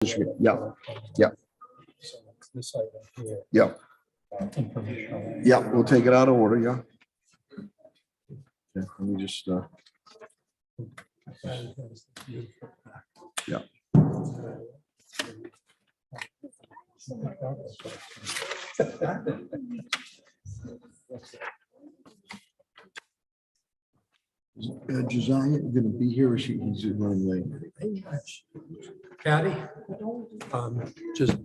Yeah, yeah, So this item here, yeah, informational. yeah. We'll take it out of order. Yeah. Okay, let me just. Yeah. Josiah going to be here, or he's running late? Patty, just.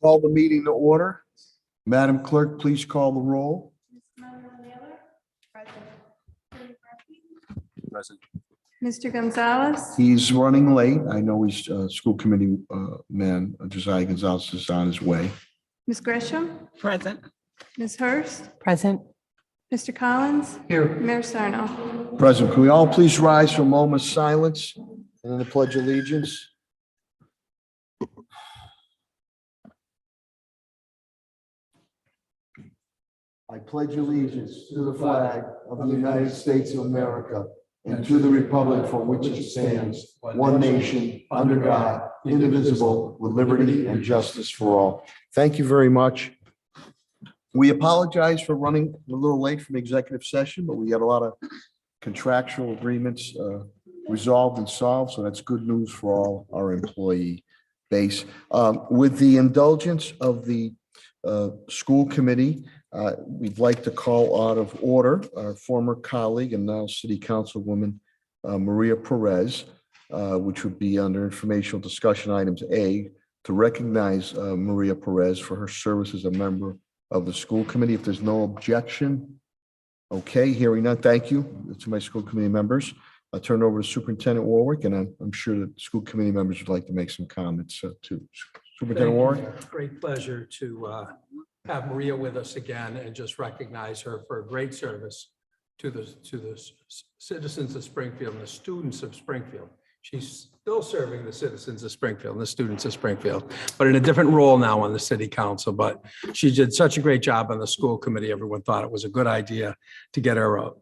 Call the meeting to order. Madam Clerk, please call the roll. Present. Mr. Gonzalez, He's running late. I know he's school committee man. Josiah Gonzalez is on his way. Ms. Gresham, Present. Ms. Hurst, Present. Mr. Collins, Here. Mayor Sarno. President, can we all please rise for a moment of silence and then the pledge of allegiance? I pledge allegiance to the flag of the United States of America and to the republic for which it stands, one nation, under God, indivisible, with liberty and justice for all. Thank you very much. We apologize for running a little late from executive session, but we had a lot of contractual agreements resolved and solved, so that's good news for all our employee base. With the indulgence of the school committee, we'd like to call out of order our former colleague and now City Councilwoman Maria Perez, which would be under informational discussion items A, to recognize Maria Perez for her service as a member of the school committee. If there's no objection, okay, hearing none, thank you to my school committee members. I'll turn it over to Superintendent Warwick, and I'm sure that school committee members would like to make some comments too. Superintendent Warwick. Great pleasure to have Maria with us again and just recognize her for a great service to the citizens of Springfield and the students of Springfield. She's still serving the citizens of Springfield and the students of Springfield, but in a different role now on the city council. But she did such a great job on the school committee. Everyone thought it was a good idea to get her a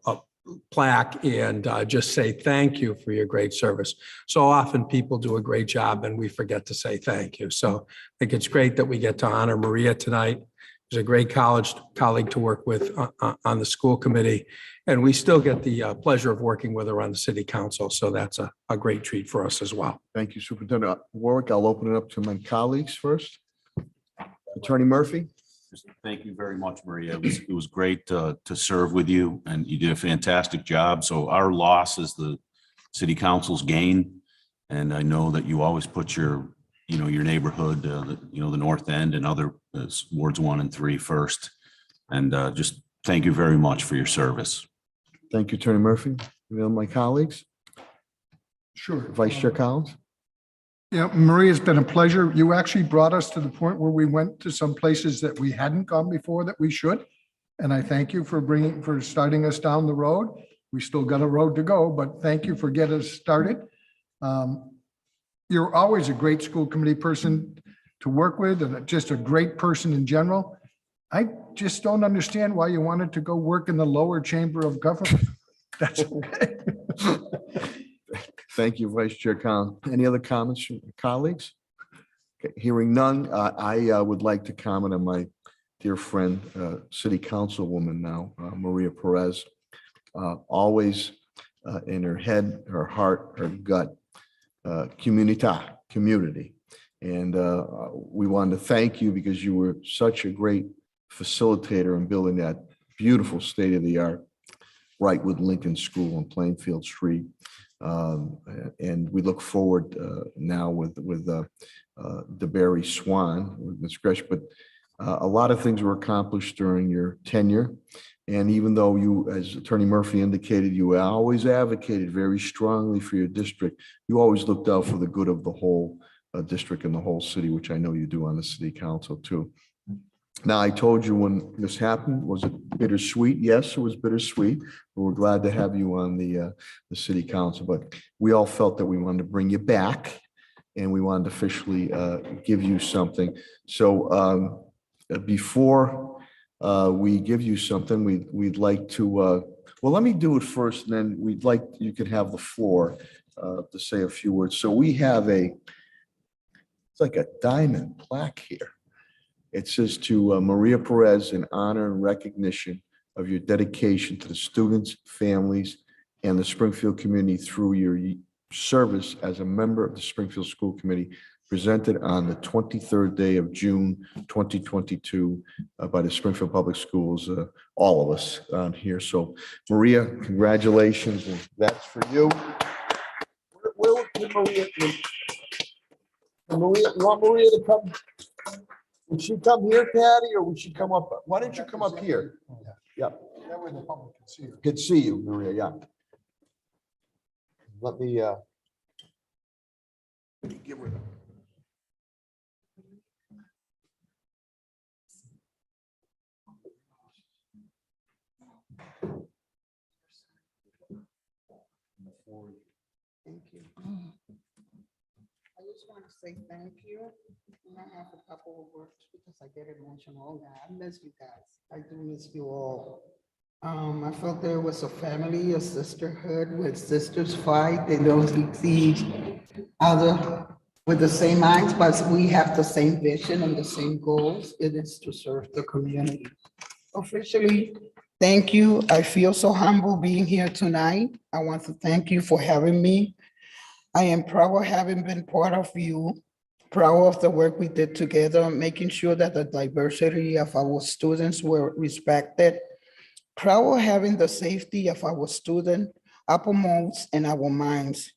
plaque and just say thank you for your great service. So often people do a great job and we forget to say thank you. So I think it's great that we get to honor Maria tonight. She's a great colleague to work with on the school committee. And we still get the pleasure of working with her on the city council. So that's a great treat for us as well. Thank you, Superintendent Warwick. I'll open it up to my colleagues first. Attorney Murphy. Thank you very much, Maria. It was great to serve with you, and you did a fantastic job. So our loss is the city council's gain. And I know that you always put your neighborhood, the North End and other wards 1 and 3 first. And just thank you very much for your service. Thank you, Attorney Murphy. Any of my colleagues? Sure. Vice Chair Collins. Yeah, Maria, it's been a pleasure. You actually brought us to the point where we went to some places that we hadn't gone before that we should. And I thank you for starting us down the road. We still got a road to go, but thank you for getting us started. You're always a great school committee person to work with and just a great person in general. I just don't understand why you wanted to go work in the lower chamber of government. That's okay. Thank you, Vice Chair Collins. Any other comments from colleagues? Okay, hearing none, I would like to comment on my dear friend, City Councilwoman now, Maria Perez. Always in her head, her heart, her gut, community. And we wanted to thank you because you were such a great facilitator in building that beautiful state-of-the-art Wrightwood Lincoln School on Plainfield Street. And we look forward now with DeBerry Swan, with Ms. Gresh, but a lot of things were accomplished during your tenure. And even though you, as Attorney Murphy indicated, you always advocated very strongly for your district, you always looked out for the good of the whole district and the whole city, which I know you do on the city council too. Now, I told you when this happened, was it bittersweet? Yes, it was bittersweet. But we're glad to have you on the city council, but we all felt that we wanted to bring you back and we wanted to officially give you something. So before we give you something, we'd like to, well, let me do it first, and then we'd like, you could have the floor to say a few words. So we have it's like a diamond plaque here. It says to Maria Perez, in honor and recognition of your dedication to the students, families, and the Springfield community through your service as a member of the Springfield School Committee, presented on the 23rd day of June, 2022 by the Springfield Public Schools, all of us on here. So Maria, congratulations, and that's for you. Where would Maria, you want Maria to come? Would she come here, Patty, or would she come up? Why don't you come up here? Yep. That way the public can see you. Good to see you, Maria, yeah. Let me give her the. Thank you. I just want to say thank you. And I have a couple of words because I get emotional. I miss you guys. I do miss you all. I felt there was a family, a sisterhood, where sisters fight. They don't see each other with the same eyes, but we have the same vision and the same goals. It is to serve the community. Officially, thank you. I feel so humble being here tonight. I want to thank you for having me. I am proud of having been part of you, proud of the work we did together, making sure that the diversity of our students were respected, proud of having the safety of our students uppermost in our minds.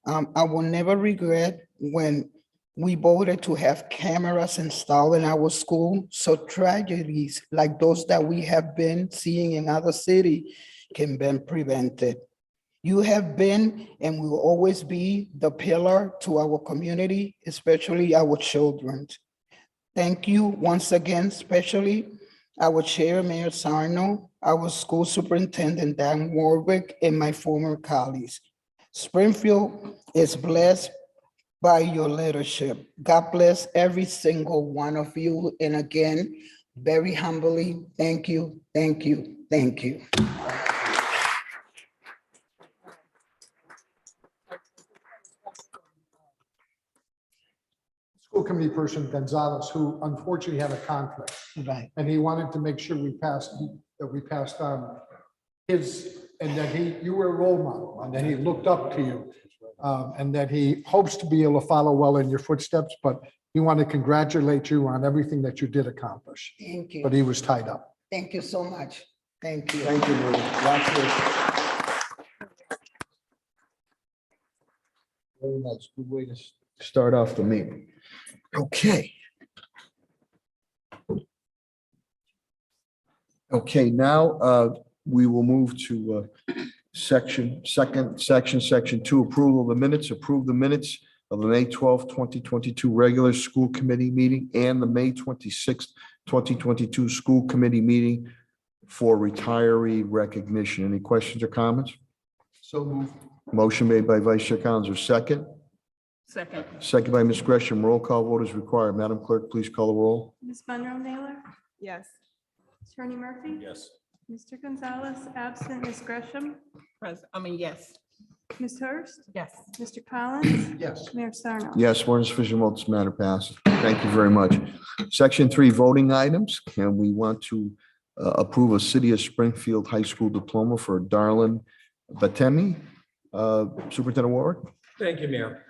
I will never regret when we voted to have cameras installed in our school, so tragedies like those that we have been seeing in other cities can be prevented. You have been and will always be the pillar to our community, especially our children. Thank you once again, especially our chair, Mayor Sarno, our school superintendent, Dan Warwick, and my former colleagues. Springfield is blessed by your leadership. God bless every single one of you. And again, very humbly, thank you, thank you, thank you. School committee person Gonzalez, who unfortunately had a conflict, Right. and he wanted to make sure we passed on his, and that you were a role model, and that he looked up to you. And that he hopes to be able to follow well in your footsteps, but he wanted to congratulate you on everything that you did accomplish. Thank you. But he was tied up. Thank you so much. Thank you. Thank you, Maria. That's it. Very nice. Good way to start off the meeting. Okay. Okay, now we will move to section 2, approval of the minutes. Approve the minutes of the May 12th, 2022 regular school committee meeting and the May 26th, 2022 school committee meeting for retiree recognition. Any questions or comments? So moved. Motion made by Vice Chair Collins, or second? Second. Second by Ms. Gresham. Roll call vote is required. Madam Clerk, please call the roll. Ms. Monroe Naylor, Yes. Attorney Murphy. Yes. Mr. Gonzalez, absent. Ms. Gresham, Yes. Ms. Hurst, Yes. Mr. Collins, Yes. Mayor Sarno. Yes, one sufficient vote, this matter passes. Thank you very much. Section 3, voting items. And we want to approve a City of Springfield High School diploma for Darlene Batemi. Superintendent Warwick? Thank you, Mayor.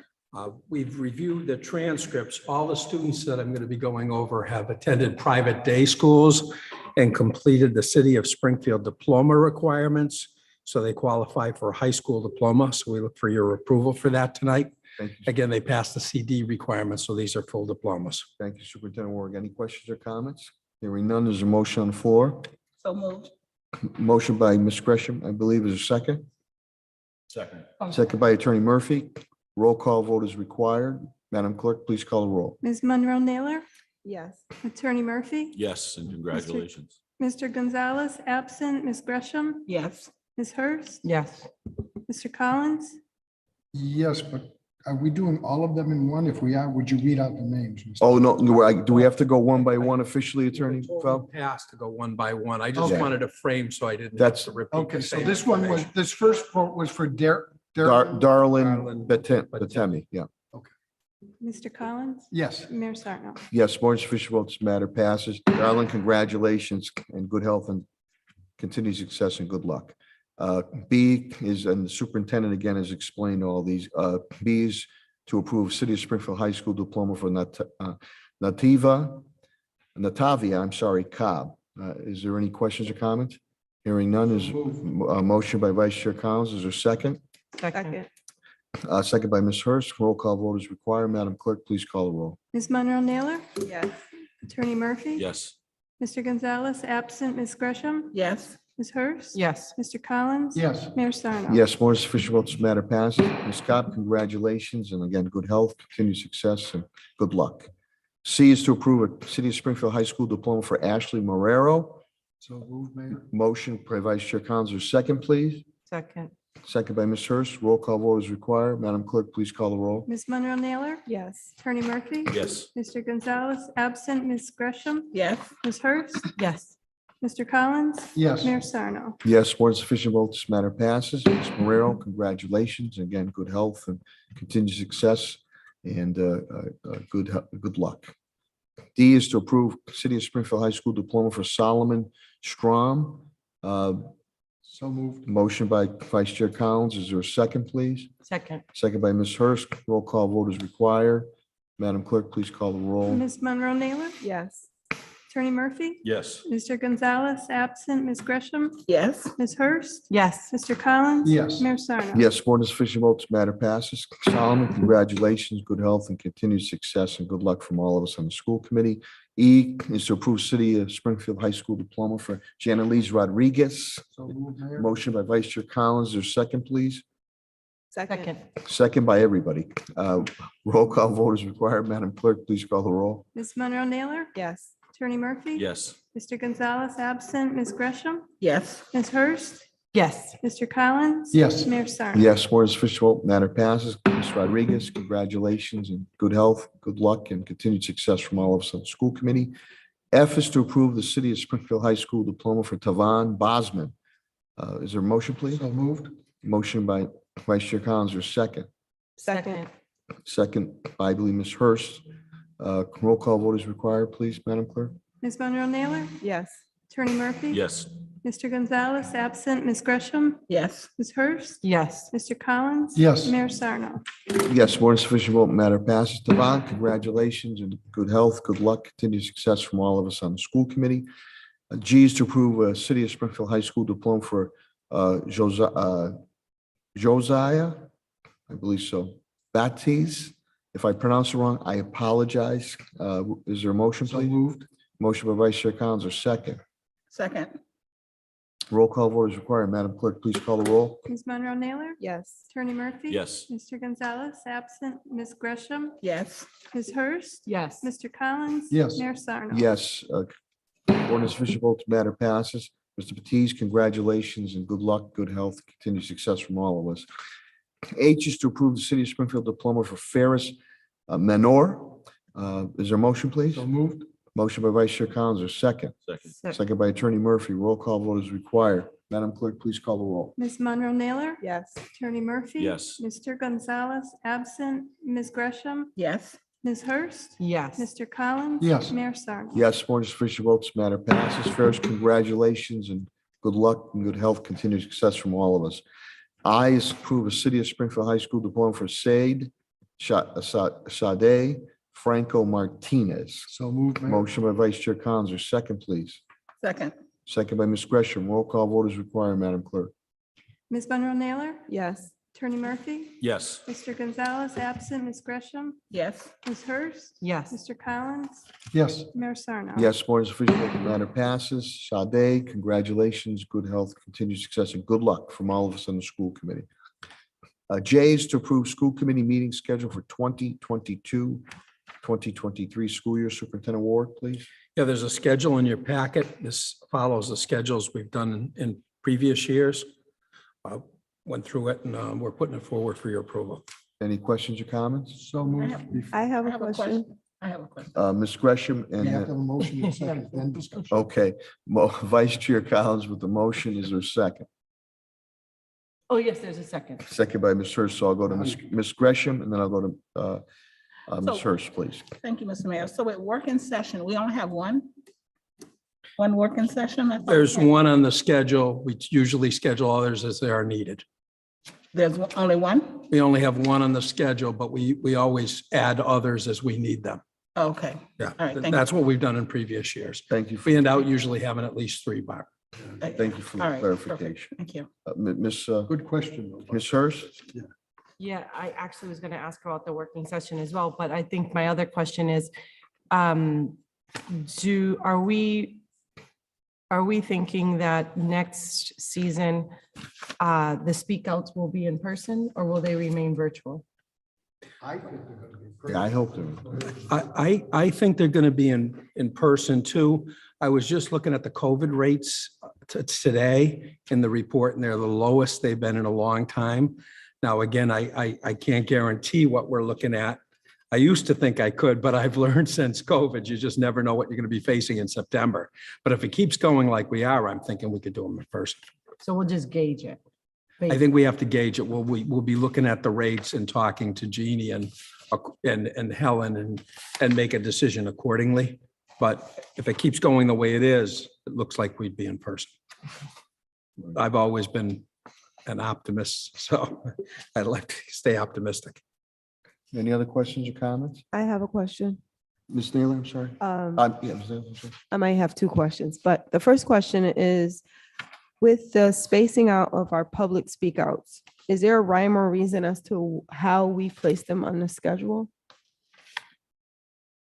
We've reviewed the transcripts. All the students that I'm going to be going over have attended private day schools and completed the City of Springfield diploma requirements. So they qualify for a high school diploma. So we look for your approval for that tonight. Thank you. Again, they passed the CD requirements, so these are full diplomas. Thank you, Superintendent Warwick. Any questions or comments? Hearing none, there's a motion on the floor. So moved. Motion by Ms. Gresham, I believe, is a second. Second. Second by Attorney Murphy. Roll call vote is required. Madam Clerk, please call the roll. Ms. Monroe Naylor, Yes. Attorney Murphy, Yes, and congratulations. Mr. Gonzalez, absent. Ms. Gresham, Yes. Ms. Hurst, Yes. Mr. Collins, Yes, but Are we doing all of them in one? If we are, would you read out the names? Mr. Oh, no, do we have to go one by one officially, Attorney Fowl? Passed to go one by one. I just Okay. wanted to frame so I didn't have That's- to repeat. Okay, the so same this one was, information. this first vote was for Darlene Darlene Batemi, yeah. Mr. Collins, Yes, Mayor Sarno. Yes, more than sufficient votes, matter passes. Darlene, congratulations and good health and continued success and good luck. B is, and the superintendent again has explained all these. B is to approve City of Springfield High School diploma for Natavia, Cobb. Is there any questions or comments? Hearing none, is a motion by Vice Chair Collins. Is there a second? Second. Second by Ms. Hurst. Roll call vote is required. Madam Clerk, please call the roll. Ms. Monroe Naylor, Yes. Attorney Murphy. Yes. Mr. Gonzalez, absent. Ms. Gresham, Yes. Ms. Hurst. Yes. Mr. Collins. yes. Mayor Sarno. Yes, more than sufficient votes, matter passes. Ms. Cobb, congratulations, and again, good health, continued success, and good luck. C is to approve a City of Springfield High School diploma for Ashley Marrero. So moved, Mayor. Motion by Vice Chair Collins, or second, please. Second. Second by Ms. Hurst. Roll call vote is required. Madam Clerk, please call the roll. Ms. Monroe Naylor, Yes. Attorney Murphy. Yes. Mr. Gonzalez, absent. Ms. Gresham, Yes. Ms. Hurst. Yes. Mr. Collins. Yes, Mayor Sarno. Yes, more than sufficient votes, this matter passes. Ms. Marrero, congratulations. Again, good health and continued success and good luck. D is to approve City of Springfield High School diploma for Solomon Strom. so moved. Motion by Vice Chair Collins. Is there a second, please? Second. Second by Ms. Hurst. Roll call vote is required. Madam Clerk, please call the roll. Ms. Monroe Naylor, Yes. Attorney Murphy. Yes. Mr. Gonzalez, absent. Ms. Gresham, Yes. Ms. Hurst. Yes. Mr. Collins. Yes. Mayor Sarno. Yes, more than sufficient votes, matter passes. Solomon, congratulations, good health and continued success and good luck from all of us on the school committee. E is to approve City of Springfield High School diploma for Janelise Rodriguez. So moved, Mayor. Motion by Vice Chair Collins. There's second, please. Second. Second by everybody. Roll call vote is required. Madam Clerk, please call the roll. Ms. Monroe Naylor, Yes. Attorney Murphy. Yes. Mr. Gonzalez, absent. Ms. Gresham, Yes. Ms. Hurst. Yes. Mr. Collins. Yes. Mayor Sarno. Yes, more than sufficient vote, matter passes. Ms. Rodriguez, congratulations and good health, good luck and continued success from all of us on the school committee. F is to approve the City of Springfield High School diploma for Tavan Bosman. Is there a motion, please? So moved. Motion by Vice Chair Collins, or second? Second. Second by, I believe, Ms. Hurst. Roll call vote is required, please, Madam Clerk. Ms. Monroe Naylor, Yes. Attorney Murphy. Yes. Mr. Gonzalez, absent. Ms. Gresham, Yes. Ms. Hurst. Yes. Mr. Collins. Yes. Mayor Sarno. Yes, more than sufficient vote, matter passes. Tavan, congratulations and good health, good luck, continued success from all of us on the school committee. G is to approve a City of Springfield High School diploma for Josiah, I believe so, Baptiste. If I pronounce it wrong, I apologize. Is there a motion, So please? moved. Motion by Vice Chair Collins, or second? Second. Roll call vote is required. Madam Clerk, please call the roll. Ms. Monroe Naylor, Yes. Attorney Murphy. Yes. Mr. Gonzalez, absent. Ms. Gresham, Yes. Ms. Hurst. Yes. Mr. Collins. Yes. Mayor Sarno. Yes, more than sufficient vote, matter passes. Mr. Batiste, congratulations and good luck, good health, continued success from all of us. H is to approve the City of Springfield diploma for Ferris Menor. Is there a motion, please? So moved. Motion by Vice Chair Collins, or second? Second. Second by Attorney Murphy. Roll call vote is required. Madam Clerk, please call the roll. Ms. Monroe Naylor, Yes. Attorney Murphy. Yes. Mr. Gonzalez, absent. Ms. Gresham, Yes. Ms. Hurst. Yes. Mr. Collins. Yes. Mayor Sarno. Yes, more than sufficient votes, matter passes. Ferris, congratulations and good luck and good health, continued success from all of us. I is to approve a City of Springfield High School diploma for Sade Franco Martinez. So moved, Mayor. Motion by Vice Chair Collins, or second, please. Second. Second by Ms. Gresham. Roll call vote is required, Madam Clerk. Ms. Monroe Naylor, Yes. Attorney Murphy. Yes. Mr. Gonzalez, absent. Ms. Gresham, Yes. Ms. Hurst. Yes. Mr. Collins. Yes. Mayor Sarno. Yes, more than sufficient vote, the matter passes. Sade, congratulations, good health, continued success, and good luck from all of us on the school committee. J is to approve school committee meeting schedule for 2022-2023 school year. Superintendent Ward, please. Yeah, there's a schedule in your packet. This follows the schedules we've done in previous years. Went through it and we're putting it forward for your approval. Any questions or comments? So moved. I have a question. I have a question. Ms. Gresham You have to have a and, motion and a second, then discussion. okay, Vice Chair Collins with the motion. Is there a second? Oh, yes, there's a second. Second by Ms. Hurst. So I'll go to Ms. Gresham and then I'll go to Ms. So- Hurst, please. Thank you, Mr. Mayor. So at working session, we only have one? One working session? I thought we There's had- one on the schedule. We usually schedule others as they are needed. There's only one? We only have one on the schedule, but we always add others as we need them. Okay. Yeah, All right, thank you. that's what we've done in previous years. Thank you. We end out usually having at least 3, Bob. Thank you for All the right, clarification. Thank you. Ms. Good question. though. Ms. Hurst? Yeah, I actually was going to ask about the working session as well, but I think my other question is, are we thinking that next season, the speak outs will be in person or will they remain virtual? I think they're gonna be Yeah, I hope they're. I think they're going to be in person too. I was just looking at the COVID rates today in the report, and they're the lowest they've been in a long time. Now, again, I can't guarantee what we're looking at. I used to think I could, but I've learned since COVID, you just never know what you're going to be facing in September. But if it keeps going like we are, I'm thinking we could do them in person. So we'll just gauge it. I think we have to gauge it. We'll be looking at the rates and talking to Jeannie and Helen and make a decision accordingly. But if it keeps going the way it is, it looks like we'd be in person. I've always been an optimist, so I'd like to stay optimistic. Any other questions or comments? I have a question. Ms. Naylor, I'm sorry. Yeah, Ms. Naylor, I'm sorry. I might have 2 questions, but the first question is, with the spacing out of our public speak outs, is there a rhyme or reason as to how we place them on the schedule?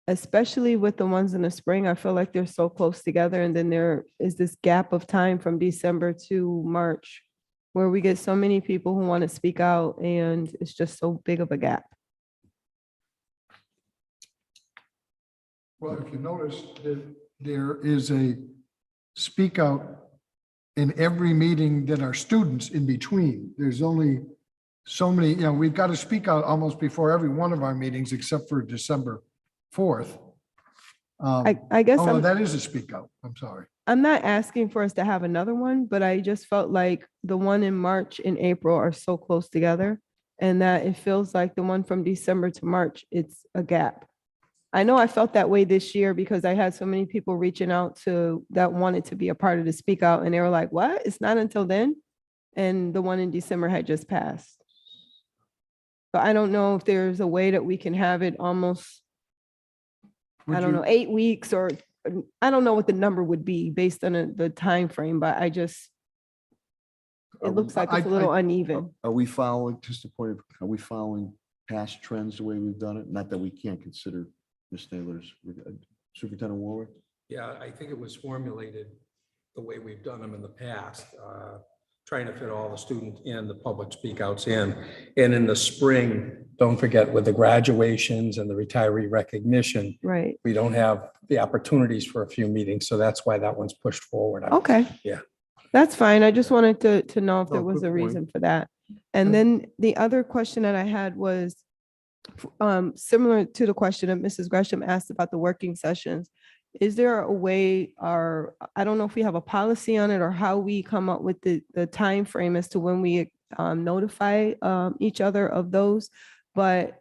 Especially with the ones in the spring, I feel like they're so close together, and then there is this gap of time from December to March where we get so many people who want to speak out, and it's just so big of a gap. Well, if you notice, there is a speak out in every meeting that are students in between. There's only so many, we've got to speak out almost before every one of our meetings except for December 4th. I guess Oh, that is a speak out. I'm sorry. I'm not asking for us to have another one, but I just felt like the one in March and April are so close together, and that it feels like the one from December to March, it's a gap. I know I felt that way this year because I had so many people reaching out to that wanted to be a part of the speak out, and they were like, what? It's not until then? And the one in December had just passed. But I don't know if there's a way that we can have it almost, I don't know, 8 weeks, or I don't know what the number would be based on the time frame, but I just, it looks like it's a little uneven. Are we following, just a point of, are we following past trends the way we've done it? Not that we can't consider Ms. Naylor's, Superintendent Warwick? Yeah, I think it was formulated the way we've done them in the past, trying to fit all the student and the public speak outs in. And in the spring, don't forget with the graduations and the retiree recognition, Right. we don't have the opportunities for a few meetings. So that's why that one's pushed forward. Okay. Yeah. That's fine. I just wanted to know if there No, was good a point. reason for that. And then the other question that I had was similar to the question that Mrs. Gresham asked about the working sessions. Is there a way, or I don't know if we have a policy on it or how we come up with the time frame as to when we notify each other of those. But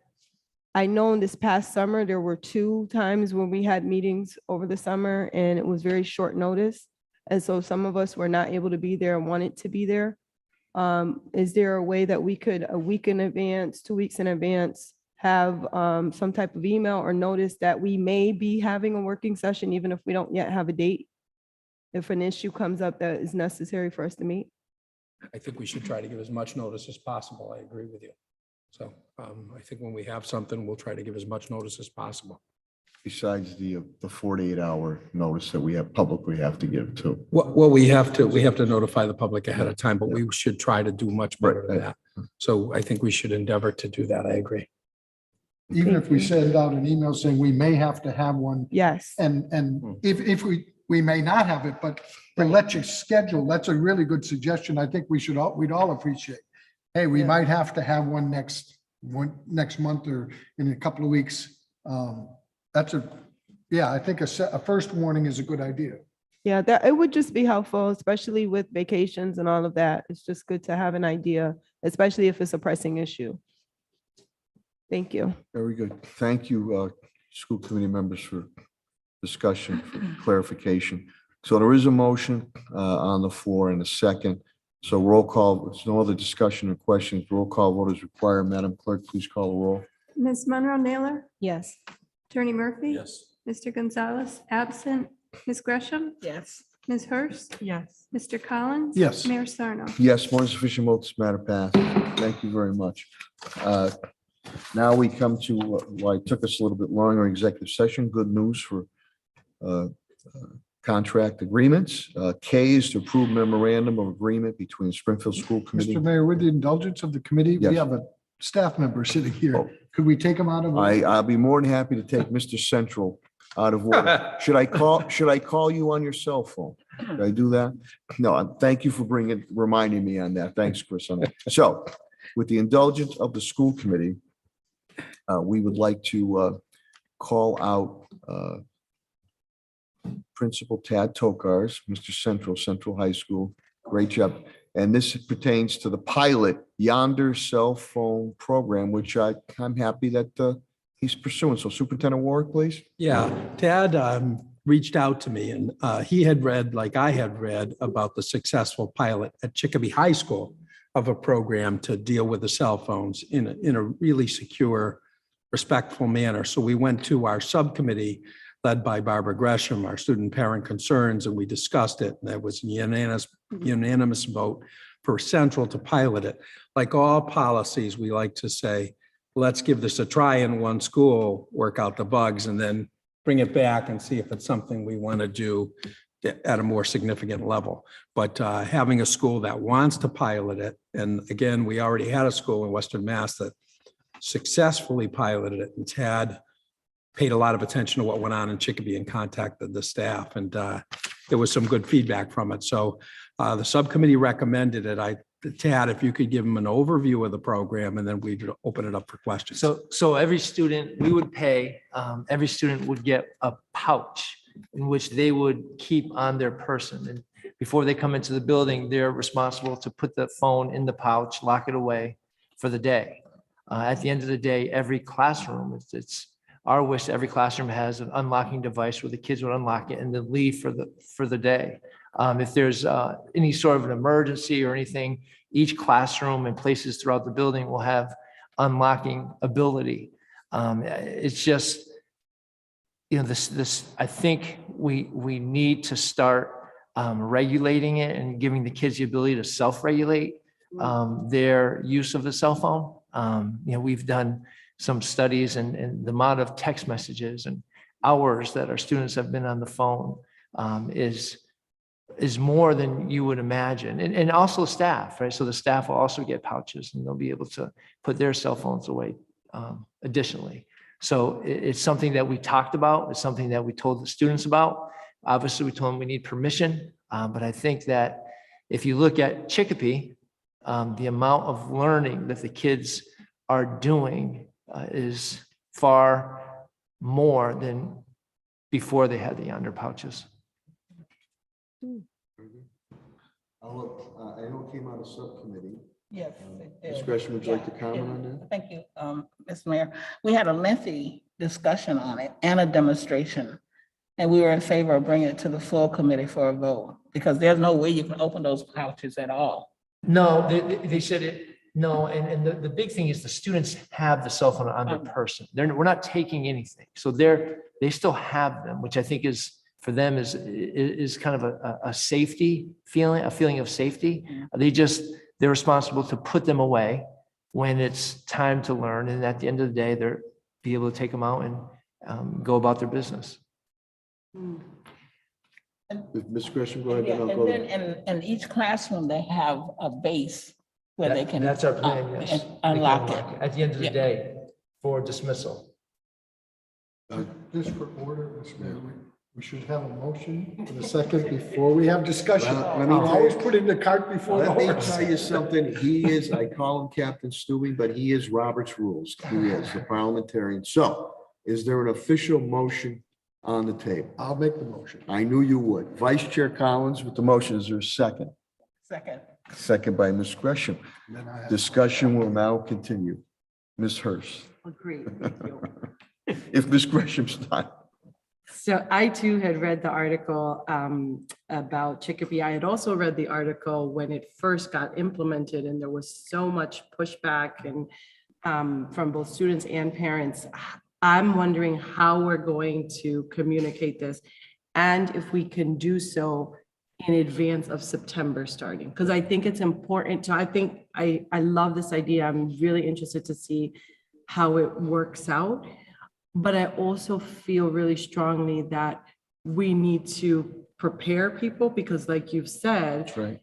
I know in this past summer, there were 2 times when we had meetings over the summer and it was very short notice. And so some of us were not able to be there and wanted to be there. Is there a way that we could, a week in advance, 2 weeks in advance, have some type of email or notice that we may be having a working session, even if we don't yet have a date? If an issue comes up that is necessary for us to meet? I think we should try to give as much notice as possible. I agree with you. So I think when we have something, we'll try to give as much notice as possible. Besides the 48 hour notice that we have publicly have to give too. Well, we have to notify the public ahead of time, but we should try to do much better than Right. that. So I think we should endeavor to do that. I agree. Even if we send out an email saying we may have to have one, Yes. and if we may not have it, but let you schedule, that's a really good suggestion. I think we'd all appreciate. Hey, we Yeah. might have to have one next next month or in a couple of weeks. I think a first warning is a good idea. Yeah, that it would just be helpful, especially with vacations and all of that. It's just good to have an idea, especially if it's a pressing issue. Thank you. Very good. Thank you, school committee members, for discussion, for clarification. So there is a motion on the floor and a second. So roll call, there's no other discussion or questions. Roll call vote is required. Madam Clerk, please call the roll. Ms. Monroe Naylor, Yes. Attorney Murphy. Yes. Mr. Gonzalez, absent. Ms. Gresham, Yes. Ms. Hurst, Yes. Mr. Collins. Yes. Mayor Sarno. Yes, more than sufficient vote, this matter passed. Thank you very much. Now we come to why it took us a little bit longer, executive session. Good news for contract agreements. K is to approve memorandum of agreement between Springfield School Committee. Mr. Mayor, with the indulgence of the committee, we Yes. have a staff member sitting here. Oh. Could we take him out of? I'll be more than happy to take Mr. Central out of order. Should I call you on your cell phone? Should I do that? No, thank you for reminding me on that. Thanks, Chris. On that. So with the indulgence of the school committee, we would like to call out Principal Tad Tokars, Mr. Central High School. Great job. And this pertains to the pilot Yonder cell phone program, which I'm happy that he's pursuing. So Superintendent Warwick, please. Yeah, Tad reached out to me and he had read, like I had read, about the successful pilot at Chicopee High School of a program to deal with the cell phones in a really secure, respectful manner. So we went to our subcommittee led by Barbara Gresham, our student parent concerns, and we discussed it. And there was a unanimous vote for Central to pilot it. Like all policies, we like to say, let's give this a try in one school, work out the bugs, and then bring it back and see if it's something we want to do at a more significant level. But having a school that wants to pilot it, and again, we already had a school in Western Mass that successfully piloted it, and Tad paid a lot of attention to what went on in Chicopee and contacted the staff, and there was some good feedback from it. So the subcommittee recommended it. Tad, if you could give them an overview of the program, and then we'd open it up for questions. So every student, we would pay, every student would get a pouch in which they would keep on their person. And before they come into the building, they're responsible to put the phone in the pouch, lock it away for the day. At the end of the day, every classroom, it's our wish that every classroom has an unlocking device where the kids would unlock it and then leave for the day. If there's any sort of an emergency or anything, each classroom and places throughout the building will have unlocking ability. It's just, this, I think we need to start regulating it and giving the kids the ability to self-regulate their use of the cell phone. We've done some studies, and the amount of text messages and hours that our students have been on the phone is more than you would imagine. And also staff, right? So the staff will also get pouches and they'll be able to put their cell phones away additionally. So it's something that we talked about. It's something that we told the students about. Obviously, we told them we need permission. But I think that if you look at Chicopee, the amount of learning that the kids are doing is far more than before they had the Yonder pouches. I know it came out of subcommittee. Yes. Ms. Gresham, would you like to comment on that? Thank you, Mr. Mayor. We had a lengthy discussion on it and a demonstration. And we were in favor of bringing it to the full committee for a vote, because there's no way you can open those pouches at all. No, they said it, no, and the big thing is the students have the cell phone on their person. We're not taking anything. So they still have them, which I think is, for them is kind of a safety feeling, a feeling of safety. They're responsible to put them away when it's time to learn. And at the end of the day, they're be able to take them out and go about their business. Ms. Gresham, go ahead. Yeah, Then I'll and go then to- in each classroom, they have a base where they can. That's our plan, yes. They can Unlock it. At the end of the Yeah. day for dismissal. Just for order, Mr. Mayor, We should have a motion for the second before we have discussion. Well, let I'm me tell you- always putting the cart before the Let me horse. tell you something. He is, I call him Captain Stewie, but he is Robert's rules. He is the parliamentarian. So is there an official motion on the table? I'll make the motion. I knew you would. Vice Chair Collins with the motion. Is there a second? Second. Second by Ms. Gresham. Then I have- Discussion will now continue. Ms. Hurst, Agreed. Thank you. if Ms. Gresham's not. So I too had read the article about Chicopee. I had also read the article when it first got implemented, and there was so much pushback and from both students and parents. I'm wondering how we're going to communicate this and if we can do so in advance of September starting, because I think it's important to, I love this idea. I'm really interested to see how it works out. But I also feel really strongly that we need to prepare people because like you've said, That's right.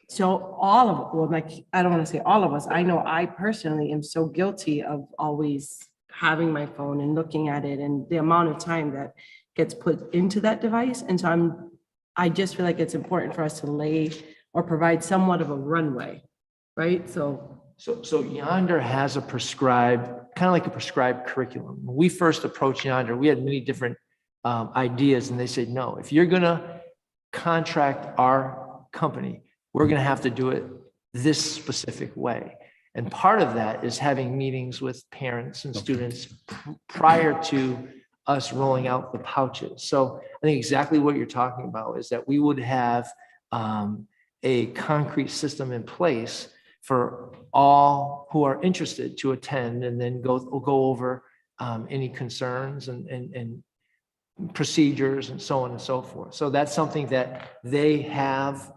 so all of, well, like, I don't want to say all of us, I know I personally am so guilty of always having my phone and looking at it and the amount of time that gets put into that device. And so I just feel like it's important for us to lay or provide somewhat of a runway, right? So So Yonder has a prescribed, kind of like a prescribed curriculum. When we first approached Yonder, we had many different ideas, and they said, no, if you're gonna contract our company, we're gonna have to do it this specific way. And part of that is having meetings with parents and students prior to us rolling out the pouches. So I think exactly what you're talking about is that we would have a concrete system in place for all who are interested to attend and then go over any concerns and procedures and so on and so forth. So that's something that they have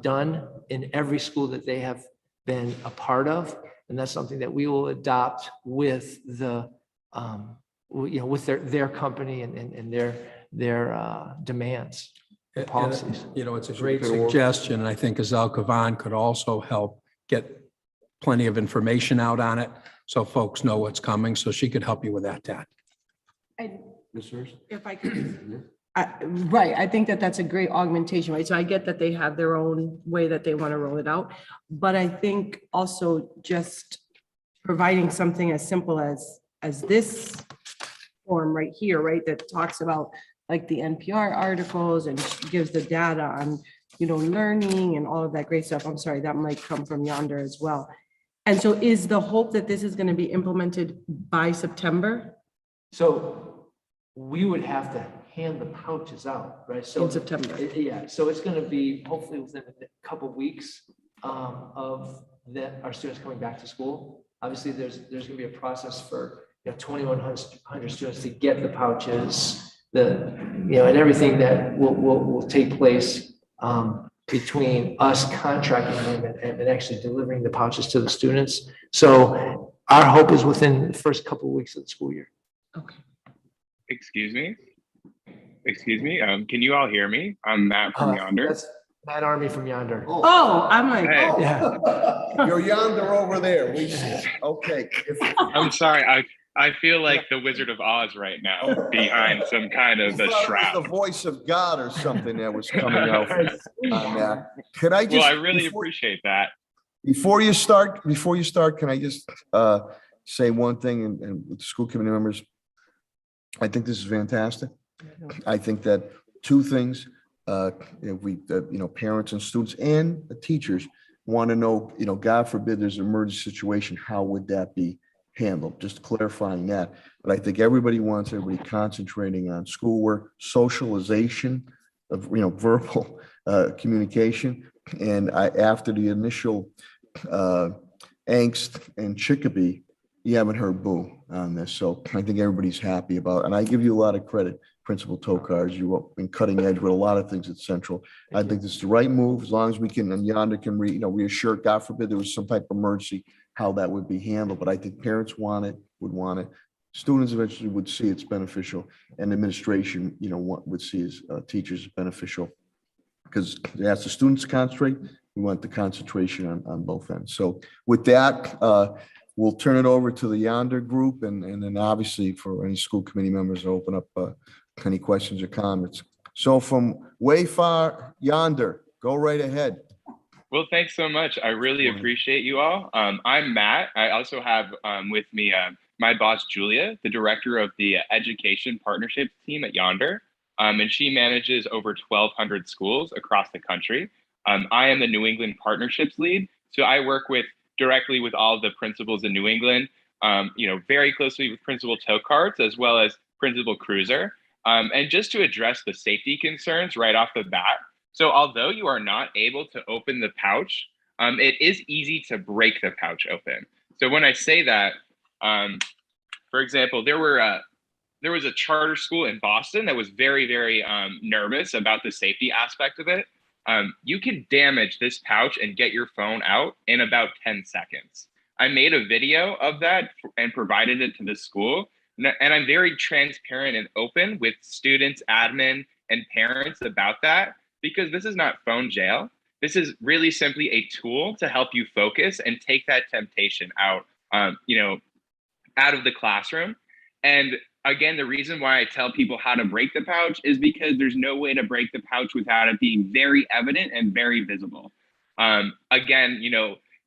done in every school that they have been a part of. And that's something that we will adopt with the, with their company and their demands and policies. It's a great suggestion. And I think Azal Kavan could also help get plenty of information out on it so folks know what's coming. So she could help you with that, Dad. Ms. Hurst? if I could, right, I think that that's a great augmentation, right? So I get that they have their own way that they want to roll it out. But I think also just providing something as simple as this form right here, right? That talks about like the NPR articles and gives the data on, learning and all of that great stuff. I'm sorry, that might come from Yonder as well. And so is the hope that this is going to be implemented by September? So we would have to hand the pouches out, right? So In September. Yeah, so it's going to be hopefully within a couple of weeks of that our students coming back to school. Obviously, there's going to be a process for 2,100 students to get the pouches, and everything that will take place between us contracting them and actually delivering the pouches to the students. So our hope is within the first couple of weeks of the school year. Okay. Excuse me? Can you all hear me? I'm Matt from Yonder. That's Matt Army from Yonder. Oh, I'm like, Hey. oh. Yeah. You're yonder over there. We see. Okay. I'm sorry. I feel like the Wizard of Oz right now behind some kind of a The shroud. voice of God or something that was coming out on that. Could I just? Well, I really before- appreciate that. Before you start, can I just say one thing and with the school committee members? I think this is fantastic. I think that two things, parents and students and the teachers want to know, God forbid there's an emergency situation, how would that be handled? Just clarifying that. But I think everybody wants everybody concentrating on schoolwork, socialization of, verbal communication. And after the initial angst and Chicopee, you haven't heard boo on this. So I think everybody's happy about it. And I give you a lot of credit, Principal Tokars. You've been cutting edge with a lot of things at Central. I think this is the right move, as long as we can, and Yonder can reassure, God forbid there was some type of emergency, how that would be handled. But I think parents would want it. Students eventually would see it's beneficial, and administration, would see as teachers beneficial. Because as the students concentrate, we want the concentration on both ends. So with that, we'll turn it over to the Yonder group, and then obviously for any school committee members to open up Any questions or comments? So from way far yonder, go right ahead. Well, thanks so much. I really appreciate you all. I'm Matt. I also have with me my boss, Julia, the director of the Education Partnerships team at Yonder. And she manages over 1,200 schools across the country. I am the New England Partnerships lead. So I work directly with all of the principals in New England, very closely with Principal Tokarts as well as Principal Cruiser. And just to address the safety concerns right off the bat. So although you are not able to open the pouch, it is easy to break the pouch open. So when I say that, for example, there was a charter school in Boston that was very, very nervous about the safety aspect of it. You can damage this pouch and get your phone out in about 10 seconds. I made a video of that and provided it to the school. And I'm very transparent and open with students, admin, and parents about that, because this is not phone jail. This is really simply a tool to help you focus and take that temptation out, out of the classroom. And again, the reason why I tell people how to break the pouch is because there's no way to break the pouch without it being very evident and very visible. Again,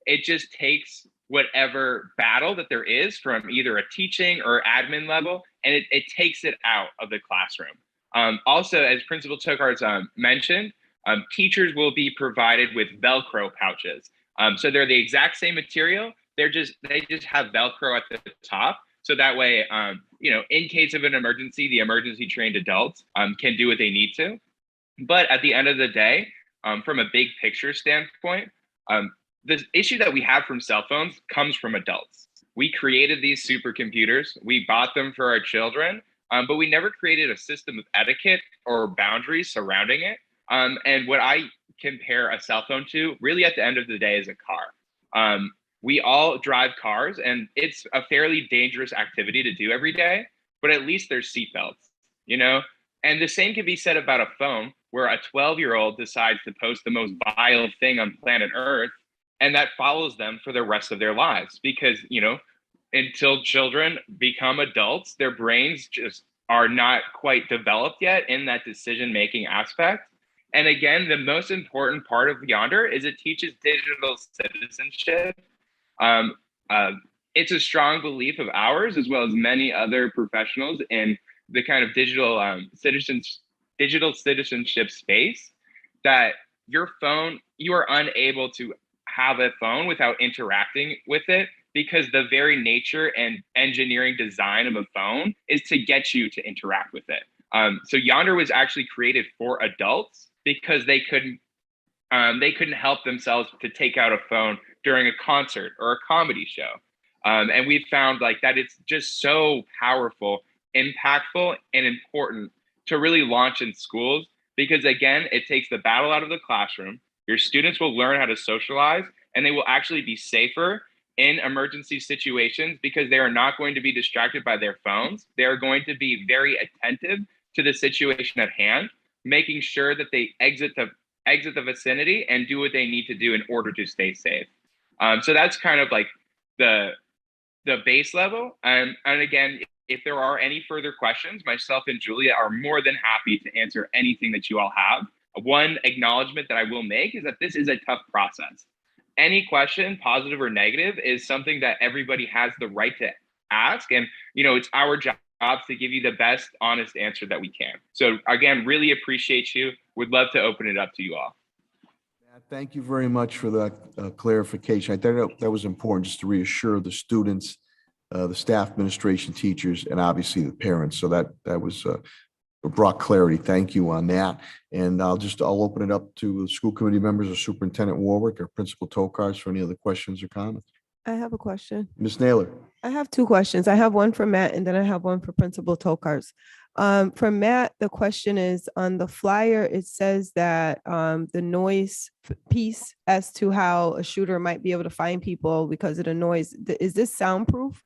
it just takes whatever battle that there is from either a teaching or admin level, and it takes it out of the classroom. Also, as Principal Tokarts mentioned, teachers will be provided with Velcro pouches. So they're the exact same material. They just have Velcro at the top. So that way, in case of an emergency, the emergency trained adults can do what they need to. But at the end of the day, from a big picture standpoint, the issue that we have from cell phones comes from adults. We created these supercomputers. We bought them for our children, but we never created a system of etiquette or boundaries surrounding it. And what I compare a cell phone to, really at the end of the day, is a car. We all drive cars, and it's a fairly dangerous activity to do every day, but at least there's seatbelts, And the same can be said about a phone, where a 12-year-old decides to post the most vile thing on planet Earth, and that follows them for the rest of their lives. Because, until children become adults, their brains just are not quite developed yet in that decision-making aspect. And again, the most important part of Yonder is it teaches digital citizenship. It's a strong belief of ours, as well as many other professionals in the kind of digital citizenship space, that your phone, you are unable to have a phone without interacting with it, because the very nature and engineering design of a phone is to get you to interact with it. So Yonder was actually created for adults because they couldn't help themselves to take out a phone during a concert or a comedy show. And we found that it's just so powerful, impactful, and important to really launch in schools, because again, it takes the battle out of the classroom. Your students will learn how to socialize, and they will actually be safer in emergency situations because they are not going to be distracted by their phones. They are going to be very attentive to the situation at hand, making sure that they exit the vicinity and do what they need to do in order to stay safe. So that's kind of the base level. And again, if there are any further questions, myself and Julia are more than happy to answer anything that you all have. One acknowledgement that I will make is that this is a tough process. Any question, positive or negative, is something that everybody has the right to ask. And, it's our job to give you the best honest answer that we can. So again, really appreciate you. Would love to open it up to you all. Thank you very much for that clarification. I thought that was important, just to reassure the students, the staff, administration, teachers, and obviously the parents. So that was brought clarity. Thank you on that. And I'll open it up to the school committee members or Superintendent Warwick or Principal Tokarts for any other questions or comments. I have a question. Ms. Naylor. I have two questions. I have one for Matt, and then I have one for Principal Tokarts. For Matt, the question is, on the flyer, it says that the noise piece as to how a shooter might be able to find people because of the noise. Is this soundproof?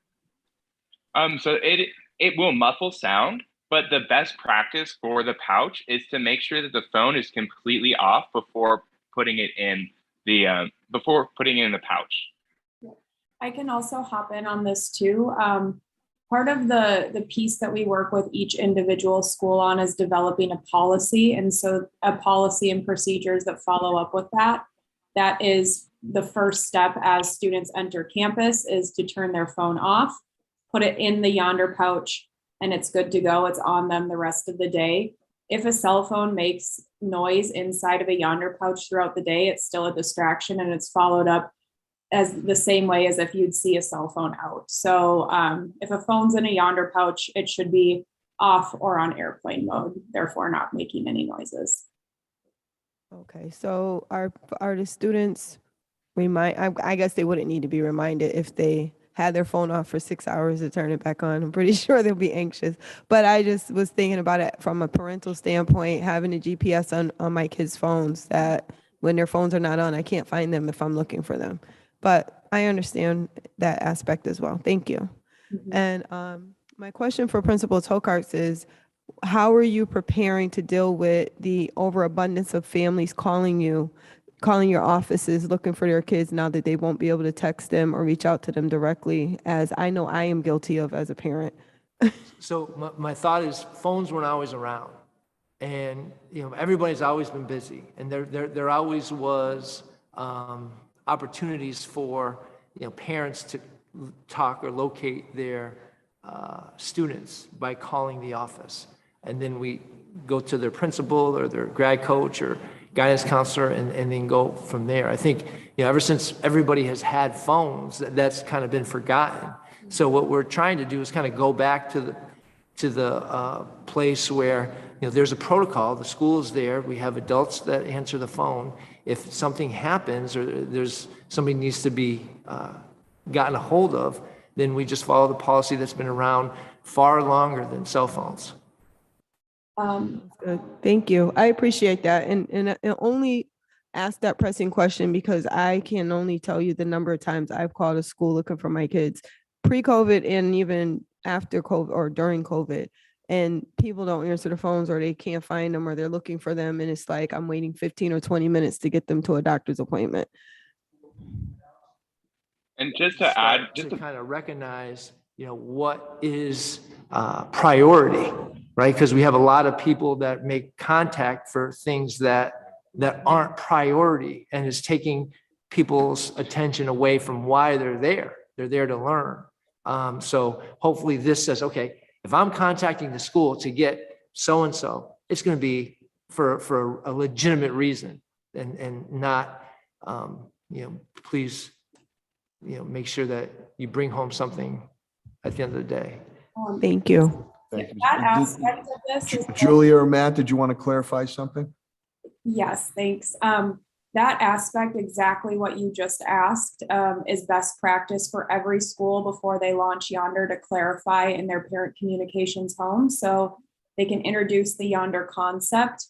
So it will muffle sound, but the best practice for the pouch is to make sure that the phone is completely off before putting it in the pouch. I can also hop in on this too. part of the piece that we work with each individual school on is developing a policy. And so a policy and procedures that follow up with that. That is the first step as students enter campus, is to turn their phone off, put it in the Yonder pouch, and it's good to go. It's on them the rest of the day. If a cell phone makes noise inside of a Yonder pouch throughout the day, it's still a distraction, and it's followed up as the same way as if you'd see a cell phone out. So if a phone's in a Yonder pouch, it should be off or on airplane mode, therefore not making any noises. Okay, so are the students I guess they wouldn't need to be reminded if they had their phone off for 6 hours to turn it back on. I'm pretty sure they'll be anxious. But I just was thinking about it from a parental standpoint, having a GPS on my kids' phones, that when their phones are not on, I can't find them if I'm looking for them. But I understand that aspect as well. Thank you. And my question for Principal Tokarz is, how are you preparing to deal with the overabundance of families calling your offices looking for their kids now that they won't be able to text them or reach out to them directly, as I know I am guilty of as a parent? So my thought is, phones weren't always around, and everybody's always been busy, and there always was opportunities for parents to talk or locate their students by calling the office, and then we go to their principal or their grad coach or guidance counselor and then go from there. I think ever since everybody has had phones, that's kind of been forgotten. So what we're trying to do is kind of go back to the place where there's a protocol. The school is there. We have adults that answer the phone. If something happens or there's somebody needs to be gotten a hold of, then we just follow the policy that's been around far longer than cell phones. Good. Thank you. I appreciate that. And I only ask that pressing question because I can only tell you the number of times I've called a school looking for my kids pre-COVID and even after COVID or during COVID, and people don't answer the phones or they can't find them or they're looking for them. And it's like, I'm waiting 15 or 20 minutes to get them to a doctor's appointment. And just to add, to kind of recognize, what is priority, right? Because we have a lot of people that make contact for things that aren't priority, and is taking people's attention away from why they're there. They're there to learn. So hopefully this says, okay, if I'm contacting the school to get so-and-so, it's going to be for a legitimate reason, and not, please, make sure that you bring home something at the end of the day. Thank you. Thank you. That aspect of this is Julia or Matt, did you want to clarify something? Yes, thanks. That aspect, exactly what you just asked, is best practice for every school before they launch Yonder, to clarify in their parent communications home. So they can introduce the Yonder concept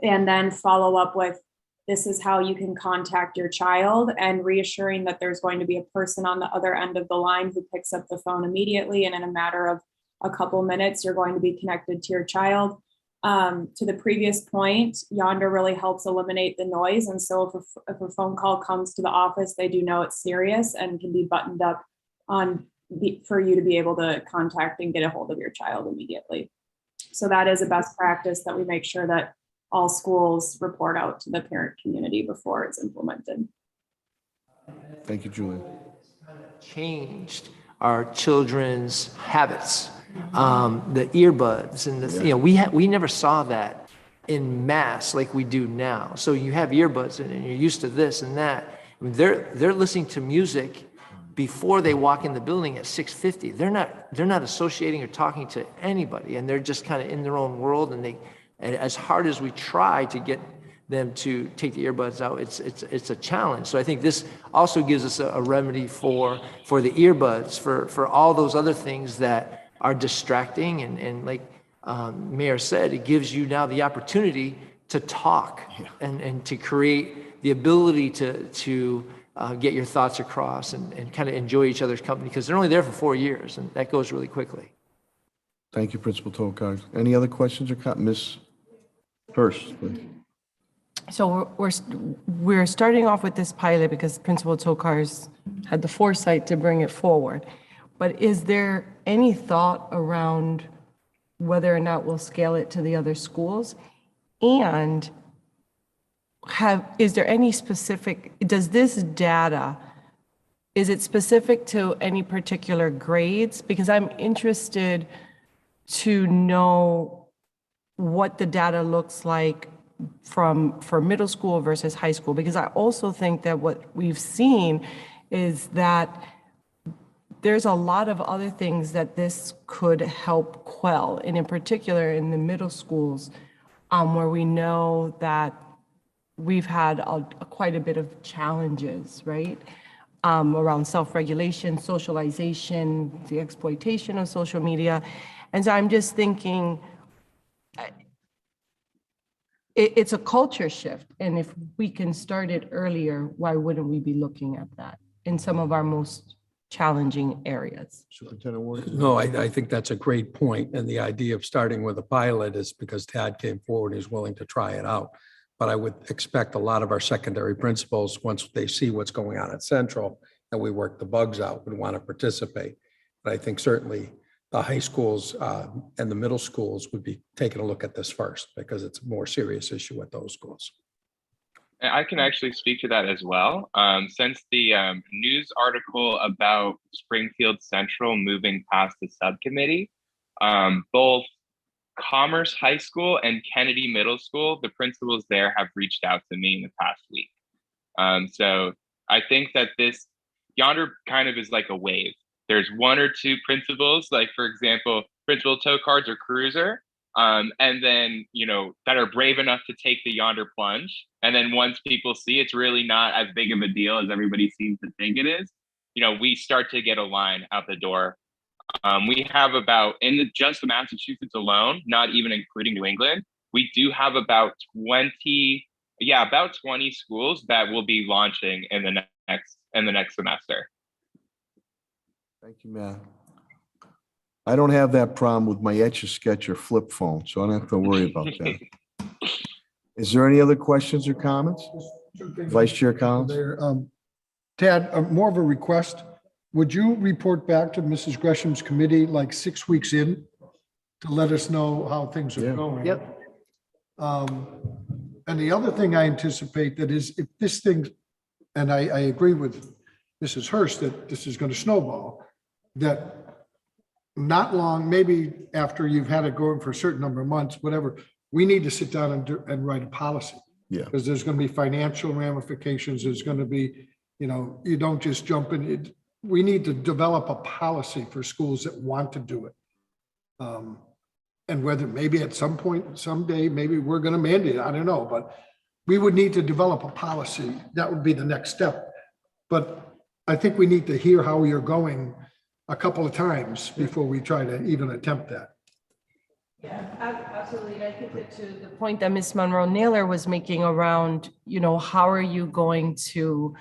and then follow up with, this is how you can contact your child, and reassuring that there's going to be a person on the other end of the line who picks up the phone immediately. And in a matter of a couple minutes, you're going to be connected to your child. To the previous point, Yonder really helps eliminate the noise. And so if a phone call comes to the office, they do know it's serious and can be buttoned up for you to be able to contact and get a hold of your child immediately. So that is a best practice that we make sure that all schools report out to the parent community before it's implemented. Thank you, Julia. Changed our children's habits. The earbuds and the we never saw that in mass like we do now. So you have earbuds and you're used to this and that. I mean, they're listening to music before they walk in the building at 6:50. They're not associating or talking to anybody, and they're just kind of in their own world. And as hard as we try to get them to take the earbuds out, it's a challenge. So I think this also gives us a remedy for the earbuds, for all those other things that are distracting, and like Mayor said, it gives you now the opportunity to talk and to create the ability to get your thoughts across and kind of enjoy each other's company, because they're only there for 4 years, and that goes really quickly. Thank you, Principal Tokarz. Any other questions or comments? Ms. Hurst, please. So we're starting off with this pilot because Principal Tokarz had the foresight to bring it forward. But is there any thought around whether or not we'll scale it to the other schools? And is there any specific, does this data, is it specific to any particular grades? Because I'm interested to know what the data looks like for middle school versus high school, because I also think that what we've seen is that there's a lot of other things that this could help quell, and in particular in the middle schools, where we know that we've had quite a bit of challenges, right? Around self-regulation, socialization, the exploitation of social media. And so I'm just thinking, it's a culture shift. And if we can start it earlier, why wouldn't we be looking at that in some of our most challenging areas? Superintendent Ward? No, I think that's a great point. And the idea of starting with a pilot is because Tad came forward and he's willing to try it out. But I would expect a lot of our secondary principals, once they see what's going on at Central and we work the bugs out, would want to participate. But I think certainly the high schools and the middle schools would be taking a look at this first, because it's a more serious issue at those schools. I can actually speak to that as well. Since the news article about Springfield Central moving past the subcommittee, both Commerce High School and Kennedy Middle School, the principals there have reached out to me in the past week. So I think that this Yonder kind of is like a wave. There's one or two principals, like for example, Principal Tokards or Cruiser, and then, that are brave enough to take the Yonder plunge. And then once people see it's really not as big of a deal as everybody seems to think it is, we start to get a line out the door. We have about, just Massachusetts alone, not even including New England, we do have about 20 schools that will be launching in the next semester. Thank you, Matt. I don't have that problem with my Etch-a-Sketch or flip phone, so I don't have to worry about that. Is there any other questions or comments? Vice Chair Collins? Tad, more of a request. Would you report back to Mrs. Gresham's committee like 6 weeks in to let us know how things are going? Yep. And the other thing I anticipate that is if this thing, and I agree with Mrs. Hurst that this is going to snowball, that not long, maybe after you've had it going for a certain number of months, whatever, we need to sit down and write a policy. Yeah. Because there's going to be financial ramifications. There's going to be, you don't just jump in it. We need to develop a policy for schools that want to do it. And whether maybe at some point, someday, maybe we're going to mandate it, I don't know, but we would need to develop a policy. That would be the next step. But I think we need to hear how you're going a couple of times before we try to even attempt that. Yeah, absolutely. I think that to the point that Ms. Monroe-Naylor was making around, how are you going to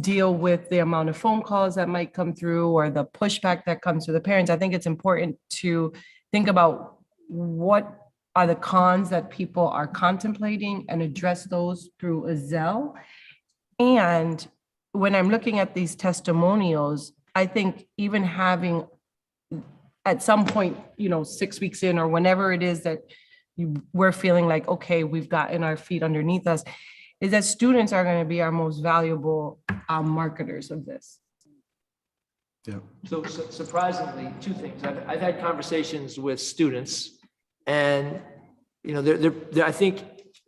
deal with the amount of phone calls that might come through or the pushback that comes to the parents? I think it's important to think about what are the cons that people are contemplating and address those through a Zelle. And when I'm looking at these testimonials, I think even having at some point, 6 weeks in or whenever it is that we're feeling like, okay, we've gotten our feet underneath us, is that students are going to be our most valuable marketers of this. Yeah. So surprisingly, two things. I've had conversations with students, and I think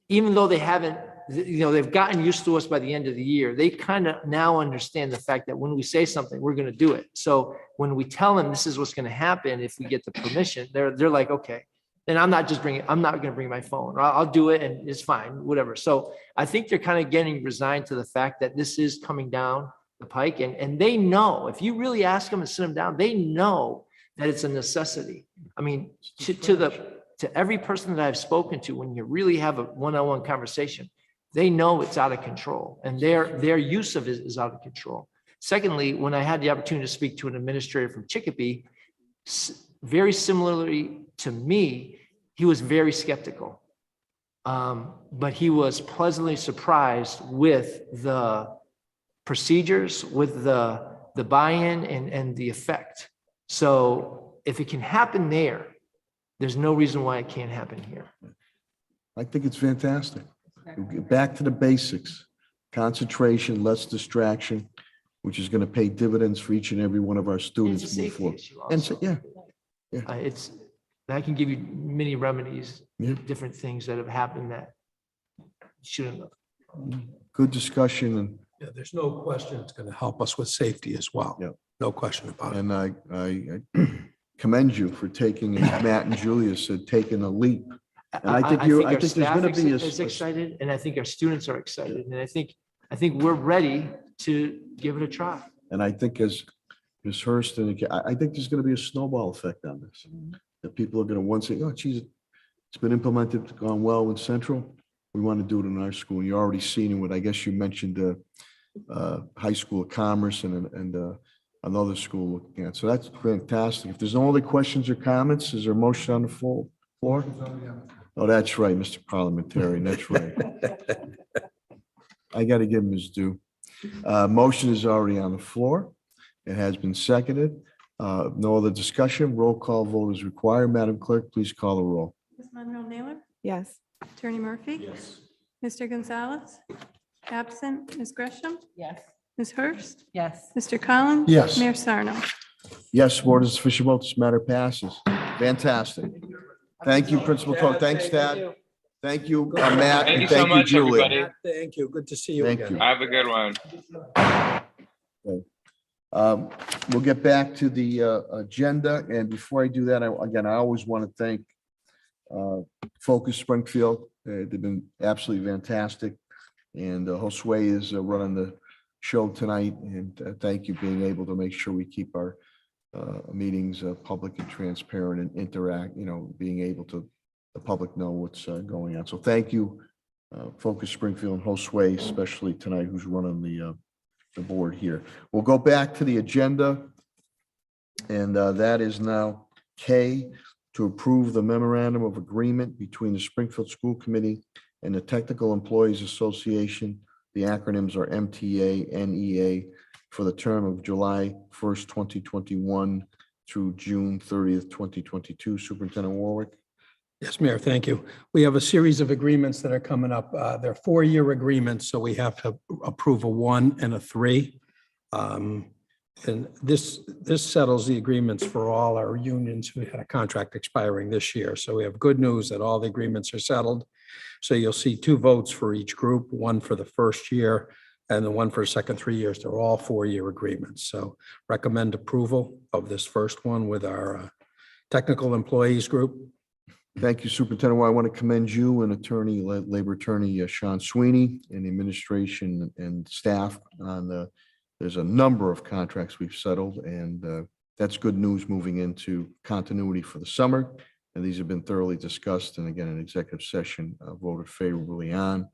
even though they haven't, they've gotten used to us by the end of the year, they kind of now understand the fact that when we say something, we're going to do it. So when we tell them this is what's going to happen if we get the permission, they're like, okay, then I'm not going to bring my phone, or I'll do it and it's fine, whatever. So I think they're kind of getting resigned to the fact that this is coming down the pike, and they know, if you really ask them and sit them down, they know that it's a necessity. I mean, to every person that I've spoken to, when you really have a one-on-one conversation, they know it's out of control, and their use of it is out of control. Secondly, when I had the opportunity to speak to an administrator from Chicopee, very similarly to me, he was very skeptical, but he was pleasantly surprised with the procedures, with the the buy-in and the effect. So if it can happen there, there's no reason why it can't happen here. I think it's fantastic. We'll get back to the basics, concentration, less distraction, which is going to pay dividends for each and every one of our And it's a students move safety forward. issue And so, also. yeah, It's, that can give you many remedies, Yeah. different things that have happened that shouldn't have. good discussion, and Yeah, there's no question it's going to help us with safety as well. Yep. No question about it. and I commend you for taking, as Matt and Julia said, taking a leap. And I think our there's staff gonna be is excited, and I think our students are excited, and I think we're ready to give it a try. And I think as Ms. Hurst, and I think there's going to be a snowball effect on this. That people are going to once say, oh, geez, it's been implemented, it's gone well in Central. We want to do it in our school. You're already seeing it with, I guess you mentioned High School of Commerce and another school looking at. So that's fantastic. If there's no other questions or comments, is there a motion on the floor? Oh, that's right, Mr. Parliamentarian, that's right. I got to give him his due. Motion is already on the floor. It has been seconded. No other discussion. Roll call vote is required. Madam Clerk, please call the roll. Ms. Monroe Naylor, Yes. Attorney Murphy. Yes. Mr. Gonzalez, absent. Ms. Gresham, Yes. Ms. Hurst, Yes. Mr. Collins. Yes. Mayor Sarno. Yes, board is official vote. This matter passes. Fantastic. Thank you, Principal Coe. Thanks, Dad. Thank you, Matt. Thank and you so much, Julia. everybody. Thank you. Good to see you Thank again. you. Have a good one. We'll get back to the agenda, and before I do that, I always want to thank Focus Springfield. They've been absolutely fantastic, and Josue is running the show tonight, and thank you being able to make sure we keep our meetings public and transparent and interact, being able to the public know what's going on. So thank you, Focus Springfield and Josue, especially tonight, who's running the board here. We'll go back to the agenda. And that is now K, to approve the memorandum of agreement between the Springfield School Committee and the Technical Employees Association. The acronyms are MTA, NEA, for the term of July 1st, 2021 through June 30th, 2022. Superintendent Warwick. Yes, Mayor, thank you. We have a series of agreements that are coming up. They're 4-year agreements, so we have to approve a 1 and a 3. And this settles the agreements for all our unions who had a contract expiring this year. So we have good news that all the agreements are settled. So you'll see 2 votes for each group, 1 for the first year and the 1 for the second 3 years. They're all 4-year agreements. So recommend approval of this first one with our technical employees group. Thank you, Superintendent. Well, I want to commend you and labor attorney Sean Sweeney and the administration and staff on there's a number of contracts we've settled, and that's good news moving into continuity for the summer. And these have been thoroughly discussed, and again, an executive session voted favorably on.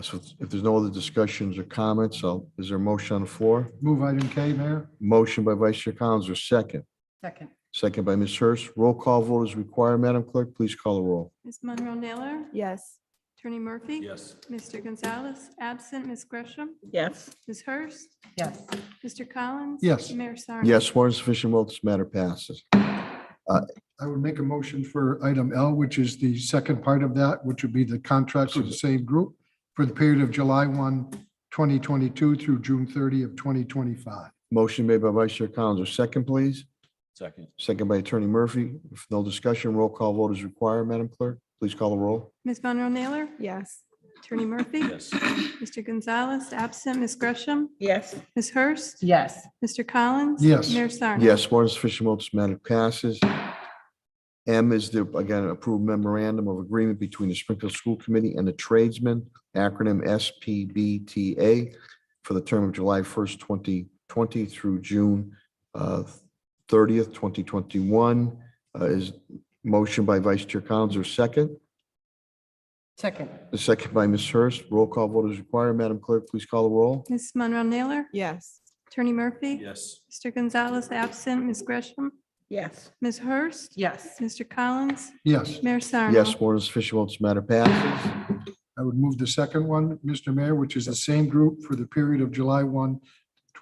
So if there's no other discussions or comments, is there a motion on the floor? Move item K, Mayor. Motion by Vice Chair Collins, or second? Second. Second by Ms. Hurst. Roll call vote is required. Madam Clerk, please call the roll. Ms. Monroe Naylor, Yes. Attorney Murphy. Yes. Mr. Gonzalez, absent. Ms. Gresham, Yes. Ms. Hurst, Yes. Mr. Collins. Yes. Mayor Sarno. Yes, more than sufficient vote. This matter passes. I would make a motion for item L, which is the second part of that, which would be the contracts with the same group for the period of July 1, 2022 through June 30 of 2025. Motion made by Vice Chair Collins, or second, please. Second. Second by Attorney Murphy. If no discussion, roll call vote is required. Madam Clerk, please call the roll. Ms. Monroe Naylor, Yes. Attorney Murphy. Yes. Mr. Gonzalez, absent. Ms. Gresham, Yes. Ms. Hurst, Yes. Mr. Collins. Yes. Mayor Sarno. Yes, more than sufficient vote. This matter passes. M is the, again, approved memorandum of agreement between the Springfield School Committee and the tradesmen, acronym SPBTA, for the term of July 1st, 2020 through June 30th, 2021. Is motion by Vice Chair Collins, or second? Second. The second by Ms. Hurst. Roll call vote is required. Madam Clerk, please call the roll. Ms. Monroe Naylor, Yes. Attorney Murphy. Yes. Mr. Gonzalez, absent. Ms. Gresham, Yes. Ms. Hurst, Yes. Mr. Collins, Yes, Mayor Sarno. Yes, more than sufficient vote. This matter passes. I would move the second one, Mr. Mayor, which is the same group for the period of July 1,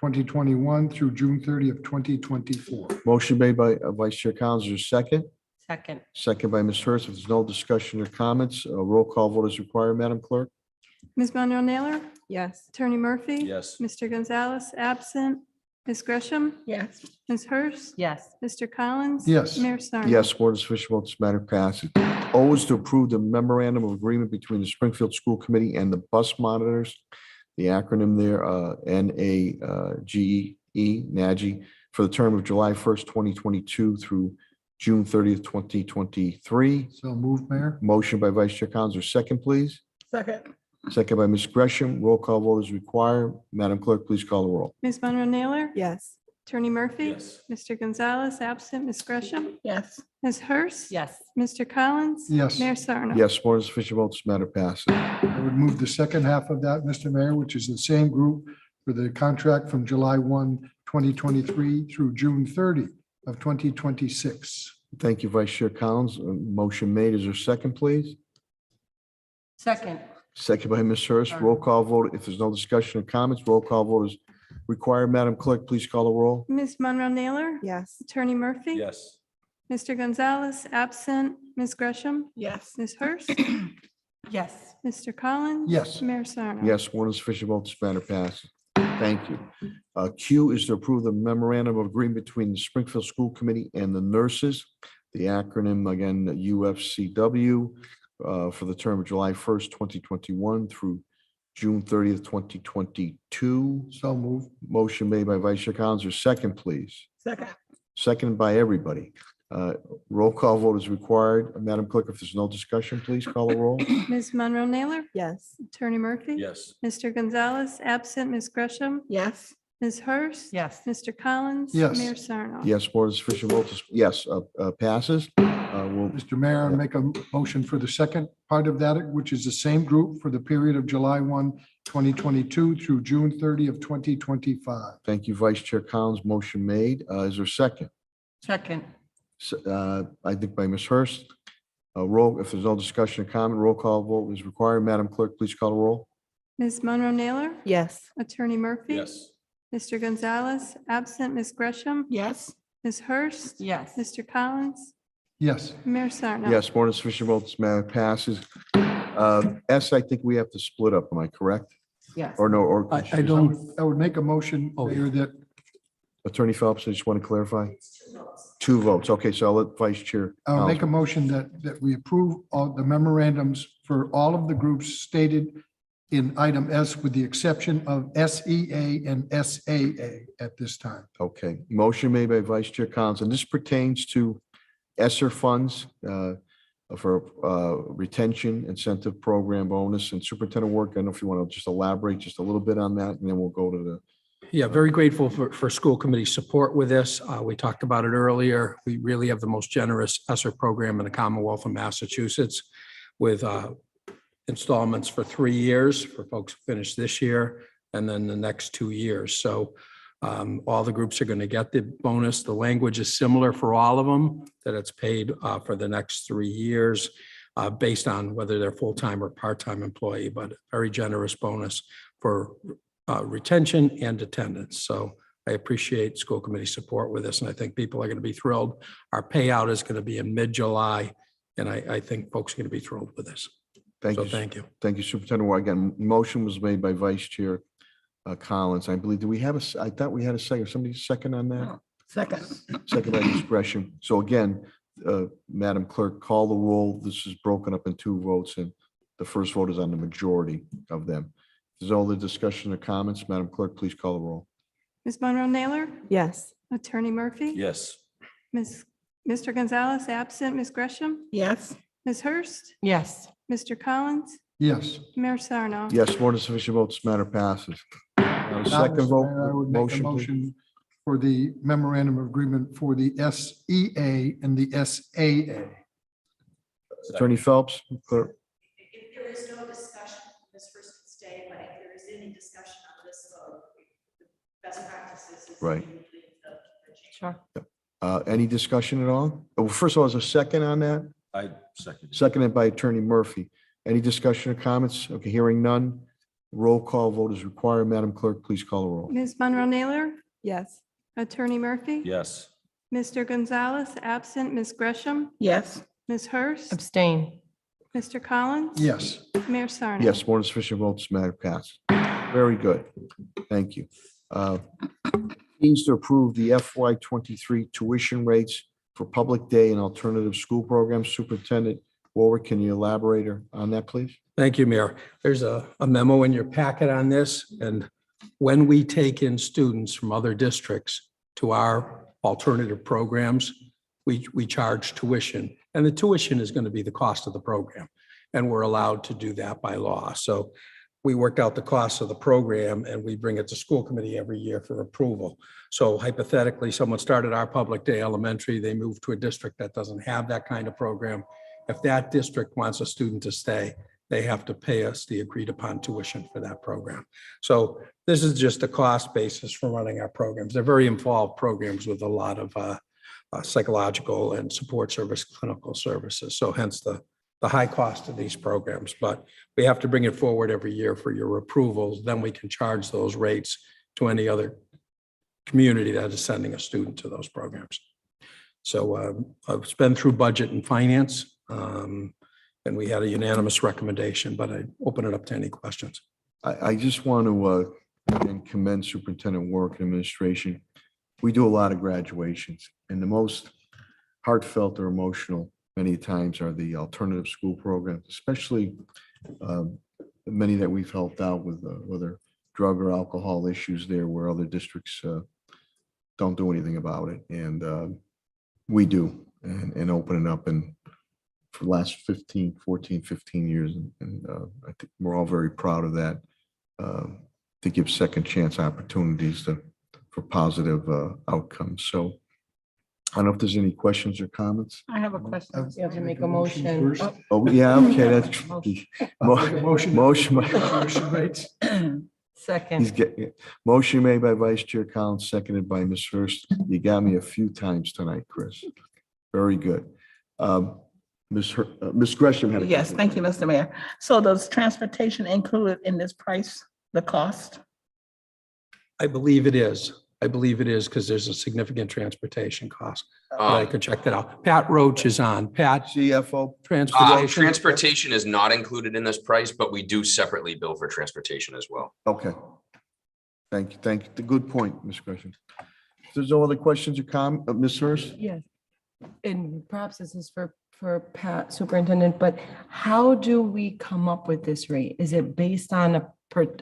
2021 through June 30th, 2024. Motion made by Vice Chair Collins, is there a second? Second. Second by Ms. Hurst. If there's no discussion or comments, a roll call vote is required, Madam Clerk. Ms. Monroe Naylor, Yes. Attorney Murphy. Yes. Mr. Gonzalez, absent. Ms. Gresham, Yes. Ms. Hurst. Yes. Mr. Collins. Yes. Mayor Sarno. Yes, more than sufficient vote, this matter passes. O is to approve the memorandum of agreement between the Springfield School Committee and the bus monitors. The acronym there, NAGE, for the term of July 1st, 2022 through June 30th, 2023. So moved, Mayor. Motion by Vice Chair Collins, or second, please. Second. Second by Ms. Gresham. Roll call vote is required. Madam Clerk, please call the roll. Ms. Monroe Naylor. Yes. Attorney Murphy. Yes. Mr. Gonzalez, absent. Ms. Gresham, Yes. Ms. Hurst. Yes. Mr. Collins. Yes. Mayor Sarno. Yes, more than sufficient vote, this matter passes. I would move the second half of that, Mr. Mayor, which is the same group for the contract from July 1, 2023 through June 30 of 2026. Thank you, Vice Chair Collins. Motion made. Is there a second, please? Second. Second by Ms. Hurst. Roll call vote. If there's no discussion or comments, roll call vote is required. Madam Clerk, please call the roll. Ms. Monroe Naylor. Yes. Attorney Murphy. Yes. Mr. Gonzalez, absent. Ms. Gresham, Yes. Ms. Hurst. Yes. Mr. Collins. Yes. Mayor Sarno. Yes, more than sufficient vote, this matter passes. Thank you. Q is to approve the memorandum of agreement between the Springfield School Committee and the nurses. The acronym, again, UFCW, for the term of July 1st, 2021 through June 30th, 2022. So moved. Motion made by Vice Chair Collins, or second, please. Second. Seconded by everybody. Roll call vote is required. Madam Clerk, if there's no discussion, please call the roll. Ms. Monroe Naylor. Yes. Attorney Murphy. Yes. Mr. Gonzalez, absent. Ms. Gresham, Yes. Ms. Hurst. Yes. Mr. Collins. Yes. Mayor Sarno. Yes, more than sufficient vote. Yes, passes. We'll Mr. Mayor, I make a motion for the second part of that, which is the same group for the period of July 1, 2022 through June 30 of 2025. thank you, Vice Chair Collins. Motion made. Is there a second? Second. I think by Ms. Hurst. Roll, if there's no discussion or comment, roll call vote is required. Madam Clerk, please call the roll. Ms. Monroe Naylor. Yes. Attorney Murphy. Yes. Mr. Gonzalez, absent. Ms. Gresham, Yes. Ms. Hurst. Yes. Mr. Collins. Yes. Mayor Sarno. Yes, more than sufficient vote. This matter passes. S, I think we have to split up. Am I correct? Yes. Or no, or I don't, I would make a motion, Oh, Mayor, that Attorney Phelps, I just want to clarify. Two votes. Okay, so I'll let Vice Chair. I would make a Collins- motion that we approve all the memorandums for all of the groups stated in item S, with the exception of SEA and SAA at this time. Okay, motion made by Vice Chair Collins, and this pertains to ESSER funds for retention incentive program bonus and superintendent work. I don't know if you want to just elaborate just a little bit on that, and then we'll go to the. yeah, very grateful for school committee support with this. We talked about it earlier. We really have the most generous ESSER program in the Commonwealth of Massachusetts with installments for 3 years for folks who finish this year and then the next 2 years. So all the groups are going to get the bonus. The language is similar for all of them, that it's paid for the next 3 years based on whether they're full-time or part-time employee, but very generous bonus for retention and attendance. So I appreciate school committee support with this, and I think people are going to be thrilled. Our payout is going to be in mid-July, and I think folks are going to be thrilled with this. Thank So you. thank you. Thank you, Superintendent Ward. Again, motion was made by Vice Chair Collins. I believe, do we have I thought we had a second. Somebody second on that? Second. Second by Ms. Gresham. So again, Madam Clerk, call the roll. This is broken up in 2 votes, and the first vote is on the majority of them. Is all the discussion or comments? Madam Clerk, please call the roll. Ms. Monroe Naylor. Yes. Attorney Murphy. Yes. Mr. Gonzalez, absent. Ms. Gresham, Yes. Ms. Hurst, Yes. Mr. Collins, Yes. Mayor Sarno. Yes, more than sufficient votes. This matter passes. Now, the Now, second Mr. vote, Mayor, I would make a motion, please. motion for the memorandum of agreement for the SEA and the SAA. Attorney Phelps, clerk. If there is no discussion, Ms. Hurst can stay, but if there is any discussion on this, the best practices is. Right. Sure. Any discussion at all? Well, first of all, is there a second on that? I second. Seconded by Attorney Murphy. Any discussion or comments? Okay, hearing none. Roll call vote is required. Madam Clerk, please call the roll. Ms. Monroe Naylor, Yes. Attorney Murphy. Yes. Mr. Gonzalez, absent. Ms. Gresham, Yes. Ms. Hurst, Abstain. Mr. Collins. Yes. Mayor Sarno. Yes, more than sufficient votes, matter passed. Very good. Thank you. Needs to approve the FY 23 tuition rates for public day and alternative school programs. Superintendent Warwick, can you elaborate on that, please? Thank you, Mayor. There's a memo in your packet on this, and when we take in students from other districts to our alternative programs, we charge tuition, and the tuition is going to be the cost of the program, and we're allowed to do that by law. So we worked out the cost of the program, and we bring it to school committee every year for approval. So hypothetically, someone started our public day elementary, they moved to a district that doesn't have that kind of program. If that district wants a student to stay, they have to pay us the agreed upon tuition for that program. So this is just a cost basis for running our programs. They're very involved programs with a lot of psychological and support service, clinical services. So hence the high cost of these programs, but we have to bring it forward every year for your approvals. Then we can charge those rates to any other community that is sending a student to those programs. So I've been through budget and finance. And we had a unanimous recommendation, but I open it up to any questions. I just want to again commend Superintendent Warwick and administration. We do a lot of graduations, and the most heartfelt or emotional many times are the alternative school programs, especially many that we've helped out with whether drug or alcohol issues there where other districts don't do anything about it. And we do and open it up and for the last 15 years. And I think we're all very proud of that, to give second chance opportunities for positive outcomes. So I don't know if there's any questions or comments. I have a question. You have to make a motion. First. Oh, yeah, okay, that's. Motion. Tuition rates. Second. He's getting, motion made by Vice Chair Collins, seconded by Ms. Hurst. You got me a few times tonight, Chris. Very good. Ms. Gresham had a. Yes, thank you, Mr. Mayor. So does transportation included in this price, the cost? I believe it is. I believe it is because there's a significant transportation cost. But I could check that out. Pat Roach is on. Pat, CFO. transportation. Transportation is not included in this price, but we do separately bill for transportation as well. Okay. Thank you. Thank you. Good point, Ms. Gresham. If there's no other questions or comments, Ms. Hurst? Yes. And perhaps this is for Pat Superintendent, but how do we come up with this rate? Is it based on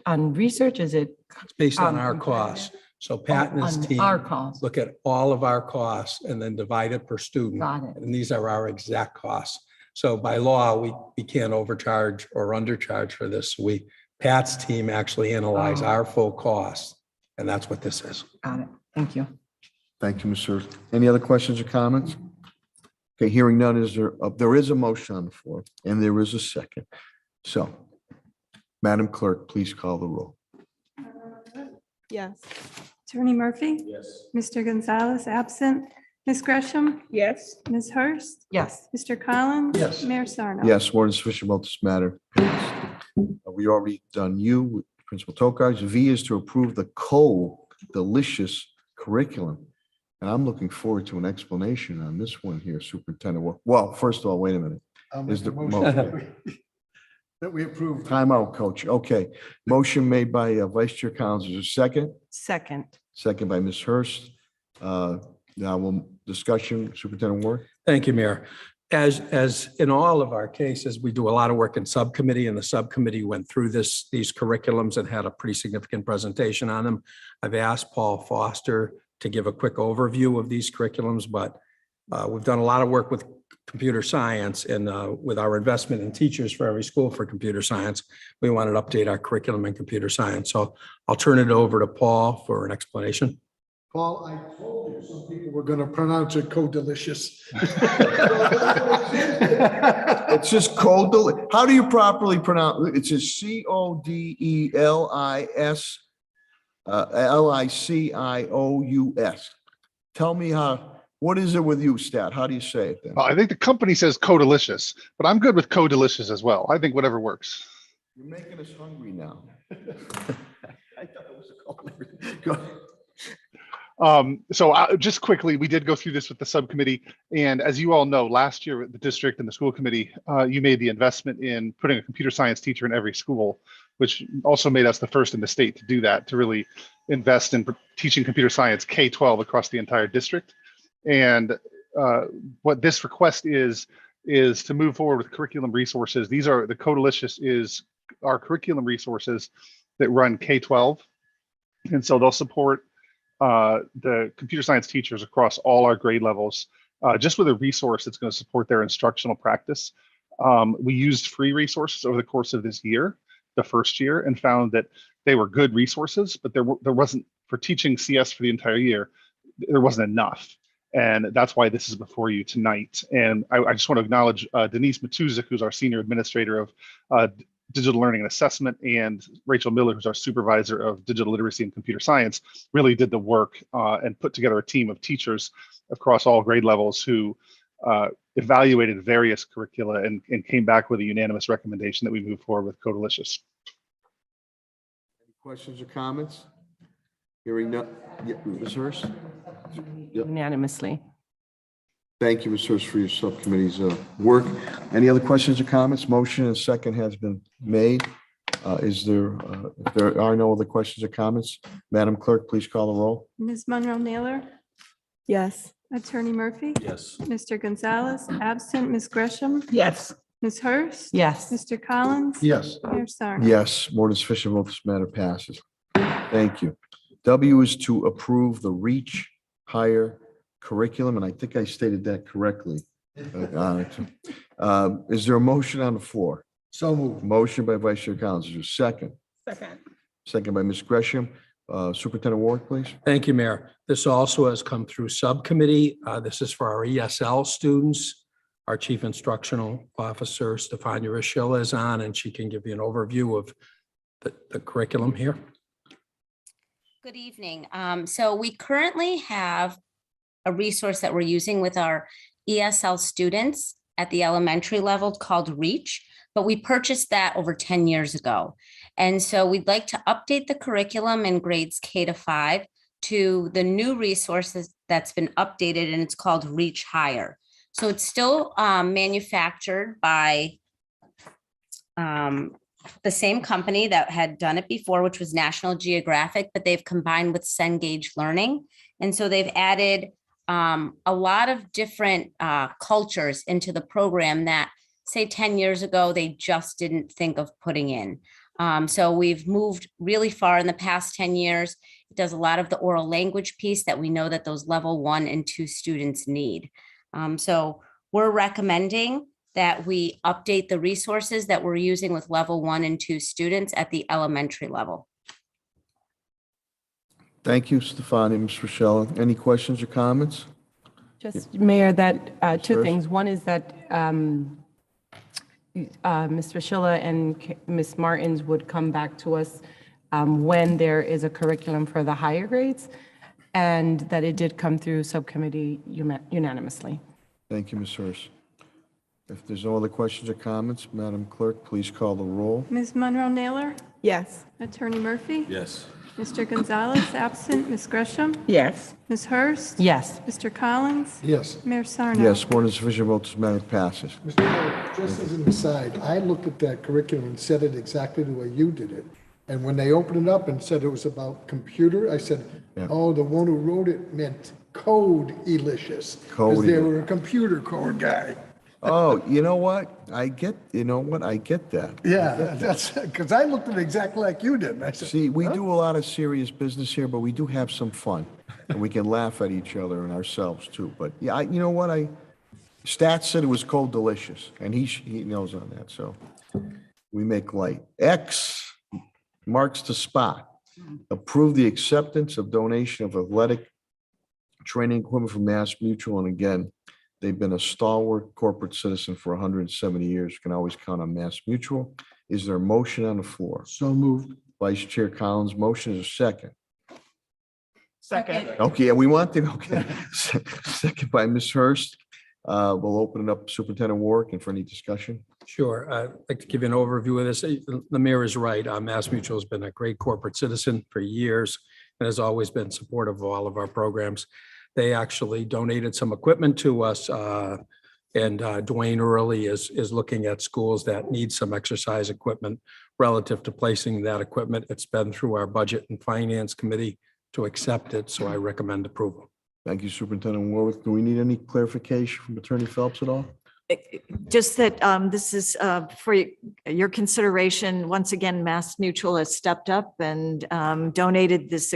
on research? Is it? It's based on our costs. So Pat and his On team our costs. look at all of our costs and then divide it per student. Got it. And these are our exact costs. So by law, we can't overcharge or undercharge for this. Pat's team actually analyze our full costs, and that's what this is. Got it. Thank you. Thank you, Ms. Hurst. Any other questions or comments? Okay, hearing none, there is a motion on the floor and there is a second. So, Madam Clerk, please call the roll. Yes. Attorney Murphy. Yes. Mr. Gonzalez, absent. Ms. Gresham, Yes. Ms. Hurst, Yes. Mr. Collins. Yes. Mayor Sarno. Yes, more than sufficient about this matter. We already done U with Principal Tokarz. V is to approve the delicious curriculum. And I'm looking forward to an explanation on this one here, Superintendent. Well, first of all, wait a minute. I'll Is make a the motion that we approve. Time out, Coach. Okay. Motion made by Vice Chair Collins. Is there a second? Second. Second by Ms. Hurst. Now we'll discussion, Superintendent Warwick. Thank you, Mayor. As in all of our cases, we do a lot of work in subcommittee, and the subcommittee went through these curriculums and had a pretty significant presentation on them. I've asked Paul Foster to give a quick overview of these curriculums, but we've done a lot of work with computer science and with our investment in teachers for every school for computer science. We wanted to update our curriculum in computer science. So I'll turn it over to Paul for an explanation. Paul, I told you some people were going to pronounce it co-delicious. It's just cold. How do you properly pronounce it? It's just CODELIS LICIOUS. Tell me what is it with you, Stat? How do you say it then? I think the company says co-delicious, but I'm good with co-delicious as well. I think whatever works. You're making us hungry now. I thought it was a call. Go ahead. So just quickly, we did go through this with the subcommittee. And as you all know, last year, the district and the school committee, you made the investment in putting a computer science teacher in every school, which also made us the first in the state to do that, to really invest in teaching computer science K-12 across the entire district. And what this request is to move forward with curriculum resources. These are the Codalicious is our curriculum resources that run K-12. And so they'll support the computer science teachers across all our grade levels, just with a resource that's going to support their instructional practice. We used free resources over the course of this year, the first year, and found that they were good resources, but there wasn't, for teaching CS for the entire year, there wasn't enough. And that's why this is before you tonight. And I just want to acknowledge Denise Matuzik, who's our senior administrator of digital learning and assessment, and Rachel Miller, who's our supervisor of digital literacy and computer science, really did the work and put together a team of teachers across all grade levels who evaluated various curricula and came back with a unanimous recommendation that we move forward with Codalicious. Any questions or comments? Hearing none. Yeah, Ms. Hurst? Yep. Unanimously. Thank you, Ms. Hurst, for your subcommittee's work. Any other questions or comments? Motion and second has been made. If there are no other questions or comments, Madam Clerk, please call the roll. Ms. Monroe Naylor, Yes. Attorney Murphy, Yes. Mr. Gonzalez, absent, Ms. Gresham, Yes. Ms. Hurst. Yes. Mr. Collins. Yes. Mayor Sarno. Yes, more than sufficient vote, this matter passes. Thank you. W is to approve the Reach Higher curriculum, and I think I stated that correctly. Is there a motion on the floor? So moved. Motion by Vice Chair Collins. Is there a second? Second. Second by Ms. Gresham. Superintendent Ward, please. Thank you, Mayor. This also has come through subcommittee. This is for our ESL students. Our Chief Instructional Officer, Stefania Rishilla, is on, and she can give you an overview of the curriculum here. Good evening. So we currently have a resource that we're using with our ESL students at the elementary level called Reach, but we purchased that over 10 years ago. And so we'd like to update the curriculum in grades K-5 to the new resources that's been updated, and it's called Reach Higher. So it's still manufactured by the same company that had done it before, which was National Geographic, but they've combined with Cengage Learning. And so they've added a lot of different cultures into the program that, say, 10 years ago, they just didn't think of putting in. So we've moved really far in the past 10 years. It does a lot of the oral language piece that we know that those level 1 and 2 students need. So we're recommending that we update the resources that we're using with level 1 and 2 students at the elementary level. Thank you, Stefania, Ms. Rochella. Any questions or comments? Just, Mayor, that two Sure. things. One is that Ms. Rashilla and Ms. Martins would come back to us when there is a curriculum for the higher grades, and that it did come through subcommittee unanimously. Thank you, Ms. Hurst. If there's no other questions or comments, Madam Clerk, please call the roll. Ms. Monroe Naylor, Yes. Attorney Murphy, Yes. Mr. Gonzalez, absent, Ms. Gresham, Yes. Ms. Hurst. Yes. Mr. Collins. Yes. Mayor Sarno. Yes, more than sufficient vote, this matter passes. Mr. Mayor, just as an aside, I looked at that curriculum and said it exactly the way you did it. And when they opened it up and said it was about computer, I said, Yeah. oh, the one who wrote it meant code-elicious. Because Code-elicious. they were a computer code guy. Oh, you know what? I get that. Yeah, that's, because I looked at it exactly like you did. And I said, See, we do a lot of serious business here, but we do have some fun. And we can laugh at each other and ourselves too. But yeah, you know what? Stats said it was cold delicious, and he knows on that, so we make light. X marks the spot. Approve the acceptance of donation of athletic training equipment from Mass Mutual, and again, they've been a stalwart corporate citizen for 170 years. You can always count on Mass Mutual. Is there a motion on the floor? so moved. Vice Chair Collins, motion is a second. Second. Okay, we want to, okay. Second by Ms. Hurst. We'll open it up, Superintendent Warwick, and for any discussion. Sure. I'd like to give you an overview of this. The mayor is right. Mass Mutual has been a great corporate citizen for years and has always been supportive of all of our programs. They actually donated some equipment to us. And Dwayne Early is looking at schools that need some exercise equipment relative to placing that equipment. It's been through our Budget and Finance Committee to accept it, so I recommend approval. Thank you, Superintendent Warwick. Do we need any clarification from Attorney Phelps at all? Just that this is for your consideration. Once again, Mass Mutual has stepped up and donated this,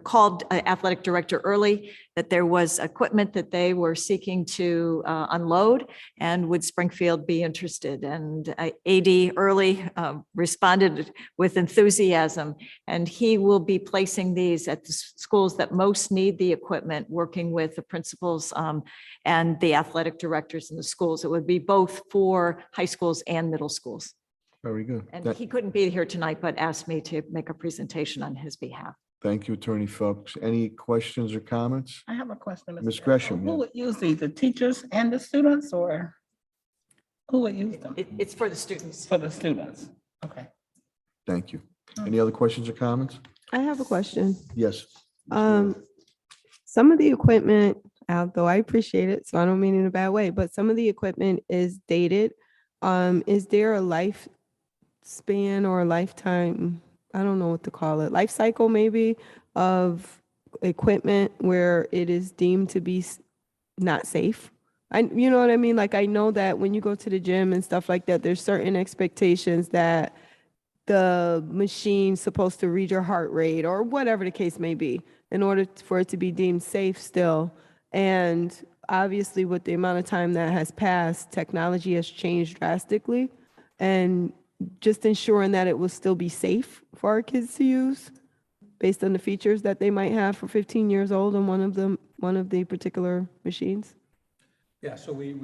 called Athletic Director Early, that there was equipment that they were seeking to unload, and would Springfield be interested? And AD Early responded with enthusiasm, and he will be placing these at the schools that most need the equipment, working with the principals and the athletic directors in the schools. It would be both for high schools and middle schools. Very good. And he couldn't be here tonight, but asked me to make a presentation on his behalf. Thank you, Attorney Phelps. Any questions or comments? I have a question. Mr. Ms. Gresham, Who yeah. would use these, the teachers and the students, or who would use them? It's for the students. For the students. Okay. Thank you. Any other questions or comments? I have a question. Yes. Some of the equipment, although I appreciate it, so I don't mean it in a bad way, but some of the equipment is dated. Is there a lifespan or a lifetime, I don't know what to call it, life cycle maybe, of equipment where it is deemed to be not safe? You know what I mean? Like, I know that when you go to the gym and stuff like that, there's certain expectations that the machine's supposed to read your heart rate or whatever the case may be in order for it to be deemed safe still. And obviously with the amount of time that has passed, technology has changed drastically, and just ensuring that it will still be safe for our kids to use based on the features that they might have for 15 years old on one of the particular machines. Yeah, so we'd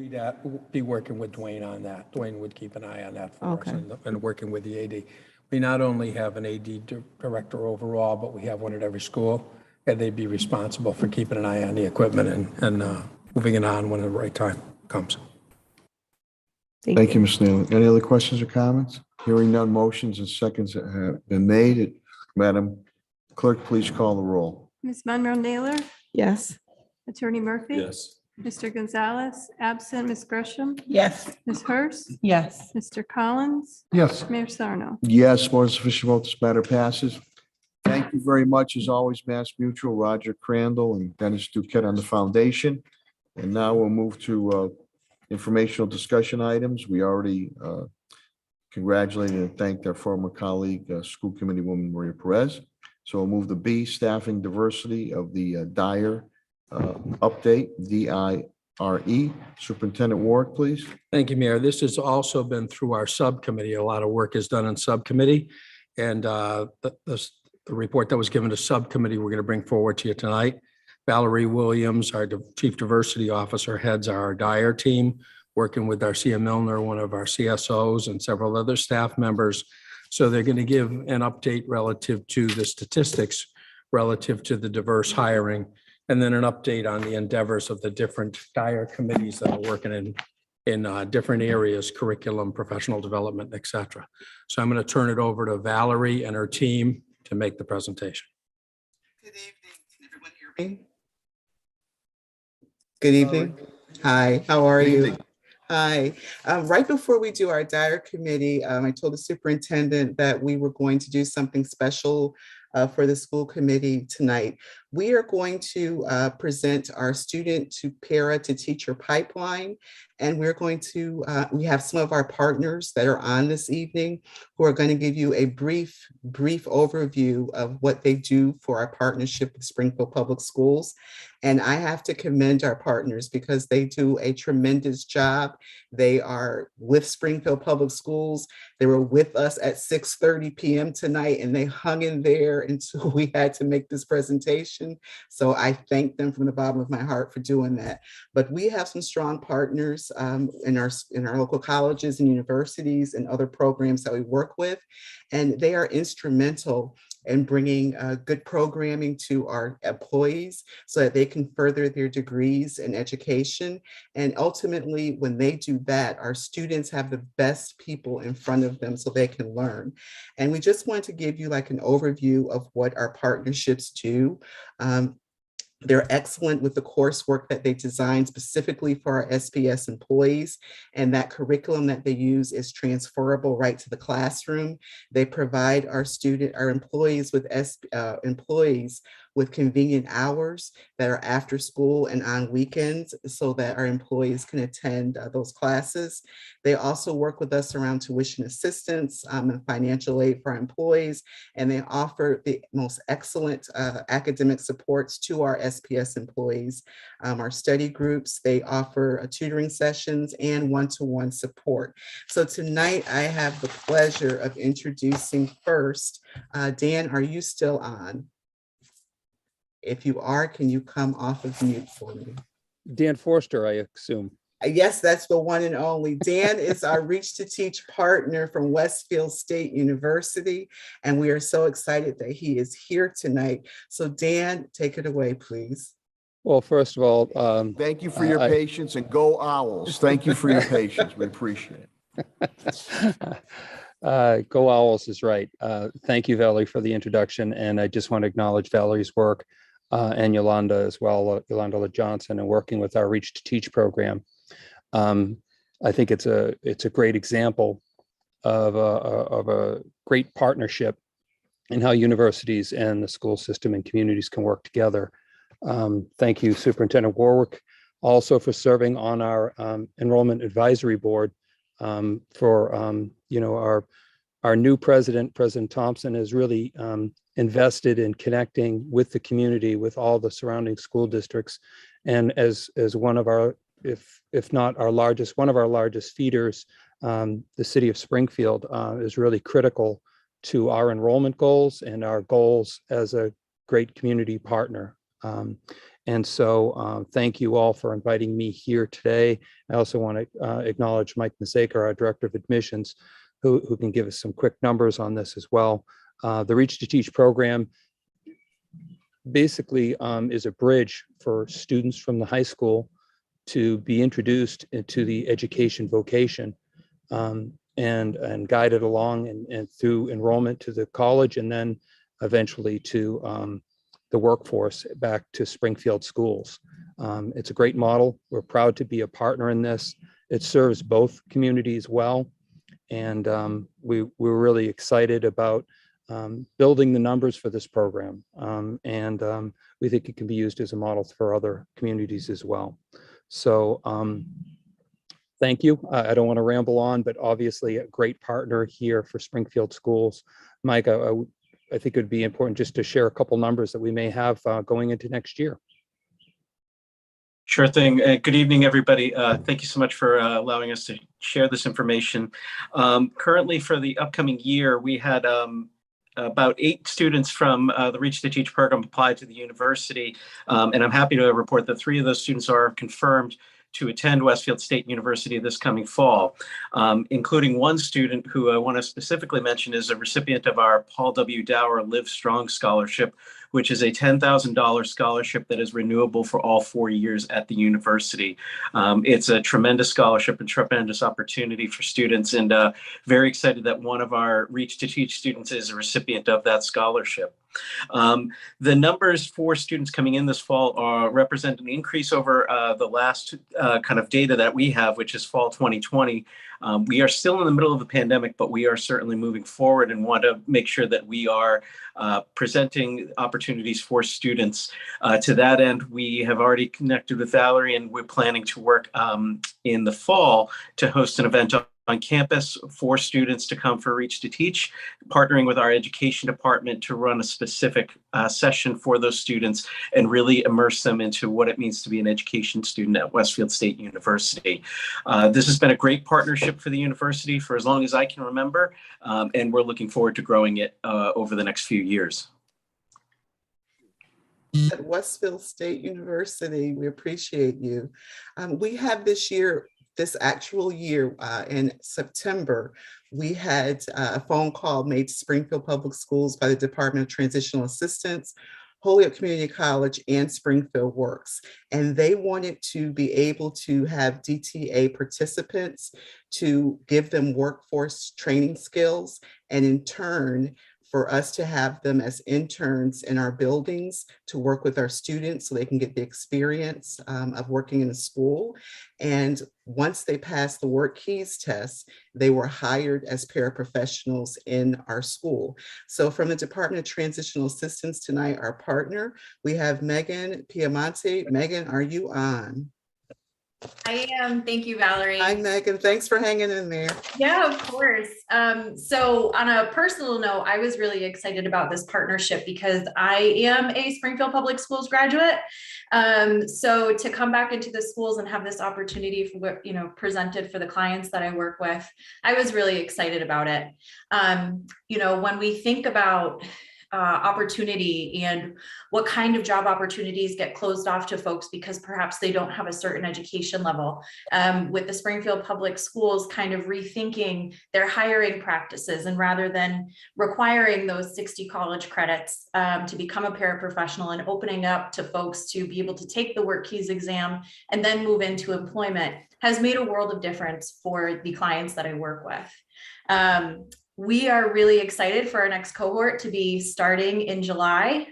be working with Dwayne on that. Dwayne would keep an eye on that for us Okay. and working with the AD. We not only have an AD director overall, but we have one at every school, and they'd be responsible for keeping an eye on the equipment and moving it on when the right time comes. Thank you, Ms. Neal. Any other questions or comments? Hearing none, motions and seconds have been made. Madam Clerk, please call the roll. Ms. Monroe Naylor, Yes. Attorney Murphy. Mr. Gonzalez, absent. Ms. Gresham, Yes. Ms. Hurst, Yes. Mr. Collins, Yes. Mayor Sarno. Yes, more than sufficient vote, this matter passes. Thank you very much, as always, Mass Mutual, Roger Crandall and Dennis Duquette on the foundation. And now we'll move to informational discussion items. We already congratulated and thanked our former colleague, School Committee Woman Maria Perez. So we'll move to B, staffing diversity of the Dyer update, DIRE. Superintendent Warwick, please. Thank you, Mayor. This has also been through our subcommittee. A lot of work is done in subcommittee. And the report that was given to subcommittee, we're going to bring forward to you tonight. Valerie Williams, our Chief Diversity Officer, heads our Dyer team, working with Darcia Milner, one of our CSOs, and several other staff members. So they're going to give an update relative to the statistics, relative to the diverse hiring, and then an update on the endeavors of the different Dyer committees that are working in different areas, curriculum, professional development, et cetera. So I'm going to turn it over to Valerie and her team to make the presentation. Good evening. Can everyone hear me? Good evening. Hi, how are you? Hi. Right before we do our Dyer committee, I told the superintendent that we were going to do something special for the school committee tonight. We are going to present our student to para to teacher pipeline. And we're going to, we have some of our partners that are on this evening who are going to give you a brief overview of what they do for our partnership with Springfield Public Schools. And I have to commend our partners because they do a tremendous job. They are with Springfield Public Schools. They were with us at 6:30 p.m. tonight, and they hung in there until we had to make this presentation. So I thank them from the bottom of my heart for doing that. But we have some strong partners in our local colleges and universities and other programs that we work with, and they are instrumental in bringing good programming to our employees so that they can further their degrees in education. And ultimately, when they do that, our students have the best people in front of them so they can learn. And we just want to give you like an overview of what our partnerships do. They're excellent with the coursework that they designed specifically for our SPS employees, and that curriculum that they use is transferable right to the classroom. They provide our employees with convenient hours that are after school and on weekends so that our employees can attend those classes. They also work with us around tuition assistance and financial aid for our employees, and they offer the most excellent academic supports to our SPS employees. Our study groups, they offer tutoring sessions and one-to-one support. So tonight I have the pleasure of introducing first, Dan, are you still on? If you are, can you come off of mute for me? Dan Forster, I assume. Yes, that's the one and only. Dan is our Reach to Teach partner from Westfield State University, and we are so excited that he is here tonight. So Dan, take it away, please. Well, first of all, thank you for your patience, and go Owls. Thank you for your patience. We appreciate it. Go Owls is right. Thank you, Valerie, for the introduction. And I just want to acknowledge Valerie's work and Yolanda as well, Yolanda Johnson, and working with our Reach to Teach program. I think it's a great example of a great partnership in how universities and the school system and communities can work together. Thank you, Superintendent Warwick, also for serving on our enrollment advisory board. For our new president, President Thompson, has really invested in connecting with the community, with all the surrounding school districts, and as one of our, if not our largest, one of our largest feeders, the city of Springfield is really critical to our enrollment goals and our goals as a great community partner. And so thank you all for inviting me here today. I also want to acknowledge Mike Masaker, our Director of Admissions, who can give us some quick numbers on this as well. The Reach to Teach program basically is a bridge for students from the high school to be introduced into the education vocation and guided along and through enrollment to the college, and then eventually to the workforce back to Springfield schools. It's a great model. We're proud to be a partner in this. It serves both communities well. And we're really excited about building the numbers for this program. And we think it can be used as a model for other communities as well. So thank you. I don't want to ramble on, but obviously a great partner here for Springfield schools. Mike, I think it would be important just to share a couple numbers that we may have going into next year. Sure thing. Good evening, everybody. Thank you so much for allowing us to share this information. Currently, for the upcoming year, we had about 8 students from the Reach to Teach program applied to the university. And I'm happy to report that 3 of those students are confirmed to attend Westfield State University this coming fall, including one student who I want to specifically mention is a recipient of our Paul W. Dower Live Strong Scholarship, which is a $10,000 scholarship that is renewable for all 4 years at the university. It's a tremendous scholarship and tremendous opportunity for students, and very excited that one of our Reach to Teach students is a recipient of that scholarship. The numbers for students coming in this fall represent an increase over the last kind of data that we have, which is fall 2020. We are still in the middle of the pandemic, but we are certainly moving forward and want to make sure that we are presenting opportunities for students. To that end, we have already connected with Valerie, and we're planning to work in the fall to host an event on campus for students to come for Reach to Teach, partnering with our education department to run a specific session for those students and really immerse them into what it means to be an education student at Westfield State University. This has been a great partnership for the university for as long as I can remember, and we're looking forward to growing it over the next few years. at Westfield State University. We appreciate you. We have this actual year in September, we had a phone call made to Springfield Public Schools by the Department of Transitional Assistance, Holyoke Community College, and Springfield Works. And they wanted to be able to have DTA participants to give them workforce training skills, and in turn, for us to have them as interns in our buildings to work with our students so they can get the experience of working in a school. And once they passed the work keys test, they were hired as paraprofessionals in our school. So from the Department of Transitional Assistance tonight, our partner, we have Megan Piamonte. Megan, are you on? I am. Thank you, Valerie. Hi, Megan. Thanks for hanging in there. Yeah, of course. So on a personal note, I was really excited about this partnership because I am a Springfield Public Schools graduate. So to come back into the schools and have this opportunity for, presented for the clients that I work with, I was really excited about it. When we think about opportunity and what kind of job opportunities get closed off to folks because perhaps they don't have a certain education level. With the Springfield Public Schools kind of rethinking their hiring practices, and rather than requiring those 60 college credits to become a paraprofessional and opening up to folks to be able to take the work keys exam and then move into employment, has made a world of difference for the clients that I work with. We are really excited for our next cohort to be starting in July.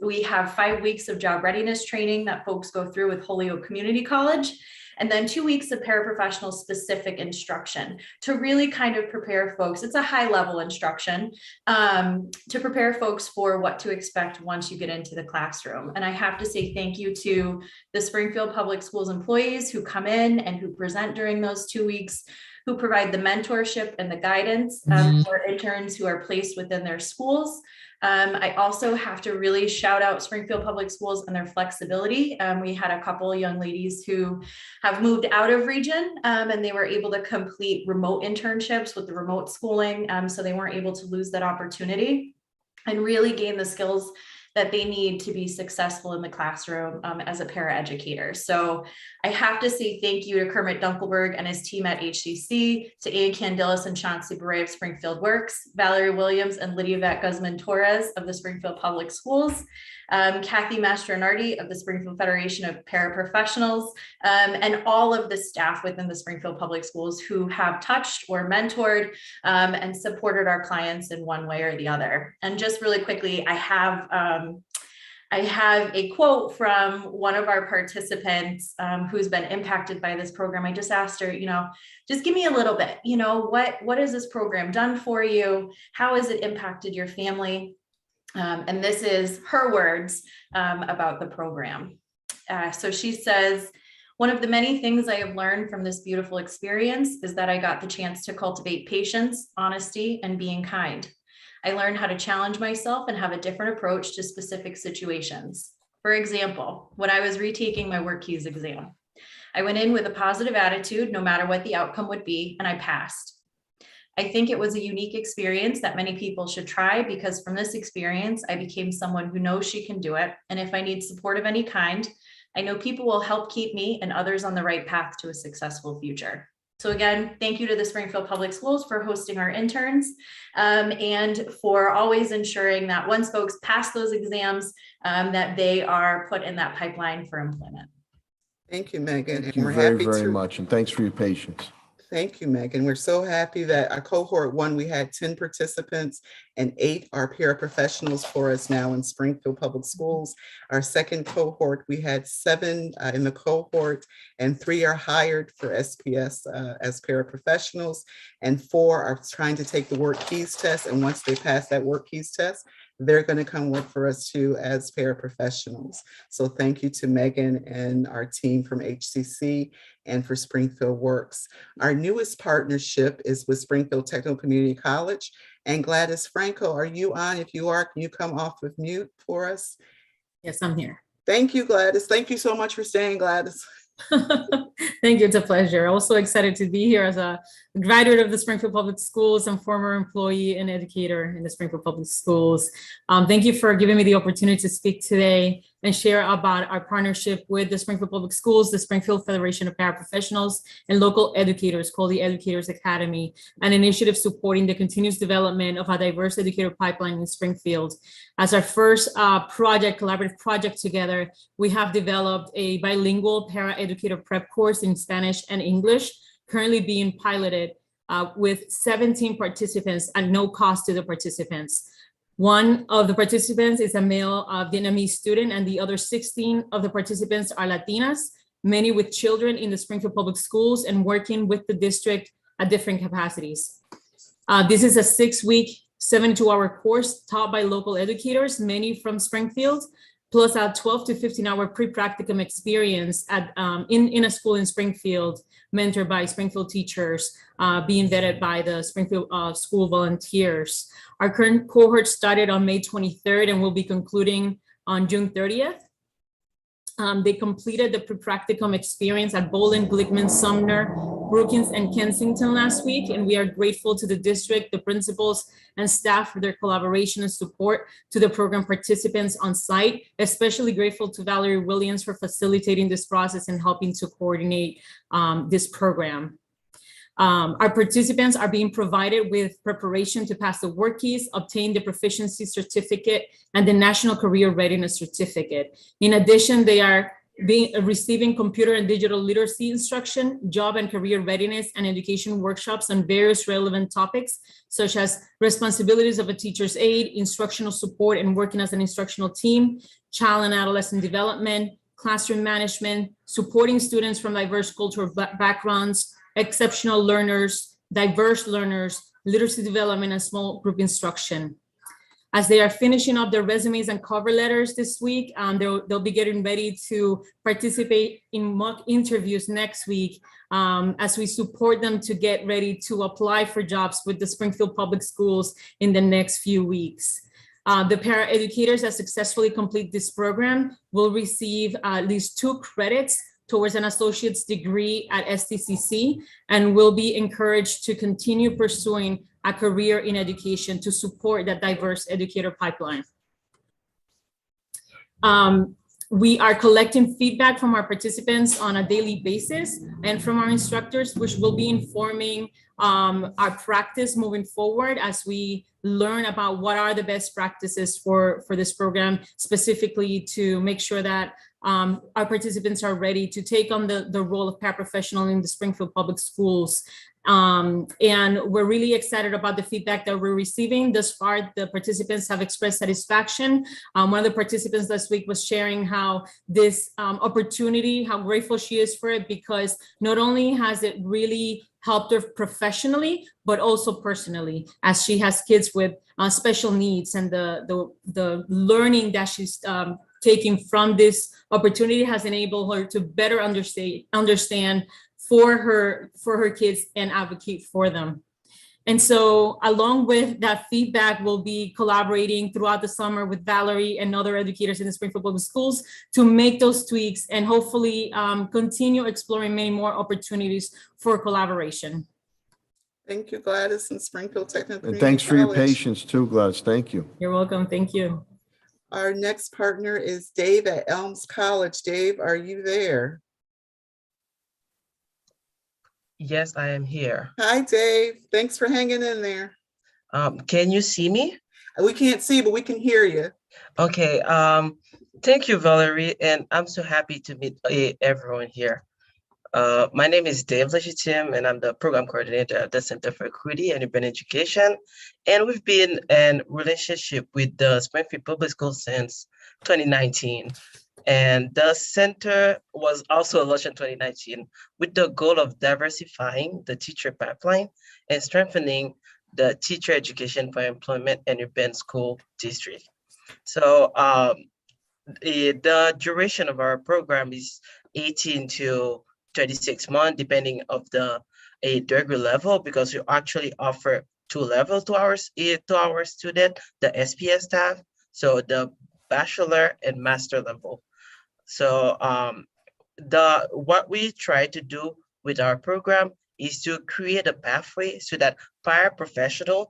We have 5 weeks of job readiness training that folks go through with Holyoke Community College, and then 2 weeks of paraprofessional specific instruction to really kind of prepare folks. It's a high level instruction to prepare folks for what to expect once you get into the classroom. And I have to say thank you to the Springfield Public Schools employees who come in and who present during those 2 weeks, who provide the mentorship and the guidance for interns who are placed within their schools. I also have to really shout out Springfield Public Schools and their flexibility. We had a couple of young ladies who have moved out of region and they were able to complete remote internships with the remote schooling. So they weren't able to lose that opportunity and really gain the skills that they need to be successful in the classroom as a paraeducator. So I have to say thank you to Kermit Dunkelberg and his team at HCC, to Ian Candilis and Chauncey Beret of Springfield Works, Valerie Williams and Lydia Vat Guzman-Torres of the Springfield Public Schools, Kathy Mastronardi of the Springfield Federation of Paraprofessionals, and all of the staff within the Springfield Public Schools who have touched or mentored and supported our clients in one way or the other. And just really quickly, I have a quote from one of our participants who's been impacted by this program. I just asked her, just give me a little bit, what has this program done for you? How has it impacted your family? And this is her words about the program. So she says, one of the many things I have learned from this beautiful experience is that I got the chance to cultivate patience, honesty, and being kind. I learned how to challenge myself and have a different approach to specific situations. For example, when I was retaking my work keys exam, I went in with a positive attitude, no matter what the outcome would be, and I passed. I think it was a unique experience that many people should try, because from this experience, I became someone who knows she can do it. And if I need support of any kind, I know people will help keep me and others on the right path to a successful future. So again, thank you to the Springfield Public Schools for hosting our interns and for always ensuring that once folks pass those exams, that they are put in that pipeline for employment. Thank you, Megan. Thank you very much, and thanks for your patience. Thank you, Megan. We're so happy that our cohort 1, we had 10 participants and 8 are paraprofessionals for us now in Springfield Public Schools. Our second cohort, we had 7 in the cohort and 3 are hired for SPS as paraprofessionals, and 4 are trying to take the work keys test. And once they pass that work keys test, they're going to come work for us too as paraprofessionals. So thank you to Megan and our team from HCC and for Springfield Works. Our newest partnership is with Springfield Technical Community College. And Gladys Franco, are you on? If you are, can you come off of mute for us? Yes, I'm here. Thank you, Gladys. Thank you so much for staying, Gladys. Thank you. It's a pleasure. Also excited to be here as a graduate of the Springfield Public Schools and former employee and educator in the Springfield Public Schools. Thank you for giving me the opportunity to speak today and share about our partnership with the Springfield Public Schools, the Springfield Federation of Paraprofessionals, and local educators called the Educators Academy, an initiative supporting the continuous development of a diverse educator pipeline in Springfield. As our first collaborative project together, we have developed a bilingual para-educator prep course in Spanish and English, currently being piloted with 17 participants at no cost to the participants. One of the participants is a male Vietnamese student, and the other 16 of the participants are Latinas, many with children in the Springfield Public Schools and working with the district at different capacities. This is a 6-week, 72-hour course taught by local educators, many from Springfield, plus a 12 to 15-hour pre-practicum experience at in a school in Springfield, mentored by Springfield teachers, being vetted by the Springfield school volunteers. Our current cohort started on May 23rd and will be concluding on June 30th. They completed the pre-practicum experience at Bowling, Glickman, Sumner, Brookings, and Kensington last week, and we are grateful to the district, the principals, and staff for their collaboration and support to the program participants on site, especially grateful to Valerie Williams for facilitating this process and helping to coordinate this program. Our participants are being provided with preparation to pass the work keys, obtain the proficiency certificate, and the National Career Readiness Certificate. In addition, they are receiving computer and digital literacy instruction, job and career readiness, and education workshops on various relevant topics, such as responsibilities of a teacher's aide, instructional support and working as an instructional team, child and adolescent development, classroom management, supporting students from diverse cultural backgrounds, exceptional learners, diverse learners, literacy development, and small group instruction. As they are finishing up their resumes and cover letters this week, they'll be getting ready to participate in mock interviews next week as we support them to get ready to apply for jobs with the Springfield Public Schools in the next few weeks. The paraeducators that successfully complete this program will receive at least 2 credits towards an associate's degree at STCC and will be encouraged to continue pursuing a career in education to support that diverse educator pipeline. We are collecting feedback from our participants on a daily basis and from our instructors, which will be informing our practice moving forward as we learn about what are the best practices for this program, specifically to make sure that our participants are ready to take on the role of paraprofessional in the Springfield Public Schools. And we're really excited about the feedback that we're receiving. Thus far, the participants have expressed satisfaction. One of the participants last week was sharing how this opportunity, how grateful she is for it, because not only has it really helped her professionally, but also personally, as she has kids with special needs, and the learning that she's taking from this opportunity has enabled her to better understand for her kids and advocate for them. And so along with that feedback, we'll be collaborating throughout the summer with Valerie and other educators in the Springfield Public Schools to make those tweaks and hopefully continue exploring many more opportunities for collaboration. Thank you, Gladys, and Springfield Technical. And thanks for your College. patience too, Gladys. Thank you. You're welcome. Thank you. Our next partner is Dave at Elms College. Dave, are you there? Yes, I am here. Hi, Dave. Thanks for hanging in there. Can you see me? We can't see, but we can hear you. Okay. Thank you, Valerie, and I'm so happy to meet everyone here. My name is Dave Legitim, and I'm the program coordinator at the Center for Equity and Urban Education. And we've been in relationship with the Springfield Public Schools since 2019. And the center was also launched in 2019 with the goal of diversifying the teacher pipeline and strengthening the teacher education for employment and urban school district. So the duration of our program is 18 to 36 months, depending of the degree level, because we actually offer 2 levels to our student, the SPS staff, so the bachelor and master level. So what we try to do with our program is to create a pathway so that paraprofessional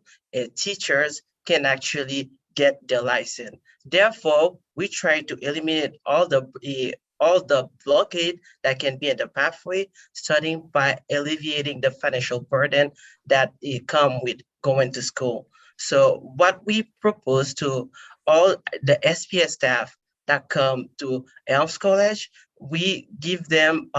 teachers can actually get their license. Therefore, we try to eliminate all the blockade that can be in the pathway, starting by alleviating the financial burden that come with going to school. So what we propose to all the SPS staff that come to Elms College, we give them,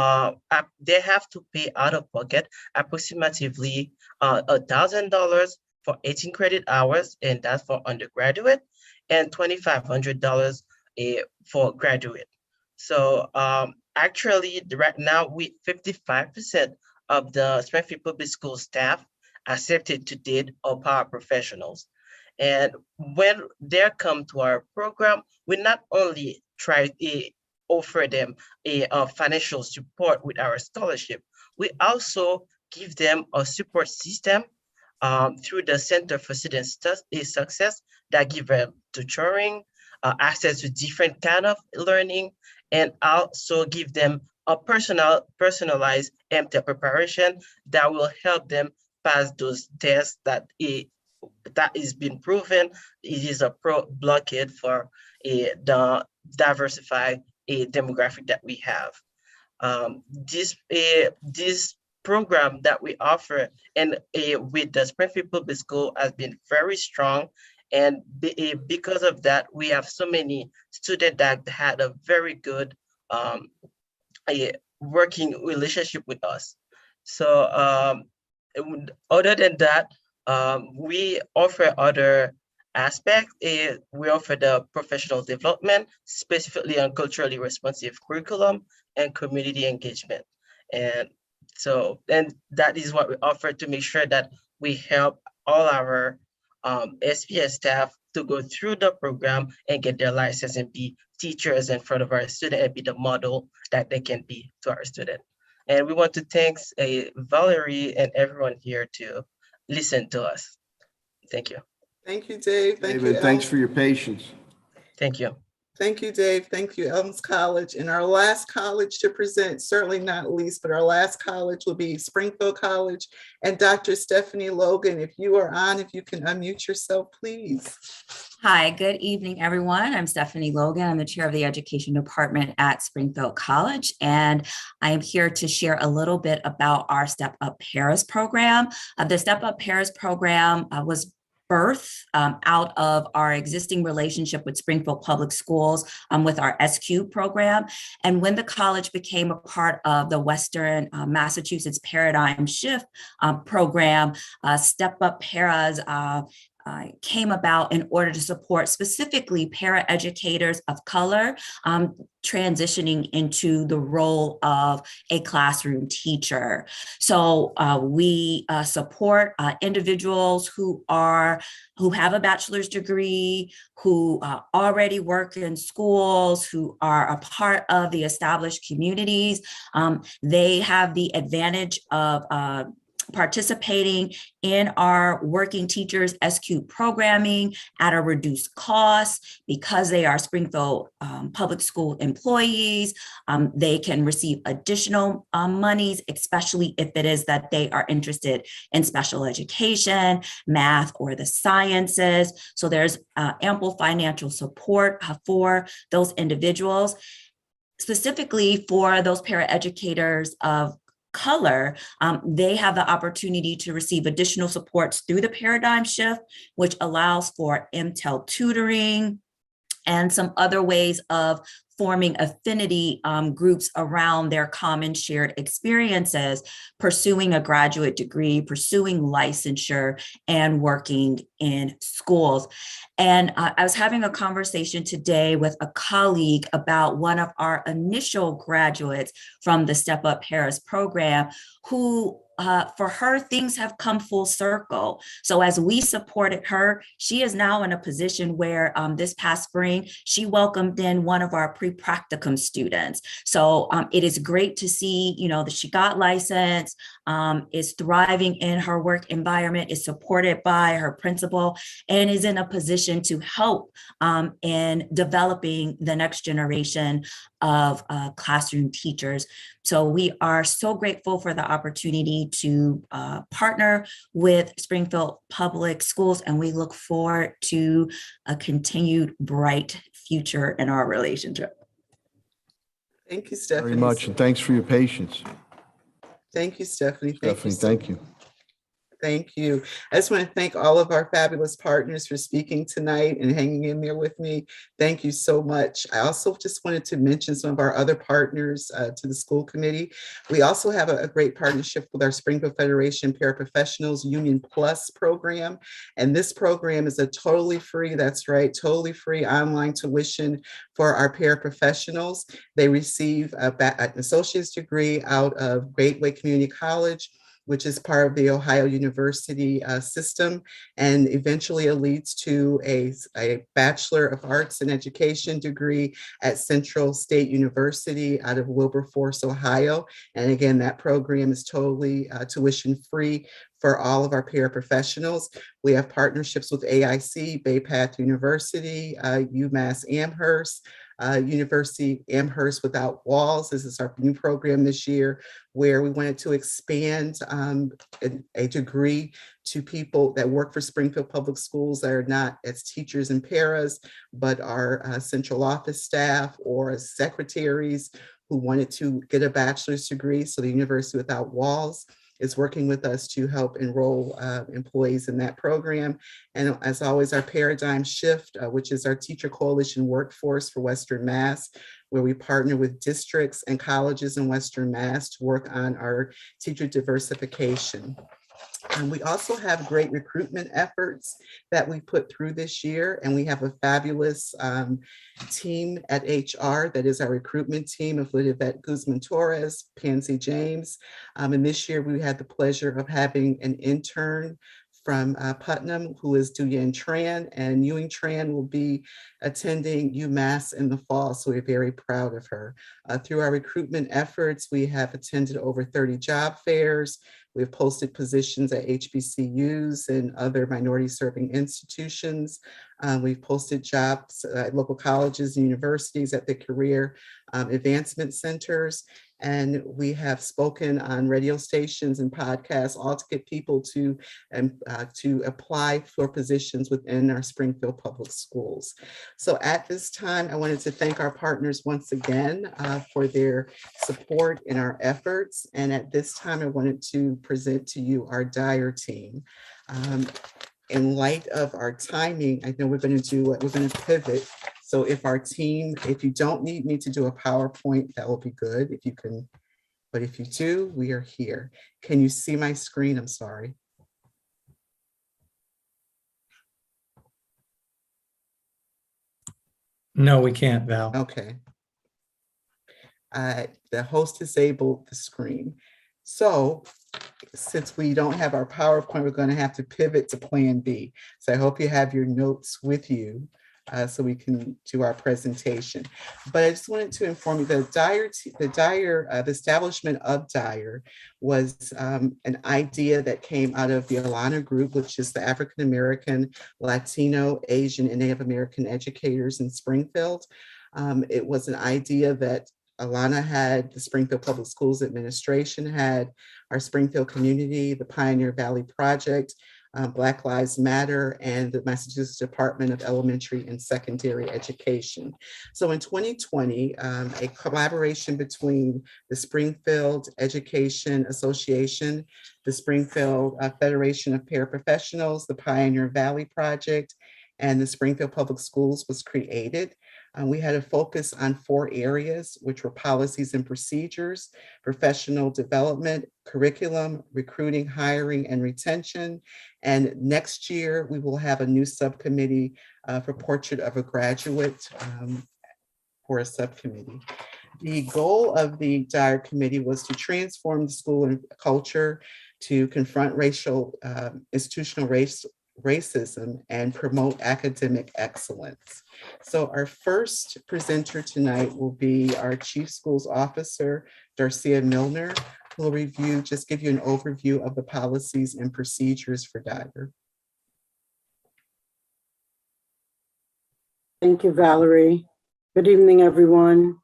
they have to pay out of pocket approximately $1,000 for 18 credit hours, and that's for undergraduate, and $2,500 for graduate. So actually, right now, 55% of the Springfield Public School staff accepted to date are paraprofessionals. And when they come to our program, we not only try to offer them a financial support with our scholarship, we also give them a support system through the Center for Student Success that give them tutoring, access to different kind of learning, and also give them a personalized MTEL preparation that will help them pass those tests that is been proven it is a blockade for the diversified demographic that we have. This program that we offer and with the Springfield Public School has been very strong. And because of that, we have so many students that had a very good working relationship with us. So other than that, we offer other aspects. We offer the professional development, specifically on culturally responsive curriculum and community engagement. And that is what we offer to make sure that we help all our SPS staff to go through the program and get their license and be teachers in front of our student and be the model that they can be to our student. And we want to thank Valerie and everyone here to listen to us. Thank you. Thank you, Dave. Thank David, you, thanks Elms. for your patience. Thank you. Thank you, Dave. Thank you, Elms College. And our last college to present, certainly not least, but our last college will be Springfield College. And Dr. Stephanie Logan, if you are on, if you can unmute yourself, please. Hi, good evening, everyone. I'm Stephanie Logan. I'm the chair of the education department at Springfield College, and I am here to share a little bit about our Step Up Paras program. The Step Up Paras program was birth out of our existing relationship with Springfield Public Schools with our SQ program. And when the college became a part of the Western Massachusetts Paradigm Shift program, Step Up Paras came about in order to support specifically paraeducators of color transitioning into the role of a classroom teacher. So we support individuals who have a bachelor's degree, who already work in schools, who are a part of the established communities. They have the advantage of participating in our Working Teachers SQ programming at a reduced cost because they are Springfield Public School employees. They can receive additional monies, especially if it is that they are interested in special education, math, or the sciences. So there's ample financial support for those individuals. Specifically for those paraeducators of color, they have the opportunity to receive additional supports through the paradigm shift, which allows for MTEL tutoring and some other ways of forming affinity groups around their common shared experiences, pursuing a graduate degree, pursuing licensure, and working in schools. And I was having a conversation today with a colleague about one of our initial graduates from the Step Up Paras program who for her, things have come full circle. So as we supported her, she is now in a position where this past spring, she welcomed in one of our pre-practicum students. So it is great to see, that she got licensed, is thriving in her work environment, is supported by her principal, and is in a position position to help in developing the next generation of classroom teachers. So we are so grateful for the opportunity to partner with Springfield Public Schools, and we look forward to a continued bright future in our relationship. Thank you, Stephanie. Very much, and thanks for your patience. Thank you, Stephanie. Stephanie, thank you. Thank you. I just want to thank all of our fabulous partners for speaking tonight and hanging in there with me. Thank you so much. I also just wanted to mention some of our other partners to the school committee. We also have a great partnership with our Springfield Federation Paraprofessionals Union Plus program. And this program is a totally free, that's right, totally free online tuition for our paraprofessionals. They receive an associate's degree out of Gateway Community College, which is part of the Ohio University system, and eventually it leads to a Bachelor of Arts in Education degree at Central State University out of Wilberforce, Ohio. And again, that program is totally tuition free for all of our paraprofessionals. We have partnerships with AIC, Bay Path University, UMass Amherst, University Amherst Without Walls. This is our new program this year, where we wanted to expand a degree to people that work for Springfield Public Schools that are not as teachers and paras, but are central office staff or as secretaries who wanted to get a bachelor's degree. So the University Without Walls is working with us to help enroll employees in that program. And as always, our Paradigm Shift, which is our Teacher Coalition Workforce for Western Mass, where we partner with districts and colleges in Western Mass to work on our teacher diversification. And we also have great recruitment efforts that we put through this year. And we have a fabulous team at HR that is our recruitment team of Lidivette Guzman-Torres, Pansy James. And this year we had the pleasure of having an intern from Putnam, who is Duyen Tran, and Ewing Tran will be attending UMass in the fall, so we're very proud of her. Through our recruitment efforts, we have attended over 30 job fairs. We've posted positions at HBCUs and other minority-serving institutions. We've posted jobs at local colleges and universities at the career advancement centers. And we have spoken on radio stations and podcasts, all to get people to apply for positions within our Springfield Public Schools. So at this time, I wanted to thank our partners once again for their support in our efforts. And at this time, I wanted to present to you our Dyer team. In light of our timing, I know we're going to pivot. So if you don't need me to do a PowerPoint, that will be good. If you can, but if you do, we are here. Can you see my screen? I'm sorry. No, we can't, Val. Okay. The host disabled the screen. So since we don't have our PowerPoint, we're going to have to pivot to Plan B. So I hope you have your notes with you so we can do our presentation. But I just wanted to inform you that the establishment of Dyer was an idea that came out of the Alana Group, which is the African American, Latino, Asian, and Native American educators in Springfield. It was an idea that Alana had, the Springfield Public Schools Administration had, our Springfield community, the Pioneer Valley Project, Black Lives Matter, and the Massachusetts Department of Elementary and Secondary Education. So in 2020, a collaboration between the Springfield Education Association, the Springfield Federation of Paraprofessionals, the Pioneer Valley Project, and the Springfield Public Schools was created. We had a focus on 4 areas, which were policies and procedures, professional development, curriculum, recruiting, hiring, and retention. And next year, we will have a new subcommittee for Portrait of a Graduate for a subcommittee. The goal of the Dyer Committee was to transform the school and culture, to confront institutional racism, and promote academic excellence. So our first presenter tonight will be our Chief Schools Officer, Darcia Milner, who will just give you an overview of the policies and procedures for Dyer. Thank you, Valerie. Good evening, everyone.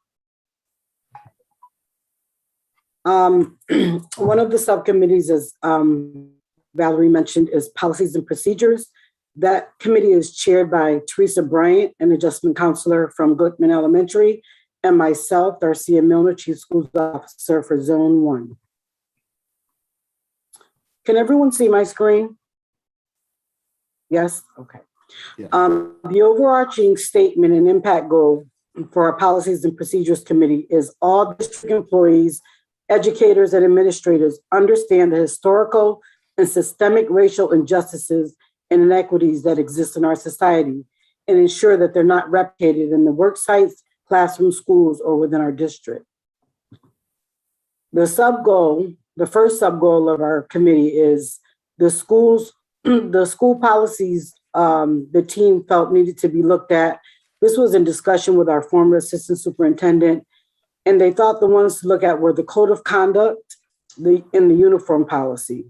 One of the subcommittees, as Valerie mentioned, is Policies and Procedures. That committee is chaired by Teresa Bryant, an adjustment counselor from Glickman Elementary, and myself, Darcia Milner, Chief Schools Officer for Zone 1. Can everyone see my screen? Yes? Okay. Yes. The overarching statement and impact goal for our Policies and Procedures Committee is all district employees, educators, and administrators understand the historical and systemic racial injustices and inequities that exist in our society and ensure that they're not replicated in the work sites, classroom, schools, or within our district. The first sub-goal of our committee is the school policies the team felt needed to be looked at. This was in discussion with our former assistant superintendent, and they thought the ones to look at were the code of conduct and the uniform policy.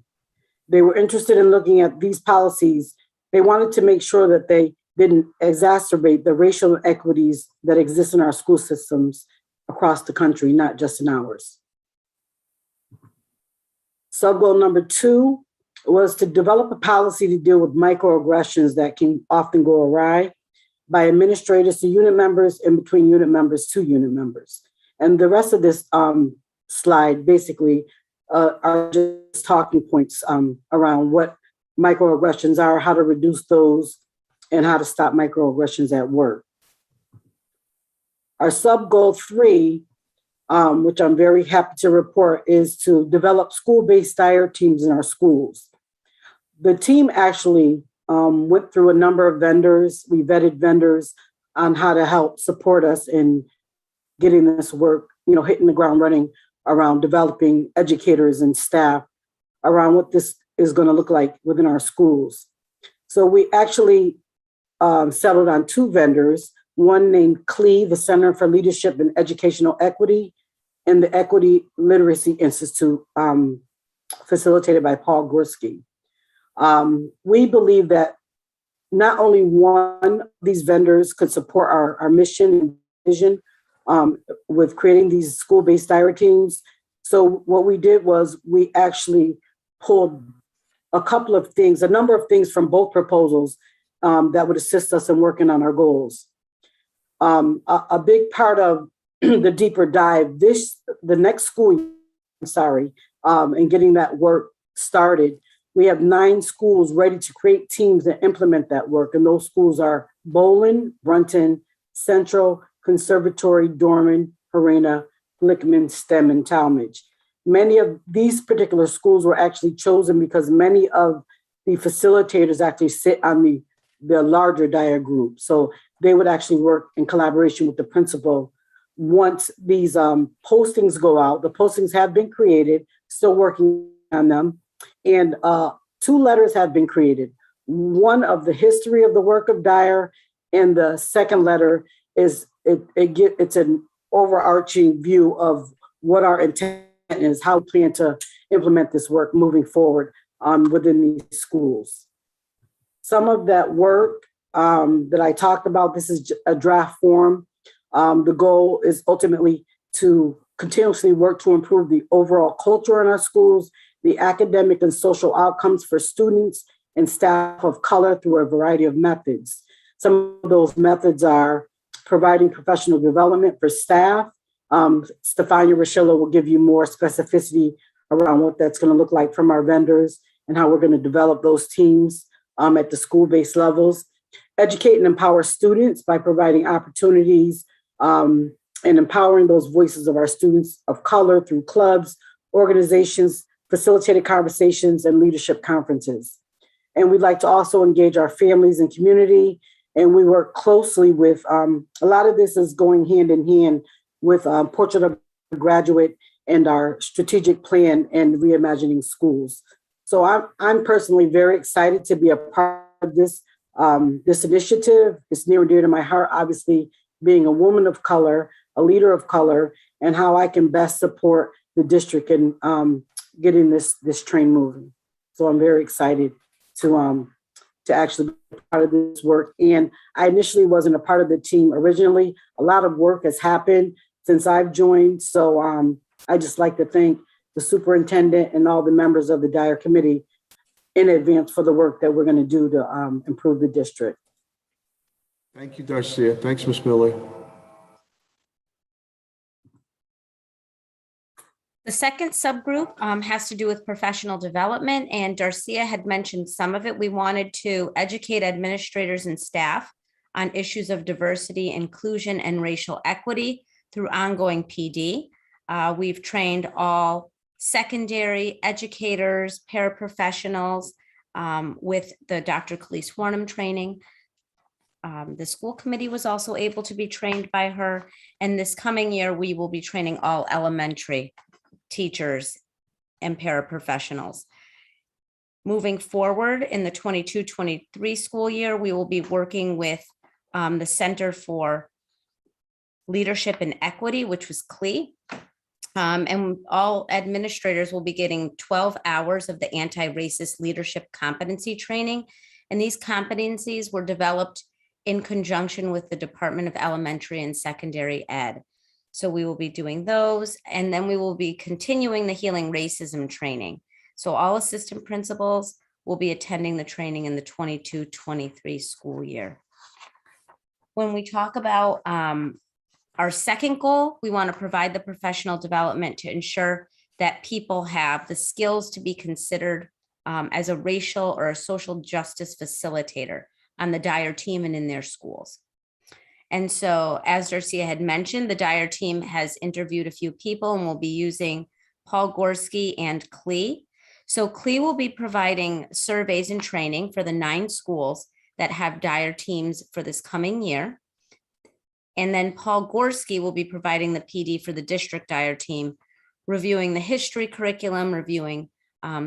They were interested in looking at these policies. They wanted to make sure that they didn't exacerbate the racial inequities that exist in our school systems across the country, not just in ours. Sub-goal number 2 was to develop a policy to deal with microaggressions that can often go awry by administrators to unit members and between unit members to unit members. And the rest of this slide basically are just talking points around what microaggressions are, how to reduce those, and how to stop microaggressions at work. Our sub-goal 3, which I'm very happy to report, is to develop school-based dire teams in our schools. The team actually went through a number of vendors. We vetted vendors on how to help support us in getting this work, hitting the ground running around developing educators and staff around what this is going to look like within our schools. So we actually settled on 2 vendors, one named CLE, the Center for Leadership and Educational Equity, and the Equity Literacy Institute, facilitated by Paul Gorski. We believe that not only one of these vendors could support our mission and vision with creating these school-based dire teams. So what we did was we actually pulled a number of things from both proposals that would assist us in working on our goals. A big part of the deeper dive, the next school year, and getting that work started, we have 9 schools ready to create teams that implement that work. And those schools are Bolin, Brunton, Central, Conservatory, Dorman, Harena, Glickman, STEM, and Talmadge. Many of these particular schools were actually chosen because many of the facilitators actually sit on the larger dire group. So they would actually work in collaboration with the principal. Once these postings go out, the postings have been created, still working on them. And 2 letters have been created. One of the history of the work of dire, and the second letter is it's an overarching view of what our intent is, how we plan to implement this work moving forward within these schools. Some of that work that I talked about, this is a draft form. The goal is ultimately to continuously work to improve the overall culture in our schools, the academic and social outcomes for students and staff of color through a variety of methods. Some of those methods are providing professional development for staff. Stefania Rochella will give you more specificity around what that's going to look like from our vendors and how we're going to develop those teams at the school-based levels. Educate and empower students by providing opportunities and empowering those voices of our students of color through clubs, organizations, facilitated conversations, and leadership conferences. And we'd like to also engage our families and community. And we work closely with, a lot of this is going hand in hand with Portrait of a Graduate and our strategic plan and reimagining schools. So I'm personally very excited to be a part of this initiative. It's near and dear to my heart, obviously, being a woman of color, a leader of color, and how I can best support the district in getting this train moving. So I'm very excited to to actually be part of this work. And I initially wasn't a part of the team originally. A lot of work has happened since I've joined. So I just like to thank the superintendent and all the members of the Dyer Committee in advance for the work that we're going to do to improve the district. Thank you, Darcia. Thanks, Ms. Miller. The second subgroup has to do with professional development, and Darcia had mentioned some of it. We wanted to educate administrators and staff on issues of diversity, inclusion, and racial equity through ongoing PD. We've trained all secondary educators, paraprofessionals with the Dr. Khalees Warnham training. The school committee was also able to be trained by her, and this coming year, we will be training all elementary teachers and paraprofessionals. Moving forward in the 22-23 school year, we will be working with the Center for Leadership and Equity, which was CLE. And all administrators will be getting 12 hours of the anti-racist leadership competency training. And these competencies were developed in conjunction with the Department of Elementary and Secondary Ed. So we will be doing those, and then we will be continuing the Healing Racism training. So all assistant principals will be attending the training in the 22-23 school year. When we talk about our second goal, we want to provide the professional development to ensure that people have the skills to be considered as a racial or a social justice facilitator on the Dyer team and in their schools. And so, as Darcia had mentioned, the Dyer team has interviewed a few people and will be using Paul Gorski and CLE. So CLE will be providing surveys and training for the 9 schools that have Dyer teams for this coming year. And then Paul Gorski will be providing the PD for the district Dyer team, reviewing the history curriculum, reviewing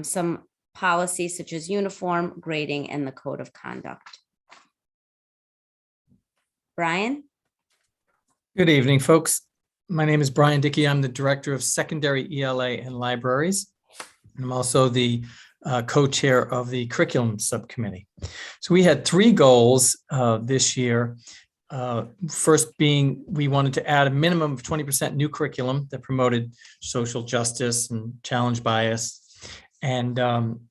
some policies such as uniform, grading, and the code of conduct. Brian? Good evening, folks. My name is Brian Dickey. I'm the Director of Secondary ELA and Libraries. I'm also the co-chair of the Curriculum Subcommittee. So we had 3 goals this year. First being, we wanted to add a minimum of 20% new curriculum that promoted social justice and challenge bias, and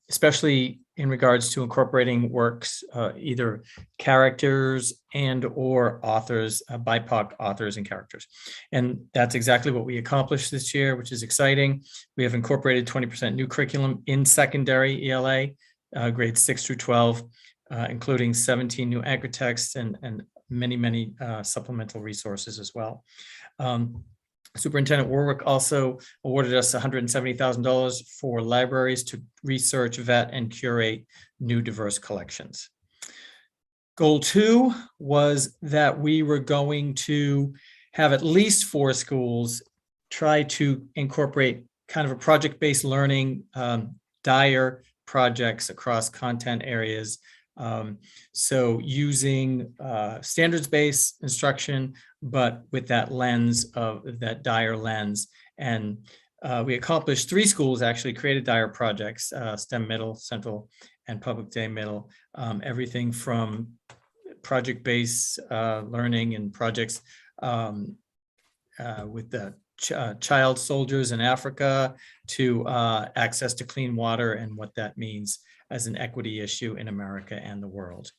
especially in regards to incorporating works, either characters and or authors, BIPOC authors and characters. And that's exactly what we accomplished this year, which is exciting. We have incorporated 20% new curriculum in secondary ELA, grades 6 through 12, including 17 new anchor texts and many supplemental resources as well. Superintendent Warwick also awarded us $170,000 for libraries to research, vet, and curate new diverse collections. Goal 2 was that we were going to have at least 4 schools try to incorporate kind of a project-based learning, Dyer projects across content areas. So using standards-based instruction, but with that lens of that Dyer lens. And we accomplished 3 schools actually created Dyer projects, STEM Middle, Central, and Public Day Middle. Everything from project-based learning and projects with the child soldiers in Africa to access to clean water and what that means as an equity issue in America and the world.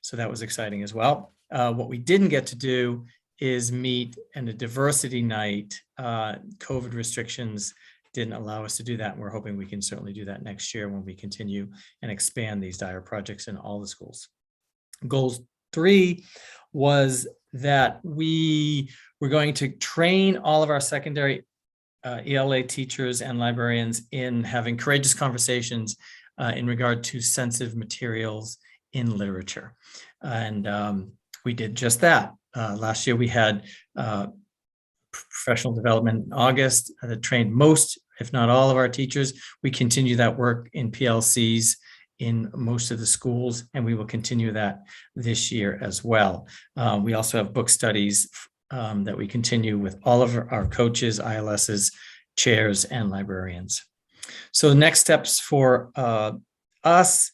So that was exciting as well. What we didn't get to do is meet in a diversity night. COVID restrictions didn't allow us to do that. And we're hoping we can certainly do that next year when we continue and expand these Dyer projects in all the schools. Goals 3 was that we were going to train all of our secondary ELA teachers and librarians in having courageous conversations in regard to sensitive materials in literature. And we did just that. Last year we had professional development in August that trained most, if not all of our teachers. We continue that work in PLCs in most of the schools, and we will continue that this year as well. We also have book studies that we continue with all of our coaches, ILSs, chairs, and librarians. So the next steps for us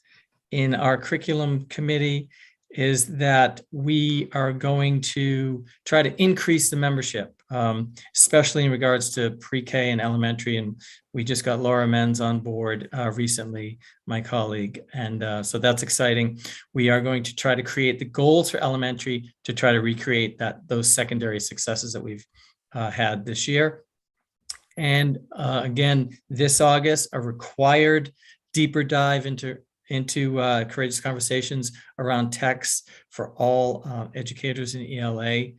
in our curriculum committee is that we are going to try to increase the membership, especially in regards to pre-K and elementary. And we just got Laura Menz on board recently, my colleague. And so that's exciting. We are going to try to create the goals for elementary to try to recreate those secondary successes that we've had this year. And again, this August, a required deeper dive into courageous conversations around text for all educators in ELA,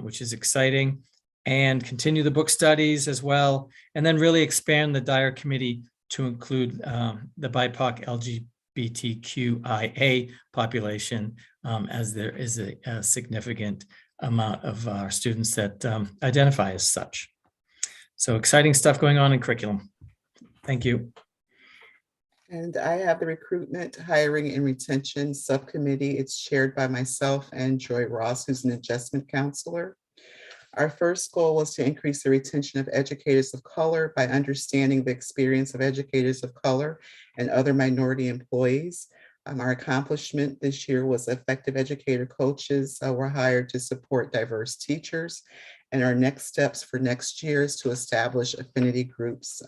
which is exciting, and continue the book studies as well, and then really expand the Dyer Committee to include the BIPOC LGBTQIA population, as there is a significant amount of our students that identify as such. So exciting stuff going on in curriculum. Thank you. And I have the Recruitment, Hiring, and Retention Subcommittee. It's chaired by myself and Joy Ross, who's an adjustment counselor. Our first goal was to increase the retention of educators of color by understanding the experience of educators of color and other minority employees. Our accomplishment this year was effective educator coaches were hired to support diverse teachers. And our next steps for next year is to establish affinity groups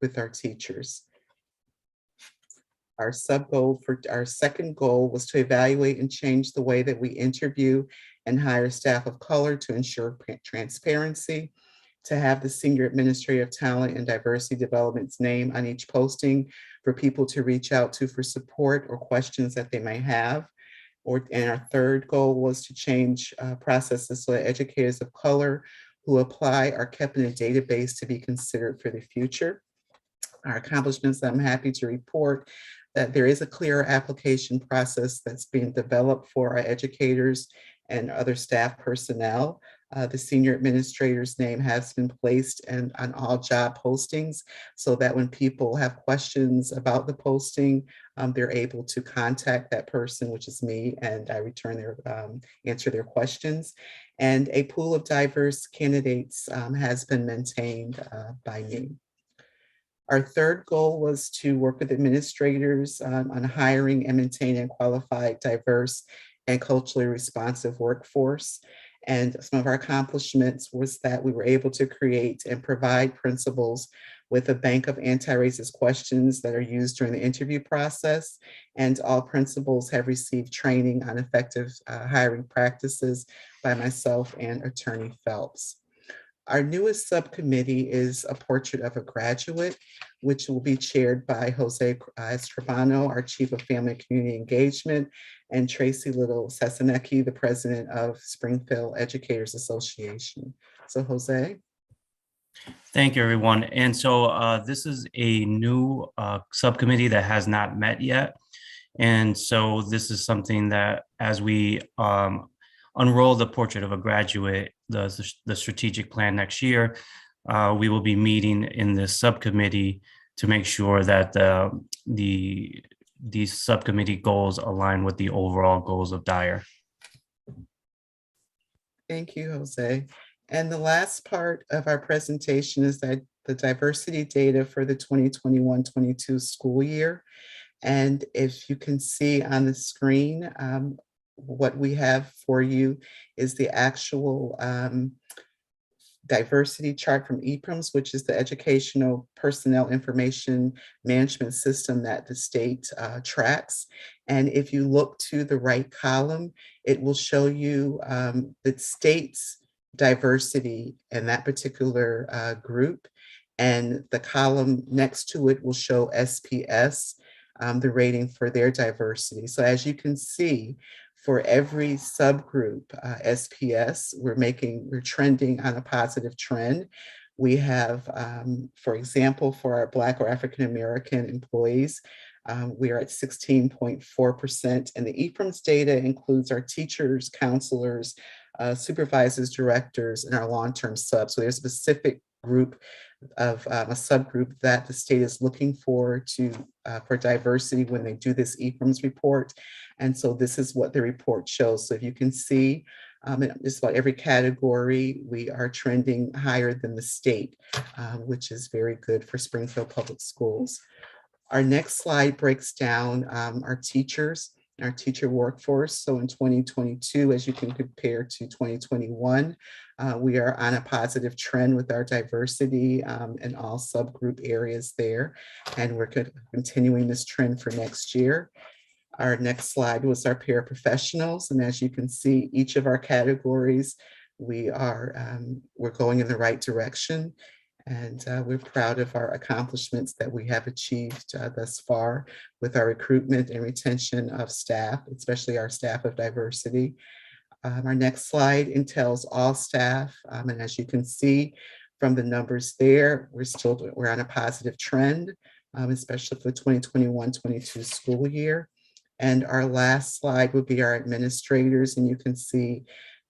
with our teachers. Our second goal was to evaluate and change the way that we interview and hire staff of color to ensure transparency, to have the senior administrative talent and diversity development's name on each posting for people to reach out to for support or questions that they may have. And our third goal was to change processes so that educators of color who apply are kept in a database to be considered for the future. Our accomplishments, I'm happy to report that there is a clear application process that's being developed for our educators and other staff personnel. The senior administrator's name has been placed on all job postings so that when people have questions about the posting, they're able to contact that person, which is me, and I answer their questions. And a pool of diverse candidates has been maintained by me. Our third goal was to work with administrators on hiring and maintaining a qualified, diverse, and culturally responsive workforce. And some of our accomplishments was that we were able to create and provide principals with a bank of anti-racist questions that are used during the interview process. And all principals have received training on effective hiring practices by myself and Attorney Phelps. Our newest subcommittee is a portrait of a graduate, which will be chaired by Jose Estrabano, our Chief of Family and Community Engagement, and Tracy Little Sasanecki, the President of Springfield Educators Association. So Jose. Thank you, everyone. And so this is a new subcommittee that has not met yet. And so this is something that as we unroll the portrait of a graduate, the strategic plan next year, we will be meeting in this subcommittee to make sure that these subcommittee goals align with the overall goals of Dyer. Thank you, Jose. And the last part of our presentation is that the diversity data for the 2021-22 school year. And if you can see on the screen, what we have for you is the actual diversity chart from EPRIMS, which is the Educational Personnel Information Management System that the state tracks. And if you look to the right column, it will show you the state's diversity in that particular group. And the column next to it will show SPS, the rating for their diversity. So as you can see, for every subgroup, SPS, we're trending on a positive trend. We have, for example, for our Black or African-American employees, we are at 16.4%. And the EPRIMS data includes our teachers, counselors, supervisors, directors, and our long-term subs. So there's a specific group of a subgroup that the state is looking for diversity when they do this EPRIMS report. And so this is what the report shows. So if you can see, in just about every category, we are trending higher than the state, which is very good for Springfield Public Schools. Our next slide breaks down our teachers, our teacher workforce. So in 2022, as you can compare to 2021, we are on a positive trend with our diversity in all subgroup areas there. And we're continuing this trend for next year. Our next slide was our paraprofessionals. And as you can see, each of our categories, we're going in the right direction. And we're proud of our accomplishments that we have achieved thus far with our recruitment and retention of staff, especially our staff of diversity. Our next slide entails all staff. And as you can see from the numbers there, we're on a positive trend, especially for the 2021-22 school year. And our last slide would be our administrators. And you can see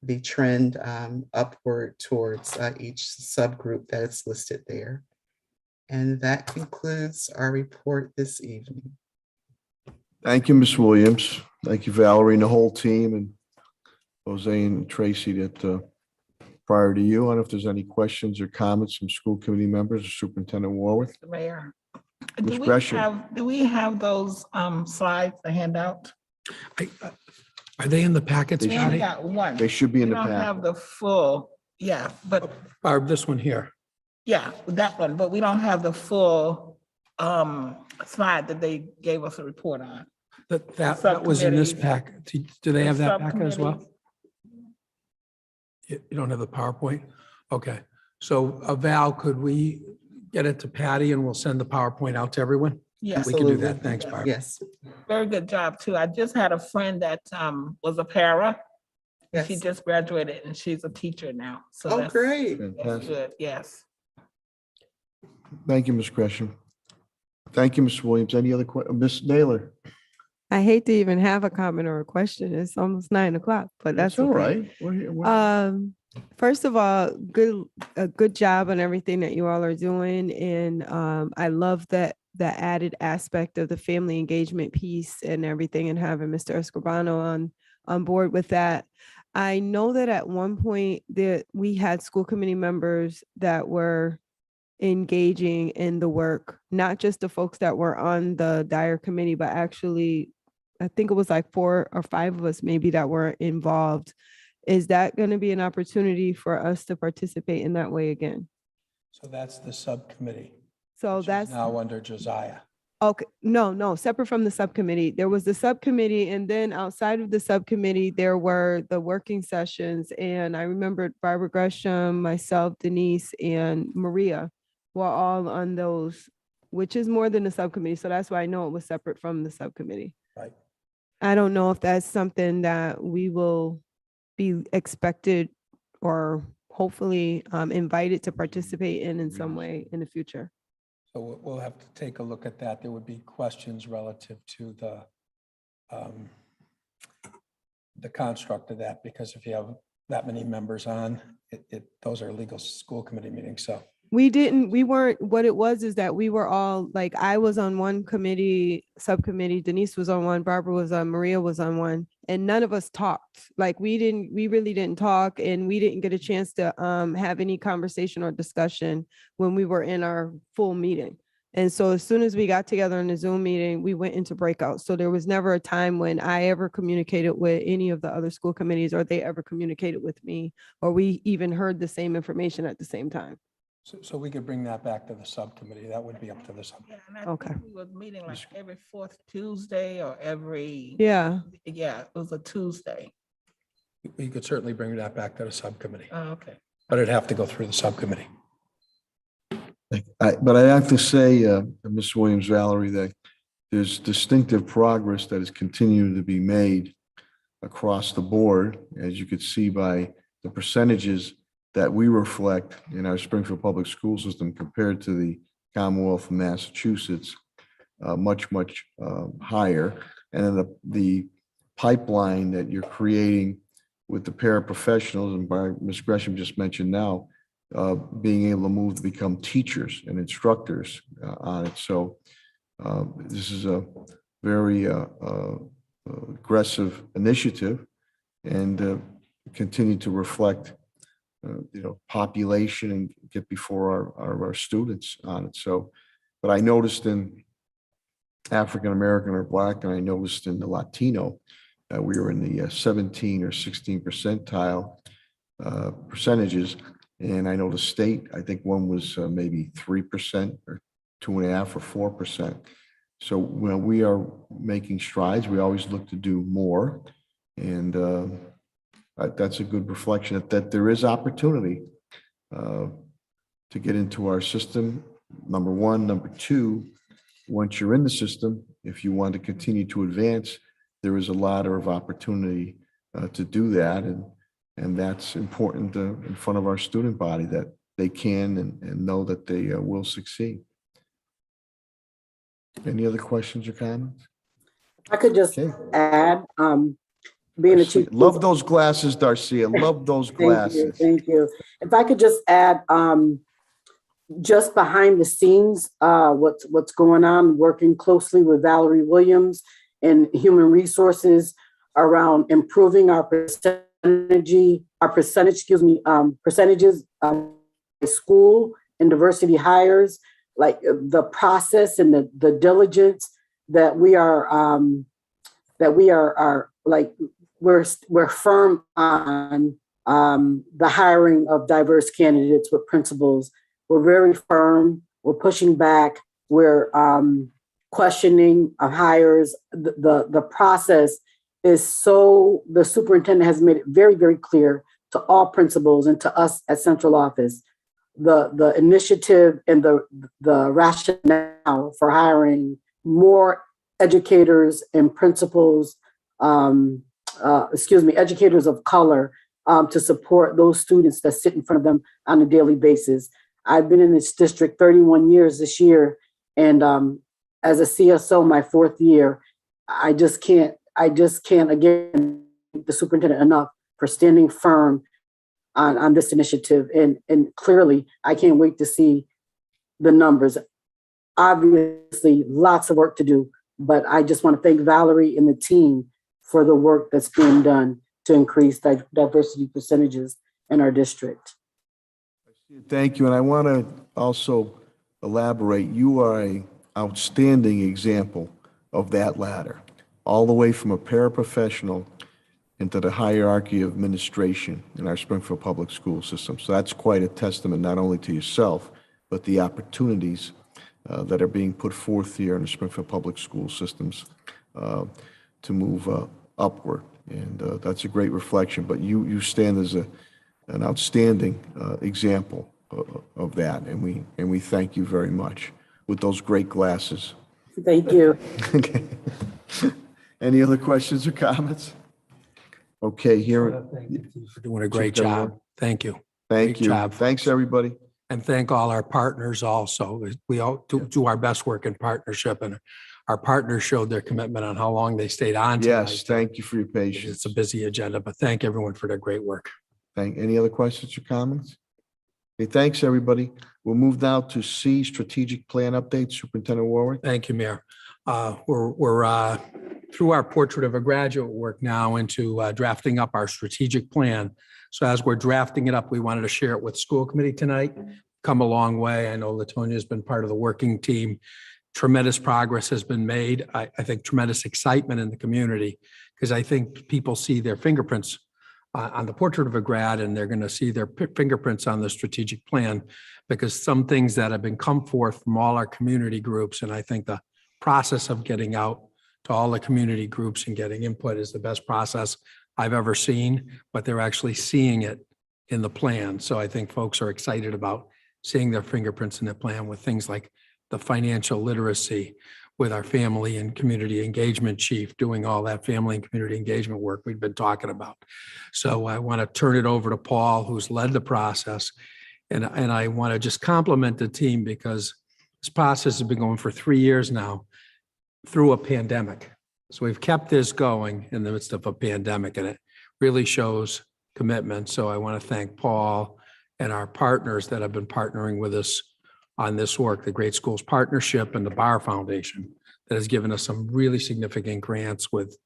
the trend upward towards each subgroup that is listed there. And that concludes our report this evening. Thank you, Ms. Williams. Thank you, Valerie, and the whole team, and Jose and Tracy that prior to you. I don't know if there's any questions or comments from school committee members or Superintendent Warwick. Mr. Mayor, Ms. Gresham. do we have those slides, the handout? Are they in the packets, We only Patty? got one. They should be in We the don't have packet. the full, yeah, but Barb, this one here. yeah, that one, but we don't have the full slide that they gave us a report on. That was in this Subcommittee. pack. Do they have that packet as well? Subcommittee. You don't have the PowerPoint? Okay. So Val, could we get it to Patty and we'll send the PowerPoint out to everyone? Yeah. We can do that. Absolutely. Thanks, Barb. Yes. Very good job too. I just had a friend that was a para. Yes. She just graduated and she's a teacher now. So Oh, that's great. that's good. Yes. Thank you, Ms. Gresham. Thank you, Ms. Williams. Any other questions? Ms. Naylor? I hate to even have a comment or a question. It's almost 9 o'clock, but that's all okay. right. First of all, a good job on everything that you all are doing. And I love that the added aspect of the family engagement piece and everything, and having Mr. Escribano on board with that. I know that at one point that we had school committee members that were engaging in the work, not just the folks that were on the Dyer committee, but actually, I think it was like 4 or 5 of us maybe that were involved. Is that going to be an opportunity for us to participate in that way again? So that's the subcommittee. So which is that's now under Josiah. okay. No, separate from the subcommittee. There was the subcommittee, and then outside of the subcommittee, there were the working sessions. And I remembered Barbara Gresham, myself, Denise, and Maria were all on those, which is more than the subcommittee. So that's why I know it was separate from the subcommittee. Right. I don't know if that's something that we will be expected or hopefully invited to participate in some way in the future. So we'll have to take a look at that. There would be questions relative to the construct of that, because if you have that many members on, those are legal school committee meetings. So We weren't, what it was is that we were all, like, I was on one subcommittee, Denise was on one, Barbara was on, Maria was on one, and none of us talked. Like, we really didn't talk, and we didn't get a chance to have any conversation or discussion when we were in our full meeting. And so as soon as we got together in the Zoom meeting, we went into breakout. So there was never a time when I ever communicated with any of the other school committees, or they ever communicated with me, or we even heard the same information at the same time. So we could bring that back to the subcommittee. That would be up to the subcommittee. Yeah, and I think we was meeting like every 4th Tuesday or every. Yeah. Yeah, it was a Tuesday. We could certainly bring that back to the subcommittee, Oh, okay. but it'd have to go through the subcommittee. But I have to say, Ms. Williams, Valerie, that there's distinctive progress that is continuing to be made across the board, as you could see by the percentages that we reflect in our Springfield Public School System compared to the Commonwealth of Massachusetts, much higher. And then the pipeline that you're creating with the paraprofessionals, and by Ms. Gresham just mentioned now, being able to move to become teachers and instructors on it. So this is a very aggressive initiative, and continue to reflect population and get before our students on it. So, but I noticed in African American or Black, and I noticed in the Latino, we were in the 17 or 16 percentile percentages. And I know the state, I think one was maybe 3% or 2.5% or 4%. So when we are making strides, we always look to do more. And that's a good reflection that there is opportunity to get into our system, number one. Number two, once you're in the system, if you want to continue to advance, there is a lot of opportunity to do that. And that's important in front of our student body, that they can and know that they will succeed. Any other questions or comments? I could just add, being a chief. Love those glasses, Darcia. Love those glasses. Thank you. If I could just add, just behind the scenes, what's going on, working closely with Valerie Williams and Human Resources around improving our percentages of school and diversity hires, like the process and the diligence that we are like, we're firm on the hiring of diverse candidates with principals. We're very firm. We're pushing back. We're questioning of hires. The process is so, the superintendent has made it very, very clear to all principals and to us at central office, the initiative and the rationale for hiring more educators and principals, educators of color, to support those students that sit in front of them on a daily basis. I've been in this district 31 years this year, and as a CSO, my 4th year, I just can't again thank the superintendent enough for standing firm on this initiative. And clearly, I can't wait to see the numbers. Obviously, lots of work to do, but I just want to thank Valerie and the team for the work that's being done to increase diversity percentages in our district. Thank you. And I want to also elaborate. You are an outstanding example of that ladder, all the way from a paraprofessional into the hierarchy of administration in our Springfield public school system. So that's quite a testament, not only to yourself, but the opportunities that are being put forth here in the Springfield public school systems to move upward. And that's a great reflection. But you stand as an outstanding example of that, and we thank you very much with those great glasses. Thank you. Okay. Any other questions or comments? Okay, here. Thank you for doing a great job. Thank you. Thank Great you. job. Thanks, everybody. And thank all our partners also. We all do our best work in partnership, and our partners showed their commitment on how long they stayed on tonight. Yes, thank you for your patience. It's a busy agenda, but thank everyone for their great work. Any other questions or comments? Okay, thanks, everybody. We'll move now to C, strategic plan update. Superintendent Warwick. Thank you, Mayor. We're through our portrait of a graduate work now into drafting up our strategic plan. So as we're drafting it up, we wanted to share it with school committee tonight. Come a long way. I know LaTonya has been part of the working team. Tremendous progress has been made. I think tremendous excitement in the community, because I think people see their fingerprints on the portrait of a grad, and they're going to see their fingerprints on the strategic plan, because some things that have been come forth from all our community groups, and I think the process of getting out to all the community groups and getting input is the best process I've ever seen, but they're actually seeing it in the plan. So I think folks are excited about seeing their fingerprints in the plan with things like the financial literacy, with our family and community engagement chief doing all that family and community engagement work we've been talking about. So I want to turn it over to Paul, who's led the process. And I want to just compliment the team, because this process has been going for 3 years now through a pandemic. So we've kept this going in the midst of a pandemic, and it really shows commitment. So I want to thank Paul and our partners that have been partnering with us on this work, the Great Schools Partnership and the Bar Foundation, that has given us some really significant grants with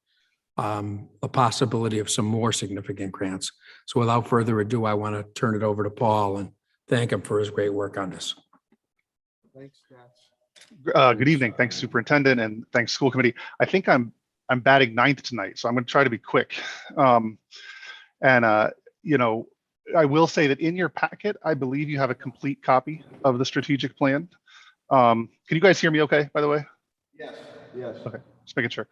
a possibility of some more significant grants. So without further ado, I want to turn it over to Paul and thank him for his great work on this. Thanks, Scott. Good evening. Thanks, Superintendent, and thanks, School Committee. I think I'm batting ninth tonight, so I'm going to try to be quick. You know, I will say that in your packet, I believe you have a complete copy of the strategic plan. Can you guys hear me okay, by the way? Yes. Yes. Okay, just making sure.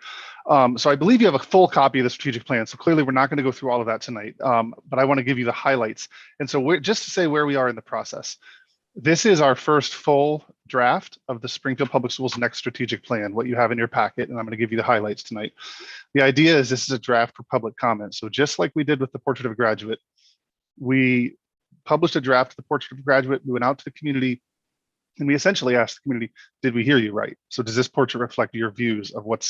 So I believe you have a full copy of the strategic plan. So clearly we're not going to go through all of that tonight, but I want to give you the highlights. And so just to say where we are in the process. This is our first full draft of the Springfield Public Schools next strategic plan, what you have in your packet, and I'm going to give you the highlights tonight. The idea is this is a draft for public comment. So just like we did with the Portrait of a Graduate, we published a draft of the Portrait of a Graduate, we went out to the community, and we essentially asked the community, did we hear you right? So does this portrait reflect your views of what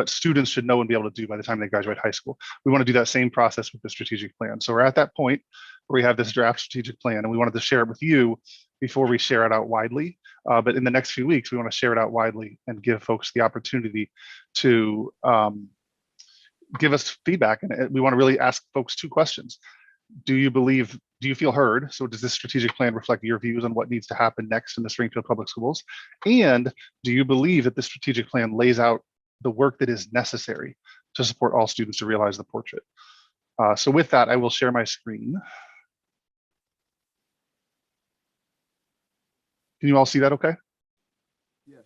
students should know and be able to do by the time they graduate high school? We want to do that same process with the strategic plan. So we're at that point where we have this draft strategic plan, and we wanted to share it with you before we share it out widely. But in the next few weeks, we want to share it out widely and give folks the opportunity to give us feedback. And we want to really ask folks two questions. Do you feel heard? So does this strategic plan reflect your views on what needs to happen next in the Springfield Public Schools? And do you believe that the strategic plan lays out the work that is necessary to support all students to realize the portrait? So with that, I will share my screen. Can you all see that okay? Yes.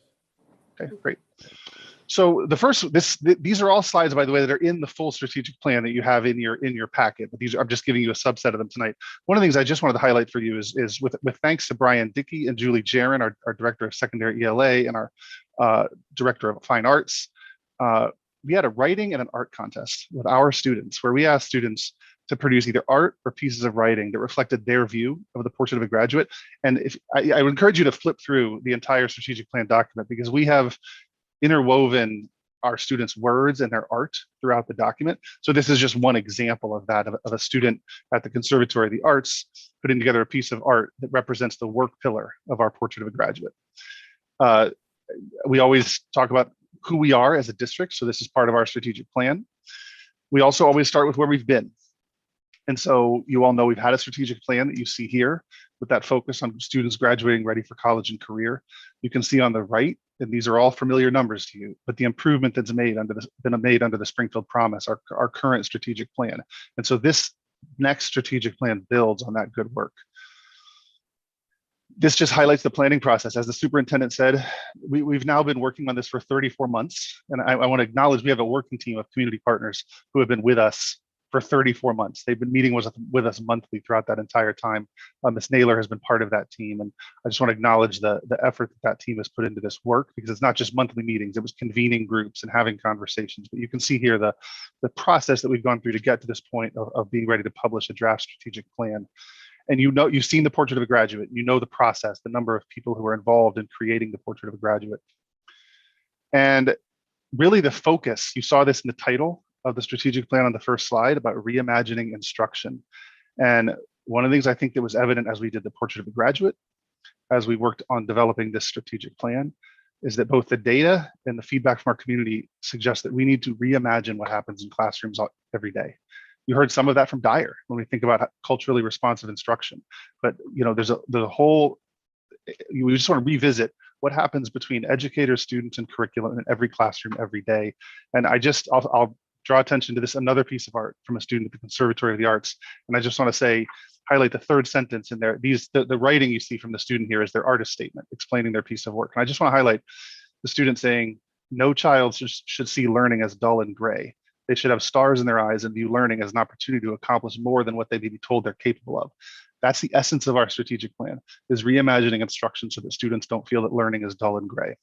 Okay, great. So the first, these are all slides, by the way, that are in the full strategic plan that you have in your packet. But I'm just giving you a subset of them tonight. One of the things I just wanted to highlight for you is with thanks to Brian Dickey and Julie Jaron, our Director of Secondary ELA and our Director of Fine Arts, we had a writing and an art contest with our students where we asked students to produce either art or pieces of writing that reflected their view of the Portrait of a Graduate. And I would encourage you to flip through the entire strategic plan document, because we have interwoven our students' words and their art throughout the document. So this is just one example of that, of a student at the Conservatory of the Arts putting together a piece of art that represents the work pillar of our Portrait of a Graduate. We always talk about who we are as a district, so this is part of our strategic plan. We also always start with where we've been. And so you all know we've had a strategic plan that you see here with that focus on students graduating ready for college and career. You can see on the right, and these are all familiar numbers to you, but the improvement that's been made under the Springfield Promise, our current strategic plan. And so this next strategic plan builds on that good work. This just highlights the planning process. As the superintendent said, we've now been working on this for 34 months. And I want to acknowledge we have a working team of community partners who have been with us for 34 months. They've been meeting with us monthly throughout that entire time. Ms. Naylor has been part of that team. And I just want to acknowledge the effort that team has put into this work, because it's not just monthly meetings, it was convening groups and having conversations. But you can see here the process that we've gone through to get to this point of being ready to publish a draft strategic plan. And you've seen the Portrait of a Graduate, you know the process, the number of people who are involved in creating the Portrait of a Graduate. And really the focus, you saw this in the title of the strategic plan on the first slide about reimagining instruction. And one of the things I think that was evident as we did the Portrait of a Graduate, as we worked on developing this strategic plan, is that both the data and the feedback from our community suggest that we need to reimagine what happens in classrooms every day. You heard some of that from Dyer when we think about culturally responsive instruction. But there's a whole, we just want to revisit what happens between educators, students, and curriculum in every classroom every day. And I'll draw attention to this, another piece of art from a student at the Conservatory of the Arts. And I just want to highlight the third sentence in there. The writing you see from the student here is their artist statement explaining their piece of work. And I just want to highlight the student saying, no child should see learning as dull and gray. They should have stars in their eyes and view learning as an opportunity to accomplish more than what they may be told they're capable of. That's the essence of our strategic plan, is reimagining instruction so that students don't feel that learning is dull and gray.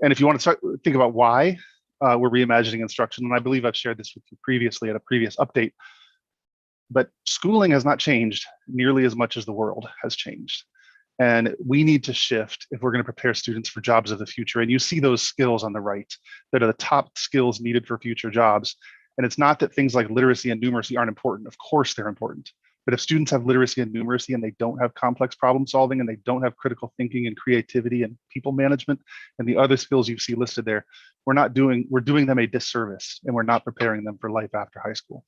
And if you want to think about why we're reimagining instruction, and I believe I've shared this with you previously at a previous update, but schooling has not changed nearly as much as the world has changed. And we need to shift if we're going to prepare students for jobs of the future. And you see those skills on the right that are the top skills needed for future jobs. And it's not that things like literacy and numeracy aren't important. Of course they're important. But if students have literacy and numeracy and they don't have complex problem solving and they don't have critical thinking and creativity and people management and the other skills you see listed there, we're doing them a disservice, and we're not preparing them for life after high school.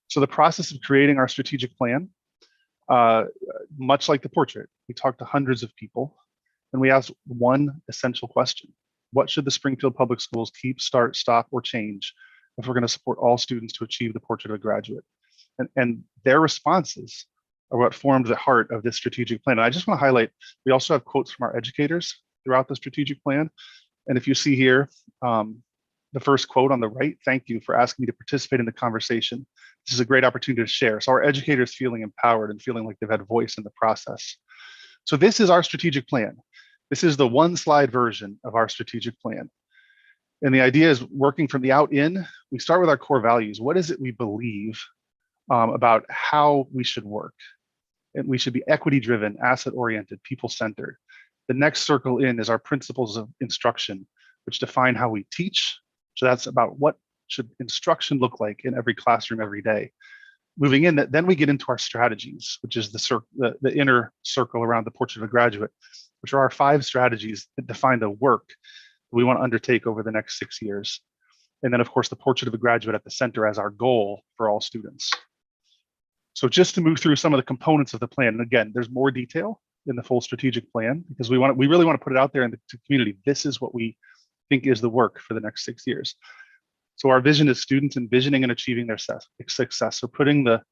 So the process of creating our strategic plan, Much like the portrait, we talked to hundreds of people and we asked one essential question. What should the Springfield Public Schools keep, start, stop, or change if we're going to support all students to achieve the portrait of a graduate? And their responses are what formed the heart of this strategic plan. And I just want to highlight, we also have quotes from our educators throughout the strategic plan. And if you see here, the first quote on the right, "Thank you for asking me to participate in the conversation. This is a great opportunity to share." So our educators feeling empowered and feeling like they've had voice in the process. So this is our strategic plan. This is the one slide version of our strategic plan. And the idea is working from the out in. We start with our core values. What is it we believe about how we should work? And we should be equity driven, asset oriented, people centered. The next circle in is our principles of instruction, which define how we teach. So that's about what should instruction look like in every classroom every day. Moving in, then we get into our strategies, which is the inner circle around the portrait of a graduate, which are our 5 strategies that define the work that we want to undertake over the next 6 years. And then, of course, the portrait of a graduate at the center as our goal for all students. So just to move through some of the components of the plan, and again, there's more detail in the full strategic plan because we really want to put it out there in the community. This is what we think is the work for the next 6 years. So our vision is students envisioning and achieving their success. So putting the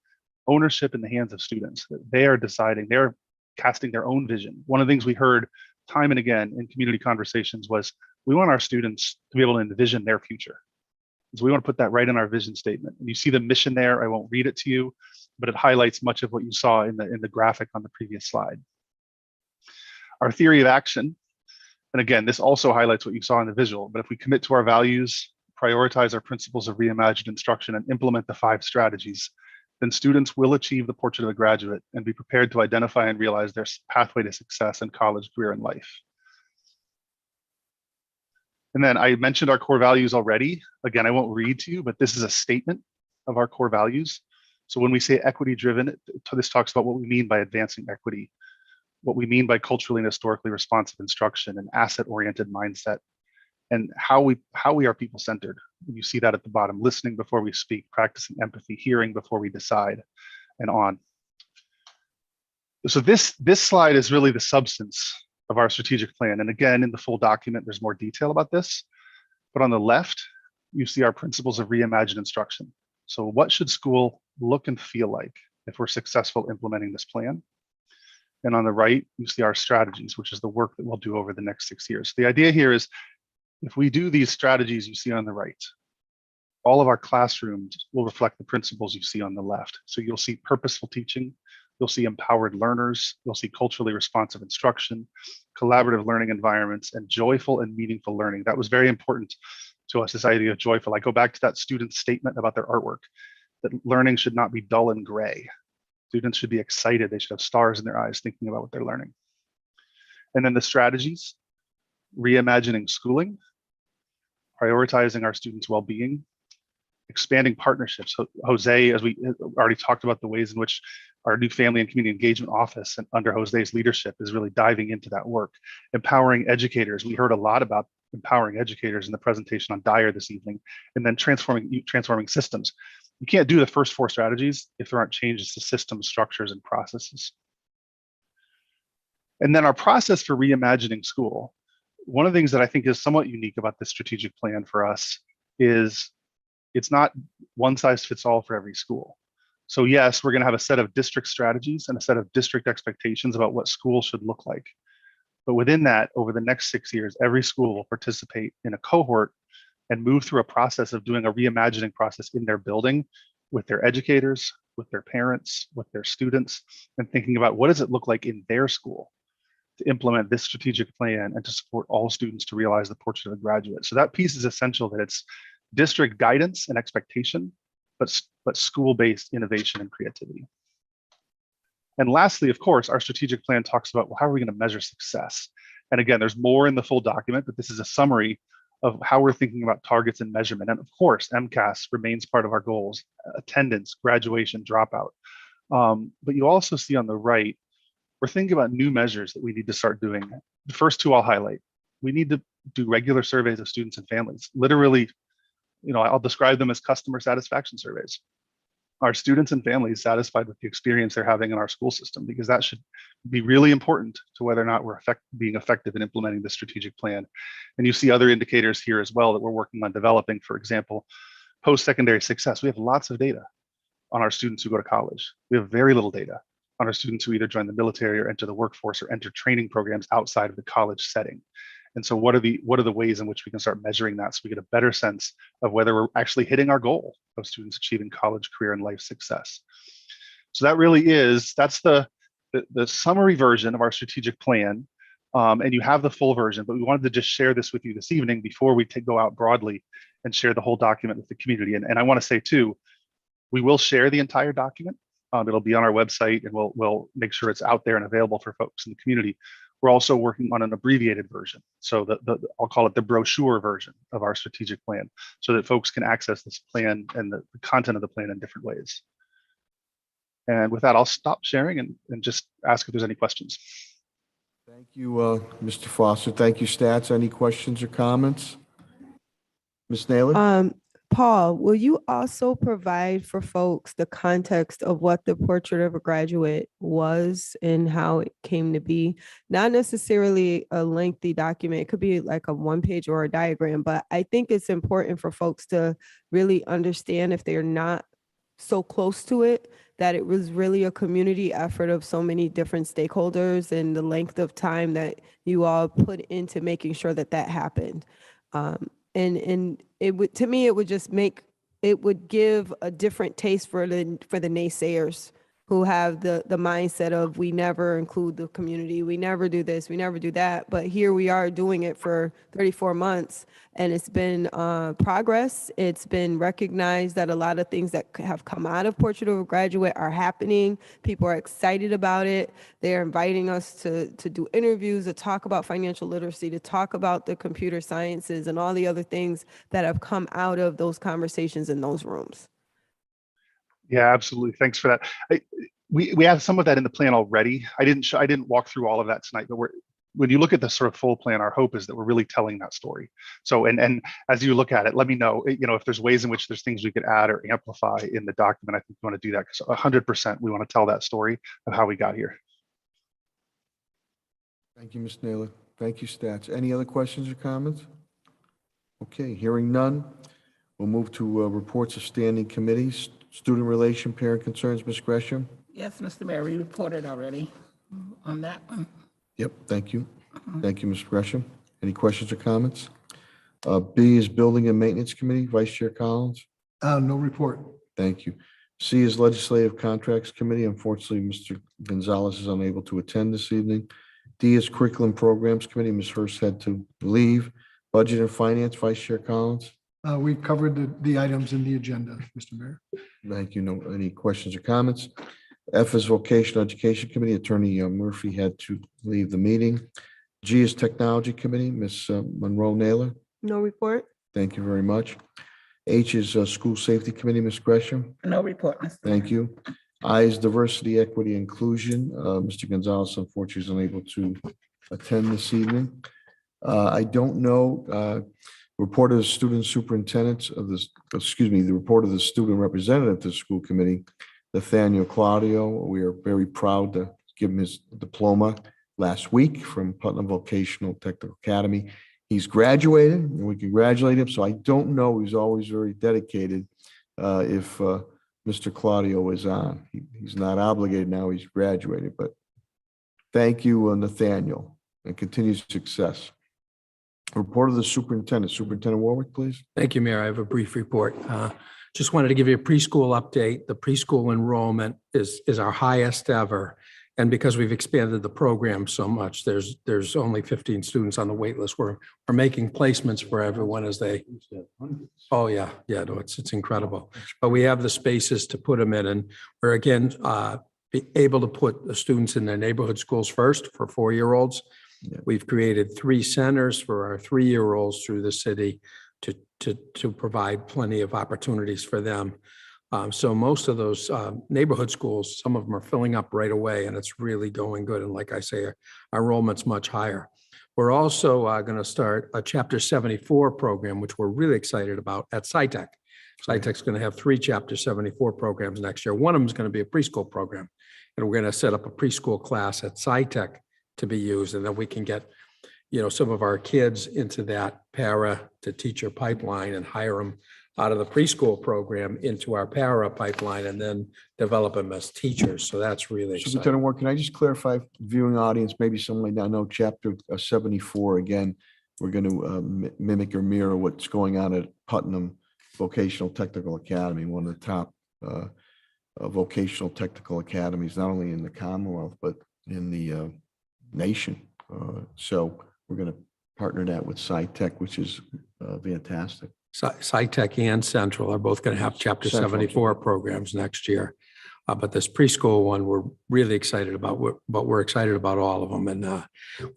ownership in the hands of students. They are deciding, they're casting their own vision. One of the things we heard time and again in community conversations was we want our students to be able to envision their future. So we want to put that right in our vision statement. And you see the mission there. I won't read it to you, but it highlights much of what you saw in the graphic on the previous slide. Our theory of action, and again, this also highlights what you saw in the visual, but if we commit to our values, prioritize our principles of reimagined instruction, and implement the 5 strategies, then students will achieve the portrait of a graduate and be prepared to identify and realize their pathway to success in college, career, and life. And then I mentioned our core values already. Again, I won't read to you, but this is a statement of our core values. So when we say equity driven, this talks about what we mean by advancing equity, what we mean by culturally and historically responsive instruction, and asset-oriented mindset, and how we are people-centered. You see that at the bottom: listening before we speak, practicing empathy, hearing before we decide, and on. So this slide is really the substance of our strategic plan. And again, in the full document, there's more detail about this. But on the left, you see our principles of reimagined instruction. So what should school look and feel like if we're successful implementing this plan? And on the right, you see our strategies, which is the work that we'll do over the next 6 years. The idea here is if we do these strategies you see on the right, all of our classrooms will reflect the principles you see on the left. So you'll see purposeful teaching, you'll see empowered learners, you'll see culturally responsive instruction, collaborative learning environments, and joyful and meaningful learning. That was very important to us, this idea of joyful. I go back to that student's statement about their artwork, that learning should not be dull and gray. Students should be excited. They should have stars in their eyes thinking about what they're learning. And then the strategies: reimagining schooling, prioritizing our students' well-being, expanding partnerships. So Jose, as we already talked about, the ways in which our new Family and Community Engagement Office and under Jose's leadership is really diving into that work. Empowering educators. We heard a lot about empowering educators in the presentation on Dyer this evening, and then transforming systems. You can't do the first 4 strategies if there aren't changes to systems, structures, and processes. And then our process for reimagining school. One of the things that I think is somewhat unique about this strategic plan for us is it's not one size fits all for every school. So yes, we're going to have a set of district strategies and a set of district expectations about what school should look like. But within that, over the next 6 years, every school will participate in a cohort and move through a process of doing a reimagining process in their building with their educators, with their parents, with their students, and thinking about what does it look like in their school to implement this strategic plan and to support all students to realize the portrait of a graduate. So that piece is essential, that it's district guidance and expectation, but school-based innovation and creativity. And lastly, of course, our strategic plan talks about, well, how are we going to measure success? And again, there's more in the full document, but this is a summary of how we're thinking about targets and measurement. And of course, MCAS remains part of our goals: attendance, graduation, dropout. But you also see on the right, we're thinking about new measures that we need to start doing. The first 2 I'll highlight. We need to do regular surveys of students and families. Literally, I'll describe them as customer satisfaction surveys. Are students and families satisfied with the experience they're having in our school system? Because that should be really important to whether or not we're being effective in implementing the strategic plan. And you see other indicators here as well that we're working on developing. For example, post-secondary success. We have lots of data on our students who go to college. We have very little data on our students who either join the military or enter the workforce or enter training programs outside of the college setting. And so what are the ways in which we can start measuring that so we get a better sense of whether we're actually hitting our goal of students achieving college, career, and life success? So that really that's the summary version of our strategic plan. And you have the full version, but we wanted to just share this with you this evening before we go out broadly and share the whole document with the community. And I want to say too, we will share the entire document. It'll be on our website, and we'll make sure it's out there and available for folks in the community. We're also working on an abbreviated version. So I'll call it the brochure version of our strategic plan, so that folks can access this plan and the content of the plan in different ways. And with that, I'll stop sharing and just ask if there's any questions. Thank you, Mr. Foster. Thank you, Stats. Any questions or comments? Ms. Naylor? Paul, will you also provide for folks the context of what the Portrait of a Graduate was and how it came to be? Not necessarily a lengthy document. It could be like a one-page or a diagram, but I think it's important for folks to really understand, if they're not so close to it, that it was really a community effort of so many different stakeholders and the length of time that you all put into making sure that that happened. And it would, to me, it would just it would give a different taste for the naysayers who have the mindset of, we never include the community, we never do this, we never do that. But here we are doing it for 34 months, and it's been progress. It's been recognized that a lot of things that have come out of Portrait of a Graduate are happening. People are excited about it. They're inviting us to do interviews, to talk about financial literacy, to talk about the computer sciences and all the other things that have come out of those conversations in those rooms. Yeah, absolutely. Thanks for that. We have some of that in the plan already. I didn't walk through all of that tonight, but when you look at the sort of full plan, our hope is that we're really telling that story. So, and as you look at it, let me know, if there's ways in which there's things we could add or amplify in the document. I think we want to do that, because 100% we want to tell that story of how we got here. Thank you, Ms. Naylor. Thank you, Stats. Any other questions or comments? Okay, hearing none, we'll move to reports of standing committees. Student relation, parent concerns, Ms. Gresham? Yes, Mr. Mayor, we reported already on that one. Yep, thank you. Thank you, Ms. Gresham. Any questions or comments? B is Building and Maintenance Committee, Vice Chair Collins? No report. Thank you. C is Legislative Contracts Committee. Unfortunately, Mr. Gonzalez is unable to attend this evening. D is Curriculum Programs Committee. Ms. Hurst had to leave. Budget and Finance, Vice Chair Collins? We covered the items in the agenda, Mr. Mayor. Thank you. No, any questions or comments? F is Vocational Education Committee. Attorney Murphy had to leave the meeting. G is Technology Committee. Ms. Monroe Naylor? No report. Thank you very much. H is School Safety Committee. Ms. Gresham? No report, Mr. Mayor. Thank you. I is Diversity, Equity, Inclusion. Mr. Gonzalez unfortunately is unable to attend this evening. I don't know. Report of the student superintendents of this, the report of the student representative to the school committee, Nathaniel Claudio. We are very proud to give him his diploma last week from Putnam Vocational Technical Academy. He's graduated, and we congratulate him. So I don't know, he's always very dedicated if Mr. Claudio is on. He's not obligated now, he's graduated, but thank you, Nathaniel, and continued success. Report of the superintendent. Superintendent Warwick, please. Thank you, Mayor. I have a brief report. Just wanted to give you a preschool update. The preschool enrollment is our highest ever. And because we've expanded the program so much, there's only 15 students on the wait list. We're making placements for everyone as they, oh yeah, no, it's incredible. But we have the spaces to put them in, and we're again able to put the students in their neighborhood schools first for 4-year-olds. We've created 3 centers for our 3-year-olds through the city to provide plenty of opportunities for them. So most of those neighborhood schools, some of them are filling up right away, and it's really going good. And like I say, our enrollment's much higher. We're also going to start a Chapter 74 program, which we're really excited about at SciTech. SciTech's going to have 3 Chapter 74 programs next year. One of them is going to be a preschool program. And we're going to set up a preschool class at SciTech to be used. And then we can get, some of our kids into that para to teacher pipeline and hire them out of the preschool program into our para pipeline and then develop them as teachers. So that's really exciting. Superintendent Ward, can I just clarify, viewing audience, maybe someone might not know, Chapter 74, again, we're going to mimic or mirror what's going on at Putnam Vocational Technical Academy, one of the top vocational technical academies, not only in the Commonwealth, but in the nation. So we're going to partner that with SciTech, which is fantastic. SciTech and Central are both going to have Chapter 74 programs next year. But this preschool one, we're really excited about, but we're excited about all of them. And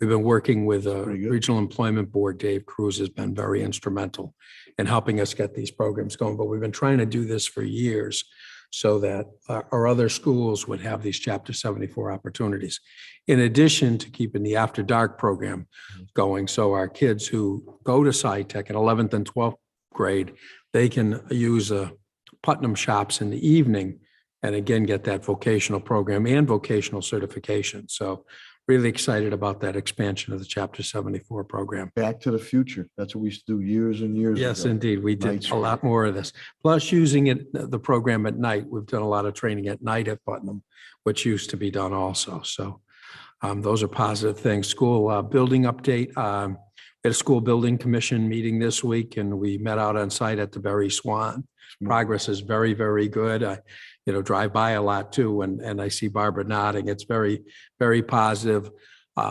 we've been working with Regional Employment Board. Dave Cruz has been very instrumental in helping us get these programs going. But we've been trying to do this for years so that our other schools would have these Chapter 74 opportunities, in addition to keeping the After Dark program going. So our kids who go to SciTech in 11th and 12th grade, they can use Putnam shops in the evening and again, get that vocational program and vocational certification. So really excited about that expansion of the Chapter 74 program. Back to the Future. That's what we used to do years and years ago. Yes, indeed. We did a lot more of this. Plus using the program at night. We've done a lot of training at night at Putnam, which used to be done also. So those are positive things. School building update. We had a school building commission meeting this week, and we met out on site at the Berry Swan. Progress is very, very good. I drive by a lot too, and I see Barbara nodding. It's very, very positive.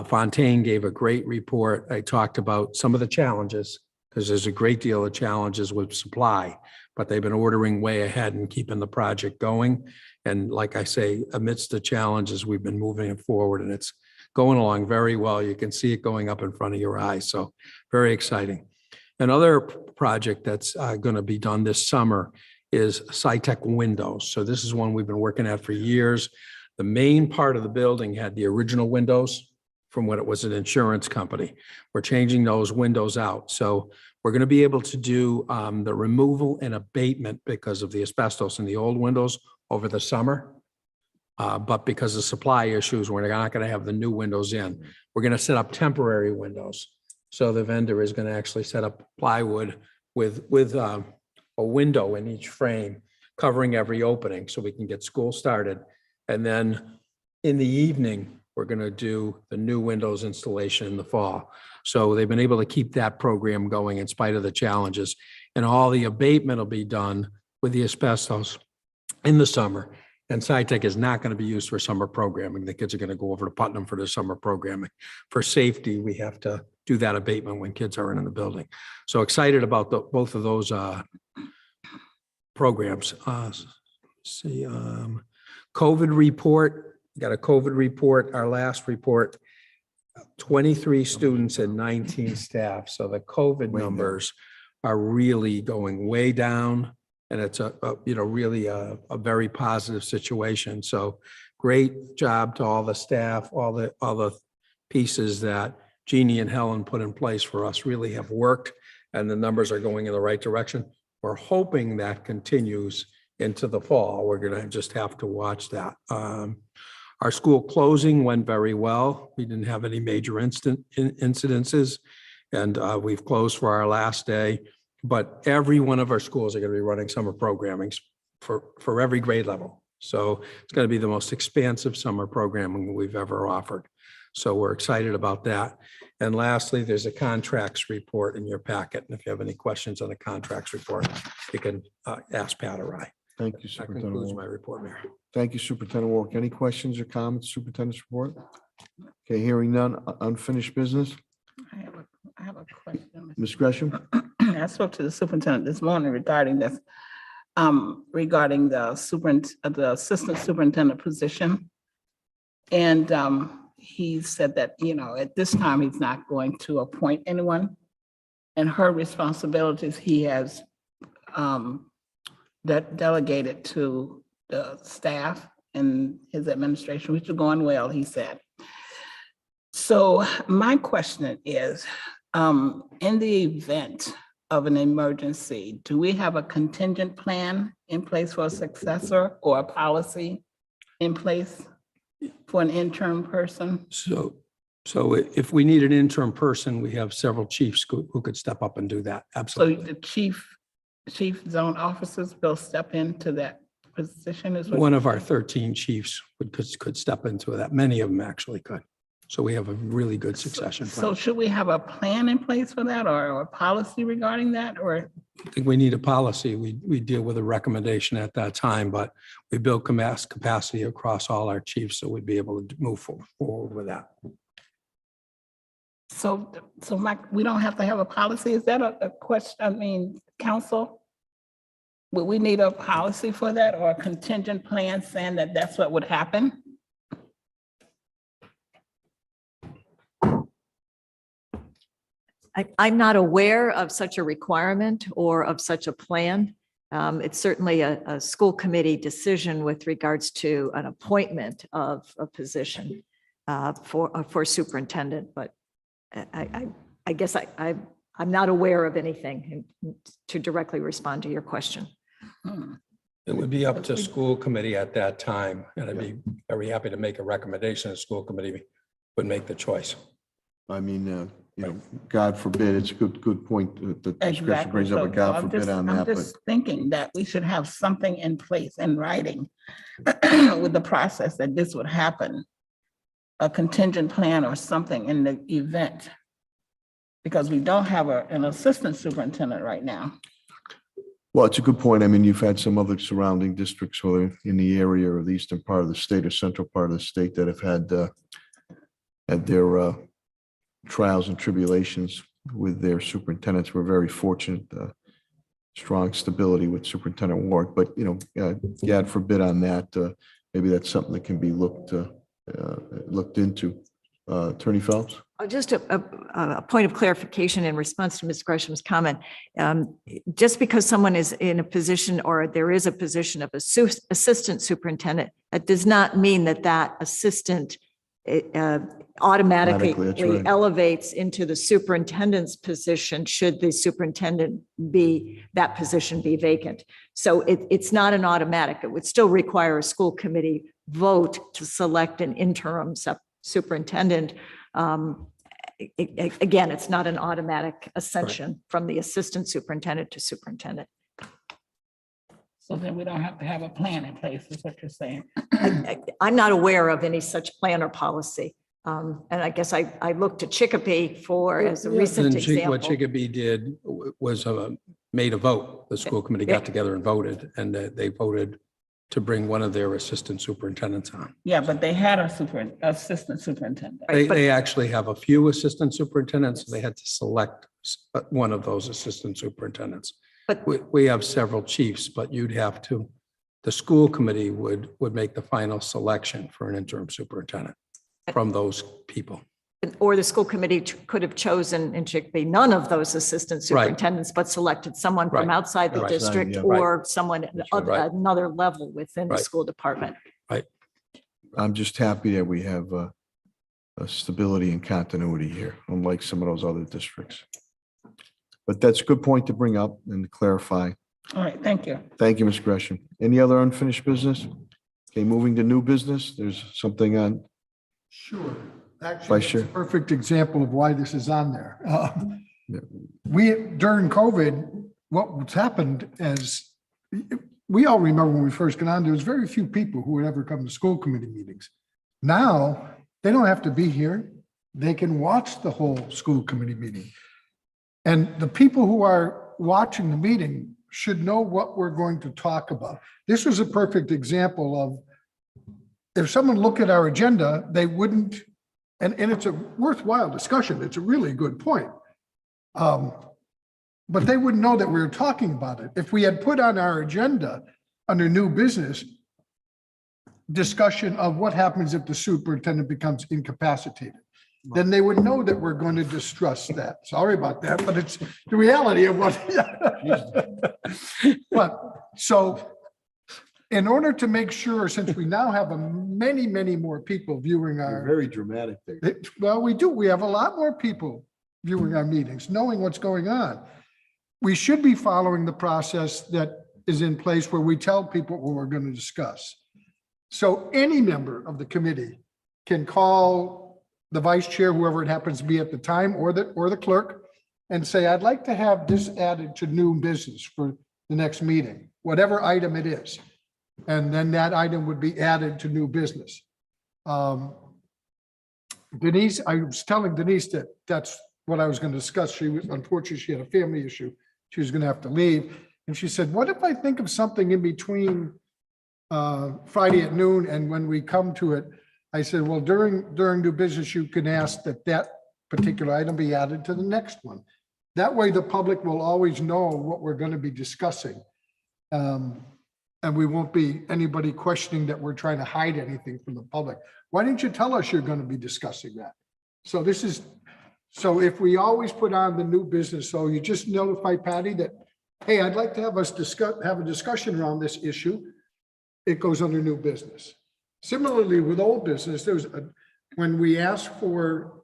Fontaine gave a great report. I talked about some of the challenges, because there's a great deal of challenges with supply, but they've been ordering way ahead and keeping the project going. And like I say, amidst the challenges, we've been moving it forward, and it's going along very well. You can see it going up in front of your eyes. So very exciting. Another project that's going to be done this summer is SciTech windows. So this is one we've been working at for years. The main part of the building had the original windows from when it was an insurance company. We're changing those windows out. So we're going to be able to do the removal and abatement because of the asbestos in the old windows over the summer. But because of supply issues, we're not going to have the new windows in. We're going to set up temporary windows. So the vendor is going to actually set up plywood with a window in each frame, covering every opening so we can get school started. And then in the evening, we're going to do the new windows installation in the fall. So they've been able to keep that program going in spite of the challenges. And all the abatement will be done with the asbestos in the summer. And SciTech is not going to be used for summer programming. The kids are going to go over to Putnam for the summer programming. For safety, we have to do that abatement when kids are in the building. So excited about both of those programs. COVID report, got a COVID report, our last report, 23 students and 19 staff. So the COVID numbers are really going way down. And it's really a very positive situation. So great job to all the staff, all the pieces that Jeannie and Helen put in place for us really have worked, and the numbers are going in the right direction. We're hoping that continues into the fall. We're going to just have to watch that. Our school closing went very well. We didn't have any major incidences, and we've closed for our last day. But every one of our schools are going to be running summer programming for every grade level. So it's going to be the most expansive summer programming we've ever offered. So we're excited about that. And lastly, there's a contracts report in your packet. And if you have any questions on the contracts report, you can ask Pat or I. Thank you, That Superintendent concludes Walker. my report, Mayor. Thank you, Superintendent Walker. Any questions or comments, Superintendent's report? Okay, hearing none. Unfinished business. I have a question. Ms. Gresham? I spoke to the superintendent this morning regarding this, regarding the assistant superintendent position. And he said that, at this time, he's not going to appoint anyone. And her responsibilities, he has delegated to the staff and his administration, which is going well, he said. So my question is, in the event of an emergency, do we have a contingent plan in place for a successor or a policy in place for an interim person? So if we need an interim person, we have several chiefs who could step up and do that. So Absolutely. the chief zone officers will step into that position as well? One of our 13 chiefs could step into that. Many of them actually could. So we have a really good succession So plan. should we have a plan in place for that or a policy regarding that or? I think we need a policy. We deal with a recommendation at that time, but we build capacity across all our chiefs, so we'd be able to move forward with that. So Mike, we don't have to have a policy? Is that a question? I mean, council? Would we need a policy for that or a contingent plan saying that that's what would happen? I'm not aware of such a requirement or of such a plan. It's certainly a school committee decision with regards to an appointment of a position for superintendent, but I guess I'm not aware of anything to directly respond to your question. It would be up to school committee at that time, and I'd be very happy to make a recommendation. The school committee would make the choice. I mean, God forbid, it's a good point that the scripture brings up, a So God I'm forbid just- on I'm that, but just thinking that we should have something in place in writing with the process that this would happen. A contingent plan or something in the event. Because we don't have an assistant superintendent right now. well, it's a good point. I mean, you've had some other surrounding districts, whether in the area or the eastern part of the state or central part of the state, that have had their trials and tribulations with their superintendents. We're very fortunate, strong stability with Superintendent Ward, but God forbid on that, maybe that's something that can be looked into. Attorney Phelps? Just a point of clarification in response to Ms. Gresham's comment. Just because someone is in a position or there is a position of assistant superintendent, that does not mean that assistant automatically That's right. elevates into the superintendent's position should the superintendent that position be vacant. So it's not an automatic. It would still require a school committee vote to select an interim superintendent. Again, it's not an automatic ascension from the assistant superintendent to superintendent. So then we don't have to have a plan in place, is what you're saying. I'm not aware of any such plan or policy. And I guess I looked to Chicopee as a recent example. What Chicopee did was made a vote. The school committee got together and voted, and they voted to bring one of their assistant superintendents on. Yeah, but they had assistant superintendent. They actually have a few assistant superintendents. They had to select one of those assistant superintendents. But we have several chiefs, but the school committee would make the final selection for an interim superintendent from those people. Or the school committee could have chosen in Chicopee none of those assistant superintendents, but selected someone from outside the district or someone at another level within the school department. Right. I'm just happy that we have a stability and continuity here, unlike some of those other districts. But that's a good point to bring up and to clarify. All right, thank you. Thank you, Ms. Gresham. Any other unfinished business? Okay, moving to new business. There's something on. Sure. Actually, Vice it's Chair. a perfect example of why this is on there. During COVID, what's happened is, we all remember when we first got on, there was very few people who would ever come to school committee meetings. Now, they don't have to be here. They can watch the whole school committee meeting. And the people who are watching the meeting should know what we're going to talk about. This was a perfect example of, if someone looked at our agenda, they wouldn't, and it's a worthwhile discussion. It's a really good point. But they wouldn't know that we were talking about it. If we had put on our agenda under new business, discussion of what happens if the superintendent becomes incapacitated, then they would know that we're going to distrust that. Sorry about that, but it's the reality of what. But so in order to make sure, since we now have many more people viewing our. You're very dramatic there. Well, we do. We have a lot more people viewing our meetings, knowing what's going on. we should be following the process that is in place where we tell people what we're going to discuss. So any member of the committee can call the vice chair, whoever it happens to be at the time, or the clerk, and say, I'd like to have this added to new business for the next meeting, whatever item it is. And then that item would be added to new business. Denise, I was telling Denise that that's what I was going to discuss. She was, unfortunately, she had a family issue. She was going to have to leave. And she said, what if I think of something in between Friday at noon and when we come to it? I said, well, during new business, you can ask that particular item be added to the next one. That way the public will always know what we're going to be discussing. And we won't be anybody questioning that we're trying to hide anything from the public. Why didn't you tell us you're going to be discussing that? So if we always put on the new business, so you just notify Patty that, hey, I'd like to have us have a discussion around this issue. It goes under new business. Similarly with old business, when we ask for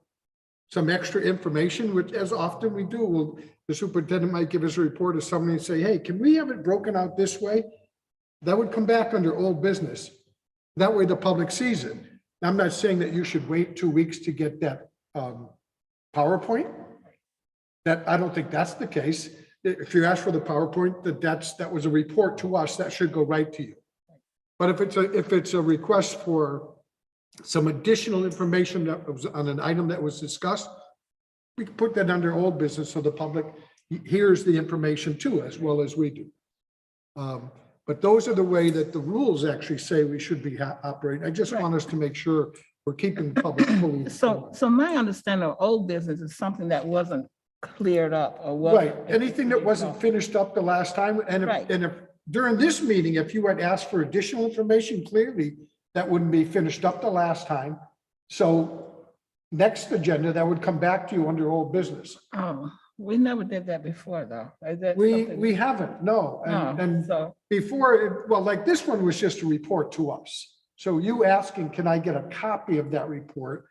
some extra information, which as often we do, the superintendent might give us a report of somebody and say, hey, can we have it broken out this way? That would come back under old business. That way the public sees it. I'm not saying that you should wait 2 weeks to get that PowerPoint. I don't think that's the case. If you ask for the PowerPoint, that was a report to us, that should go right to you. But if it's a request for some additional information that was on an item that was discussed, we can put that under old business so the public hears the information too, as well as we do. But those are the way that the rules actually say we should be operating. I just want us to make sure we're keeping the public fully informed. So my understanding of old business is something that wasn't cleared up or wasn't. Right, anything that wasn't finished up the last time, and if during this meeting, if you had asked for additional information, clearly that wouldn't be finished up the last time. So next agenda, that would come back to you under old business. Oh, we never did that before, though. Is that We haven't, no. And before, well, like this one was just a report to us. So you asking, can I get a copy of that report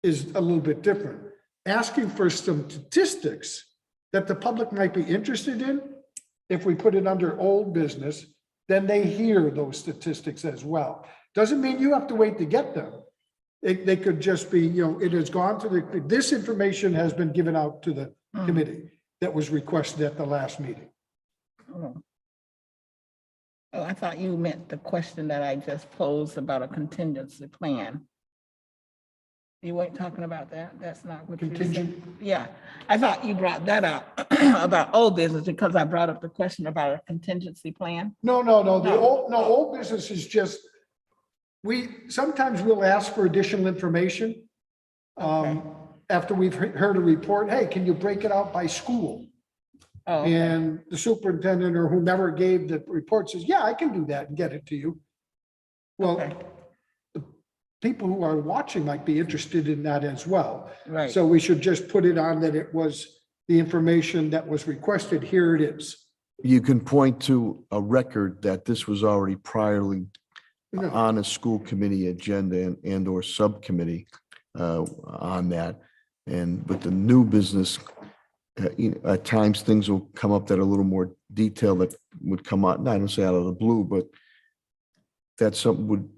is a little bit different. Asking for some statistics that the public might be interested in, if we put it under old business, then they hear those statistics as well. Doesn't mean you have to wait to get them. They could just be, it has gone to this information has been given out to the committee that was requested at the last meeting. Oh, I thought you meant the question that I just posed about a contingency plan. You weren't talking about that? That's not what you said? Yeah, I thought you brought that up about old business because I brought up the question about a contingency plan. No. Old business is just, sometimes we'll ask for additional information. After we've heard a report, hey, can you break it out by school? Oh, okay. And the superintendent or whomever gave the report says, yeah, I can do that and get it to you. Well, the people who are watching might be interested in that as well. Right. So we should just put it on that it was the information that was requested. Here it is. You can point to a record that this was already priorly on a school committee agenda and or subcommittee on that. And with the new business, at times things will come up that are a little more detailed that would come out, I don't say out of the blue, but that's something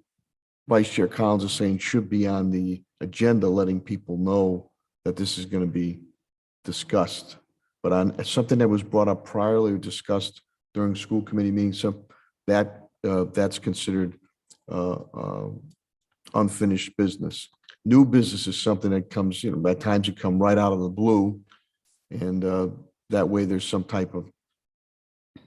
Vice Chair Collins is saying should be on the agenda, letting people know that this is going to be discussed. But on something that was brought up priorly or discussed during school committee meetings, so that's considered unfinished business. New business is something that comes, at times it come right out of the blue. And that way there's some type of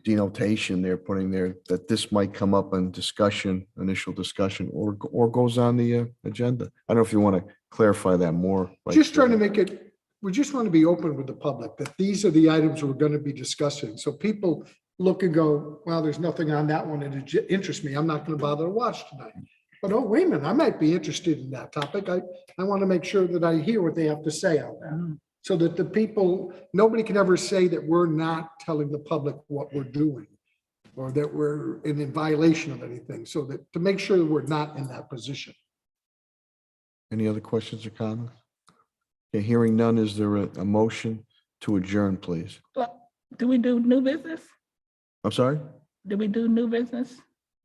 denotation they're putting there that this might come up in discussion, initial discussion, or goes on the agenda. I don't know if you want to clarify that more. Just trying to make it, we just want to be open with the public that these are the items we're going to be discussing. So people look and go, well, there's nothing on that one that interests me. I'm not going to bother to watch tonight. But oh, wait a minute, I might be interested in that topic. I want to make sure that I hear what they have to say on that. So that the people, nobody can ever say that we're not telling the public what we're doing or that we're in violation of anything. So that to make sure that we're not in that position. Any other questions or comments? Okay, hearing none, is there a motion to adjourn, please? Do we do new business? I'm sorry? Did we do new business?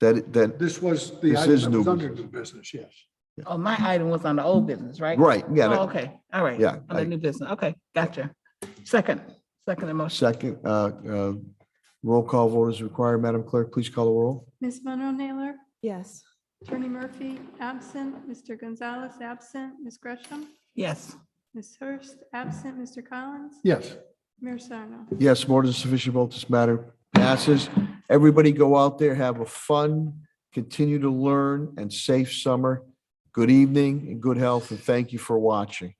That, This was the This item is that new was under business. new business, yes. Oh, my item was on the old business, right? right, yeah. Oh, that- okay, all right. Yeah, On the new business, okay, gotcha. Second emotion. Second, roll call vote is required. Madam Clerk, please call the roll. Ms. Monroe Naylor, Yes. Attorney Murphy, absent. Mr. Gonzalez, absent. Ms. Gresham, Yes. Ms. Hurst, absent. Mr. Collins, Yes. Mayor Sarno. Yes, more than sufficient vote. This matter passes. Everybody go out there, have a fun, continue to learn and safe summer. Good evening and good health, and thank you for watching.